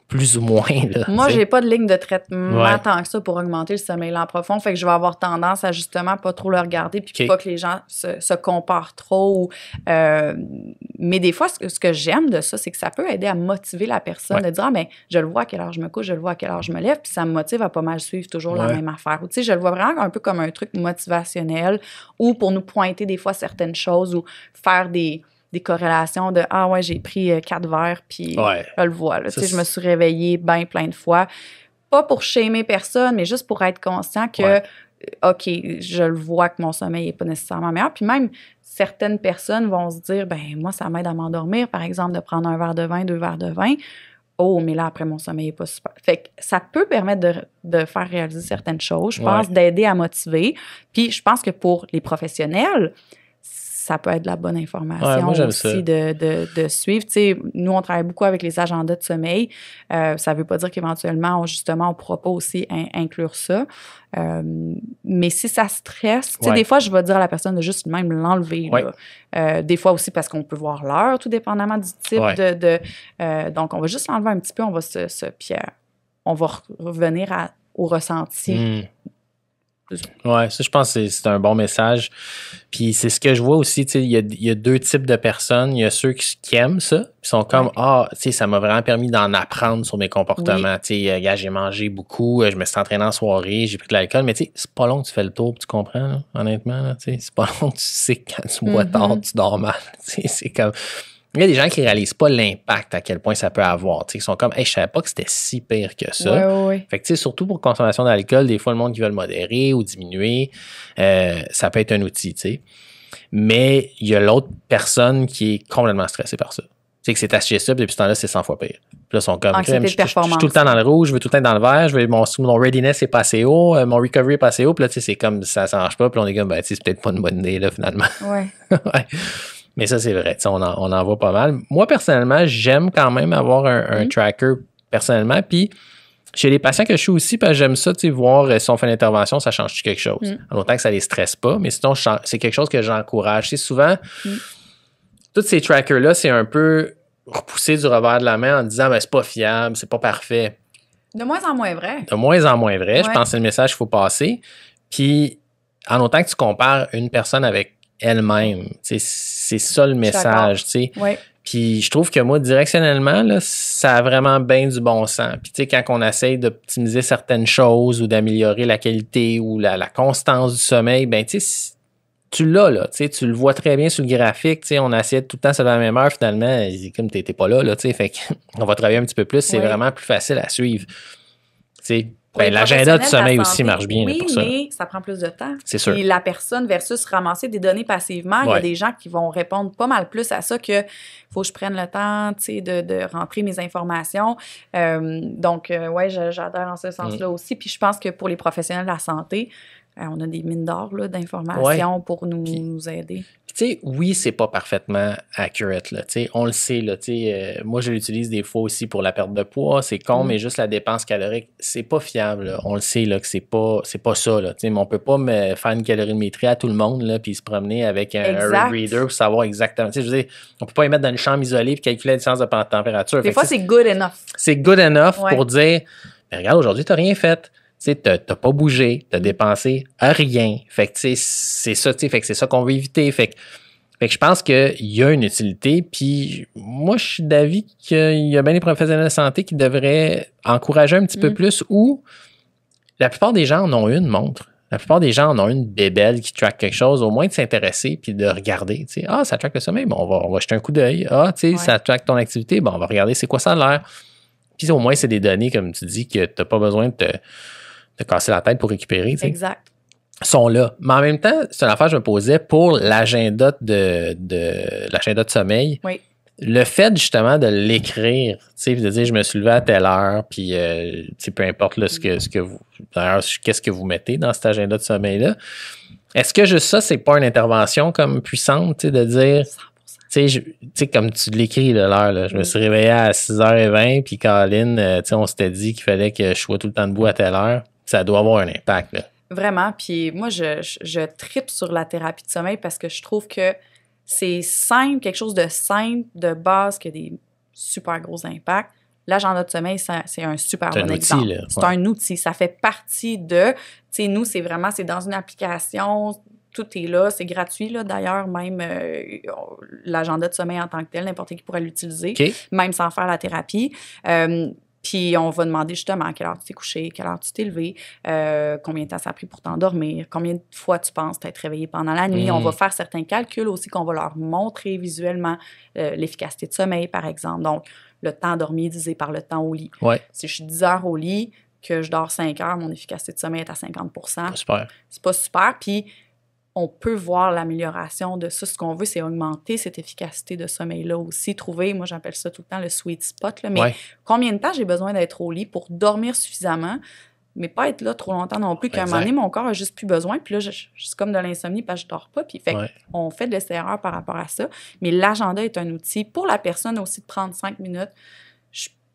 plus ou moins. Là, moi, j'ai pas de ligne de traitement tant que ça pour augmenter le sommeil lent profond. Fait que je vais avoir tendance à justement pas trop le regarder puis pas que les gens se comparent trop. Mais des fois, ce que j'aime de ça, c'est que ça peut aider à motiver la personne de dire, je le vois à quelle heure je me couche, je le vois à quelle heure je me lève, puis ça me motive à pas mal suivre toujours la même affaire. Ou tu sais, je le vois vraiment un peu comme un truc motivationnel ou pour nous pointer des fois certaines choses ou faire des corrélations de j'ai pris 4 verres, puis je le vois. Là, je me suis réveillée bien plein de fois. Pas pour shamer personne, mais juste pour être conscient que, OK, je le vois que mon sommeil n'est pas nécessairement meilleur. Puis même, certaines personnes vont se dire, moi, ça m'aide à m'endormir, par exemple, de prendre un verre de vin, 2 verres de vin. Oh, mais là, après, mon sommeil n'est pas super. Fait que ça peut permettre de faire réaliser certaines choses, je pense, d'aider à motiver. Puis je pense que pour les professionnels, ça peut être de la bonne information aussi de suivre. Tu sais, nous, on travaille beaucoup avec les agendas de sommeil. Ça ne veut pas dire qu'éventuellement, on ne pourra pas aussi inclure ça. Mais si ça stresse, tu sais, des fois, je vais dire à la personne de juste même l'enlever. Des fois aussi parce qu'on peut voir l'heure, tout dépendamment du type donc, on va juste l'enlever un petit peu, on va puis on va revenir au ressenti. Ouais, ça, je pense que c'est un bon message. Puis c'est ce que je vois aussi, tu sais, il y a 2 types de personnes. Il y a ceux qui aiment ça, qui sont comme, tu sais, ça m'a vraiment permis d'en apprendre sur mes comportements. Tu sais, j'ai mangé beaucoup, je me suis entraîné en soirée, j'ai pris de l'alcool, mais tu sais, c'est pas long que tu fais le tour, tu comprends, là, honnêtement, là, tu sais, c'est pas long que tu sais que quand tu bois tard, tu dors mal. Tu sais, c'est comme... Il y a des gens qui ne réalisent pas l'impact à quel point ça peut avoir. Ils sont comme, je savais pas que c'était si pire que ça. Fait que, surtout pour consommation d'alcool, des fois, le monde qui veut le modérer ou diminuer, ça peut être un outil. T'sais. Mais il y a l'autre personne qui est complètement stressée par ça. Tu sais, que c'est acheté ça, puis depuis ce temps-là, c'est 100 fois pire. Puis là, ils sont comme, je suis tout le temps dans le rouge, je veux tout le temps être dans le vert, mon readiness est pas assez haut, mon recovery est pas assez haut, puis là, c'est comme, ça marche pas, puis on est comme, c'est peut-être pas une bonne idée, là, finalement. Mais ça, c'est vrai. On en voit pas mal. Moi, personnellement, j'aime quand même avoir un tracker personnellement. Puis, chez les patients que je suis aussi, parce que j'aime ça, voir si on fait une intervention, ça change quelque chose. En autant que ça les stresse pas. Mais sinon, c'est quelque chose que j'encourage. C'est souvent, tous ces trackers-là, c'est un peu repoussé du revers de la main en disant, c'est pas fiable, c'est pas parfait. De moins en moins vrai. De moins en moins vrai. Je pense que c'est le message qu'il faut passer. Puis, en autant que tu compares une personne avec elle-même. C'est ça le message. Puis je trouve que moi, directionnellement, là, ça a vraiment bien du bon sens. Puis quand on essaye d'optimiser certaines choses ou d'améliorer la qualité ou la constance du sommeil, tu l'as, là. Tu le vois très bien sur le graphique. On essaie tout le temps ça va à la même heure, finalement, comme t'es pas là, fait qu'on va travailler un petit peu plus, c'est vraiment plus facile à suivre. Ben, l'agenda de sommeil aussi marche bien oui, pour ça. mais ça prend plus de temps. C'est sûr. Et la personne versus ramasser des données passivement, il y a des gens qui vont répondre pas mal plus à ça que faut que je prenne le temps, tu sais, de rentrer mes informations. Donc, ouais, j'adhère en ce sens-là aussi. Puis je pense que pour les professionnels de la santé, on a des mines d'or là, d'informations pour nous aider. Tu sais, oui, c'est pas parfaitement accurate, là, tu sais, on le sait, là, tu sais, moi, je l'utilise des fois aussi pour la perte de poids, c'est con, mais juste la dépense calorique, c'est pas fiable, là. On le sait, là, que c'est pas ça, là, tu sais, mais on peut pas me faire une calorimétrie à tout le monde, là, puis se promener avec un reader pour savoir exactement, tu sais, je veux dire, on peut pas les mettre dans une chambre isolée puis calculer la différence de température. Des fois, c'est good enough. C'est good enough pour dire, mais regarde, aujourd'hui, t'as rien fait. Tu sais, t'as pas bougé, t'as dépensé à rien. Fait que, tu sais, c'est ça, tu sais, fait que c'est ça qu'on veut éviter. Fait que je pense qu'il y a une utilité. Puis moi, je suis d'avis qu'il y a bien des professionnels de santé qui devraient encourager un petit peu plus, ou la plupart des gens en ont une montre. La plupart des gens en ont une bébelle qui traque quelque chose, au moins de s'intéresser puis de regarder. Tu sais, ça traque le sommeil, bon, on va jeter un coup d'œil. Tu sais, ça traque ton activité, bon, on va regarder c'est quoi ça a l'air. Puis au moins, c'est des données, comme tu dis, que t'as pas besoin de te casser la tête pour récupérer. Tu sais. Exact. Sont là. Mais en même temps, c'est une affaire que je me posais pour l'agenda de sommeil. Oui. Le fait justement de l'écrire, tu sais, de dire je me suis levé à telle heure, puis tu sais, peu importe là, ce que vous, d'ailleurs, qu'est-ce que vous mettez dans cet agenda de sommeil-là. Est-ce que juste ça, c'est pas une intervention comme puissante, tu sais, de dire 100%. Tu sais, comme tu l'écris l'heure, là, je me suis réveillé à 6h20, puis Caroline, tu sais, on s'était dit qu'il fallait que je sois tout le temps debout à telle heure. Ça doit avoir un impact, là. Vraiment. Puis moi, je tripe sur la thérapie de sommeil parce que je trouve que c'est simple, quelque chose de simple, de base, qui a des super gros impacts. L'agenda de sommeil, c'est un super bon exemple. Outil, là. C'est un outil. Ça fait partie de... Tu sais, nous, c'est dans une application... Tout est là, c'est gratuit, là, d'ailleurs, même l'agenda de sommeil en tant que tel, n'importe qui pourrait l'utiliser, même sans faire la thérapie. Puis on va demander justement à quelle heure tu t'es couché, quelle heure tu t'es levé, combien de temps ça a pris pour t'endormir, combien de fois tu penses t'être réveillé pendant la nuit. On va faire certains calculs aussi qu'on va leur montrer visuellement, l'efficacité de sommeil, par exemple. Donc, le temps dormi divisé par le temps au lit. Ouais. Si je suis 10 heures au lit, que je dors 5 heures, mon efficacité de sommeil est à 50%. Super. C'est pas super. Puis, on peut voir l'amélioration de ça. Ce qu'on veut, c'est augmenter cette efficacité de sommeil-là aussi. Trouver, moi, j'appelle ça tout le temps le sweet spot. Là. Mais combien de temps j'ai besoin d'être au lit pour dormir suffisamment, mais pas être là trop longtemps non plus, qu'à un moment donné, mon corps a juste plus besoin. Puis là, c'est comme de l'insomnie parce que je dors pas. Puis on fait de l'essai-erreur par rapport à ça. Mais l'agenda est un outil pour la personne aussi de prendre 5 minutes.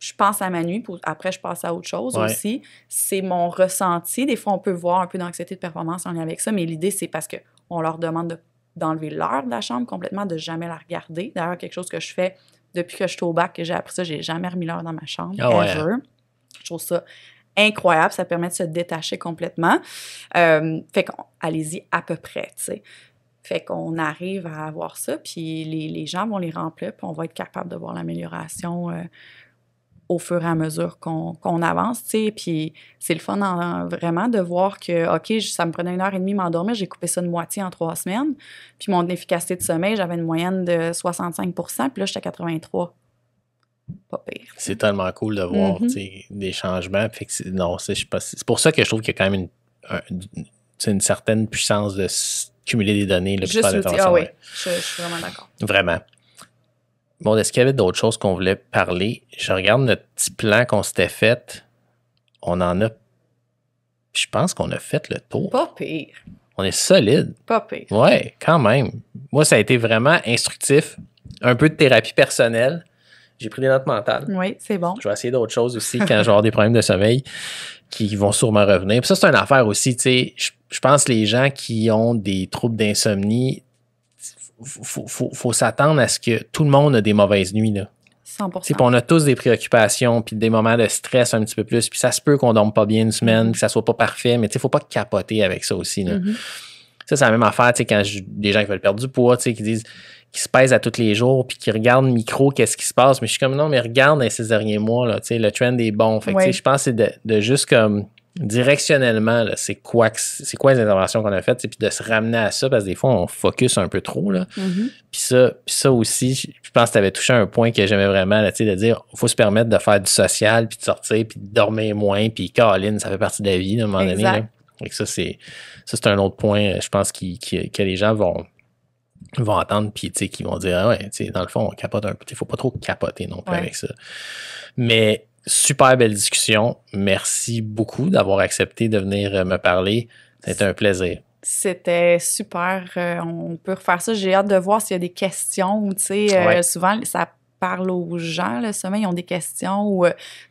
Je pense à ma nuit, après je passe à autre chose aussi. C'est mon ressenti. Des fois, on peut voir un peu d'anxiété de performance en lien avec ça, mais l'idée, c'est parce qu'on leur demande d'enlever l'heure de la chambre complètement, de jamais la regarder. D'ailleurs, quelque chose que je fais depuis que je suis au bac, que j'ai appris ça, j'ai jamais remis l'heure dans ma chambre, ever. Je trouve ça incroyable. Ça permet de se détacher complètement. Fait qu'allez-y à peu près, tu sais. Fait qu'on arrive à avoir ça, puis les gens vont les remplir, puis on va être capable de voir l'amélioration au fur et à mesure qu'on avance, tu sais, puis c'est le fun vraiment de voir que, OK, ça me prenait 1h30 m'endormir, j'ai coupé ça de moitié en 3 semaines, puis mon efficacité de sommeil, j'avais une moyenne de 65%, puis là, j'étais à 83%. Pas pire. C'est tellement cool de voir des changements. Fait que c'est pour ça que je trouve qu'il y a quand même une certaine puissance de cumuler des données. Là, juste l'outil, je suis vraiment d'accord. Vraiment. Bon, est-ce qu'il y avait d'autres choses qu'on voulait parler? Je regarde notre petit plan qu'on s'était fait. On en a... Je pense qu'on a fait le tour. Pas pire. On est solide. Pas pire. Ouais, quand même. Moi, ça a été vraiment instructif. Un peu de thérapie personnelle. J'ai pris des notes mentales. Oui, c'est bon. Je vais essayer d'autres choses aussi quand je vais avoir des problèmes de sommeil qui vont sûrement revenir. Puis ça, c'est une affaire aussi, tu sais. Je pense que les gens qui ont des troubles d'insomnie, faut s'attendre à ce que tout le monde a des mauvaises nuits, là. 100%. Puis on a tous des préoccupations, puis des moments de stress un petit peu plus, puis ça se peut qu'on dorme pas bien une semaine, que ça soit pas parfait, mais tu sais, faut pas capoter avec ça aussi, là. Ça, c'est la même affaire, tu sais, quand des gens qui veulent perdre du poids, tu sais, qui se pèsent à tous les jours, puis qui regardent micro, qu'est-ce qui se passe, mais je suis comme, non, mais regarde dans ces derniers mois, là, tu sais, le trend est bon. Fait que, tu sais, je pense que c'est de juste comme directionnellement, là, c'est quoi les interventions qu'on a faites, puis de se ramener à ça, parce que des fois, on focus un peu trop. Là. Mm-hmm. Puis ça aussi, je pense que tu avais touché un point que j'aimais vraiment, là, de dire il faut se permettre de faire du social, puis de sortir, puis de dormir moins, puis Caroline, ça fait partie de la vie, là, à un moment donné. Là. Et ça, c'est un autre point, je pense, que les gens vont entendre, puis qui vont dire ah ouais, dans le fond, on capote un peu. Il ne faut pas trop capoter non plus avec ça. Mais super belle discussion. Merci beaucoup d'avoir accepté de venir me parler. C'était un plaisir. C'était super. On peut refaire ça. J'ai hâte de voir s'il y a des questions. Souvent, ça parle aux gens, le sommeil, ils ont des questions.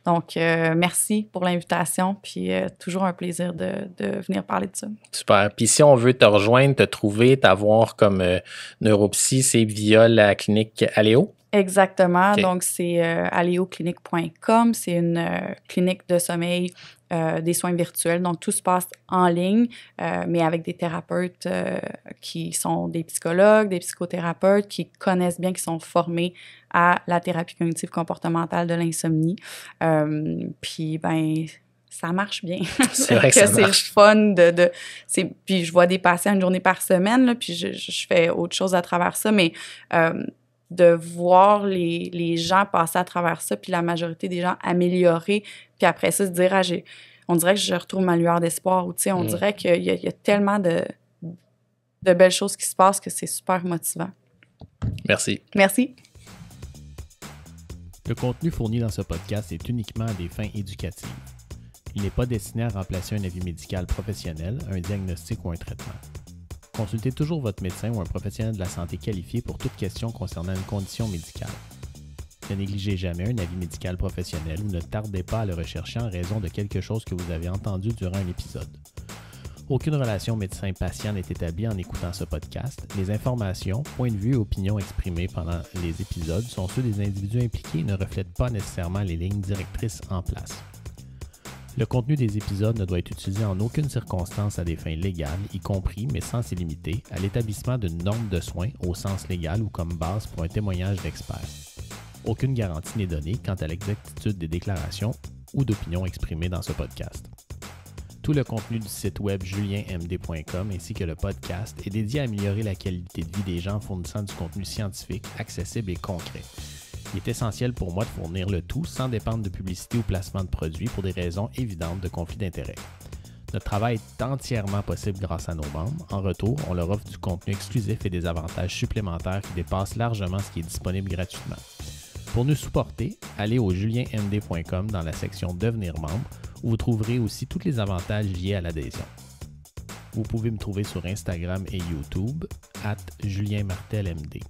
Donc, merci pour l'invitation. Puis, toujours un plaisir de venir parler de ça. Super. Puis, si on veut te rejoindre, te trouver, t'avoir comme neuropsy, c'est via la clinique Aléo? Exactement. Okay. Donc, c'est aleoclinique.com. C'est une clinique de sommeil, des soins virtuels. Donc, tout se passe en ligne, mais avec des thérapeutes qui sont des psychologues, des psychothérapeutes qui connaissent bien, qui sont formés à la thérapie cognitive comportementale de l'insomnie. Puis, ben, ça marche bien. C'est vrai que ça marche. C'est fun puis je vois des patients une journée par semaine, là, puis je fais autre chose à travers ça, mais de voir les gens passer à travers ça, puis la majorité des gens améliorer, puis après ça, se dire, on dirait que je retrouve ma lueur d'espoir, ou tu sais, on dirait qu'il y a tellement de belles choses qui se passent que c'est super motivant. Merci. Merci. Le contenu fourni dans ce podcast est uniquement à des fins éducatives. Il n'est pas destiné à remplacer un avis médical professionnel, un diagnostic ou un traitement. Consultez toujours votre médecin ou un professionnel de la santé qualifié pour toute question concernant une condition médicale. Ne négligez jamais un avis médical professionnel ou ne tardez pas à le rechercher en raison de quelque chose que vous avez entendu durant un épisode. Aucune relation médecin-patient n'est établie en écoutant ce podcast. Les informations, points de vue et opinions exprimés pendant les épisodes sont ceux des individus impliqués et ne reflètent pas nécessairement les lignes directrices en place. Le contenu des épisodes ne doit être utilisé en aucune circonstance à des fins légales, y compris, mais sans s'y limiter, à l'établissement d'une norme de soins au sens légal ou comme base pour un témoignage d'expert. Aucune garantie n'est donnée quant à l'exactitude des déclarations ou d'opinions exprimées dans ce podcast. Tout le contenu du site web julienmd.com ainsi que le podcast est dédié à améliorer la qualité de vie des gens en fournissant du contenu scientifique, accessible et concret. Il est essentiel pour moi de fournir le tout sans dépendre de publicité ou placement de produits pour des raisons évidentes de conflit d'intérêts. Notre travail est entièrement possible grâce à nos membres. En retour, on leur offre du contenu exclusif et des avantages supplémentaires qui dépassent largement ce qui est disponible gratuitement. Pour nous supporter, allez au julienmd.com dans la section « Devenir membre » où vous trouverez aussi tous les avantages liés à l'adhésion. Vous pouvez me trouver sur Instagram et YouTube @JulienMartelMD.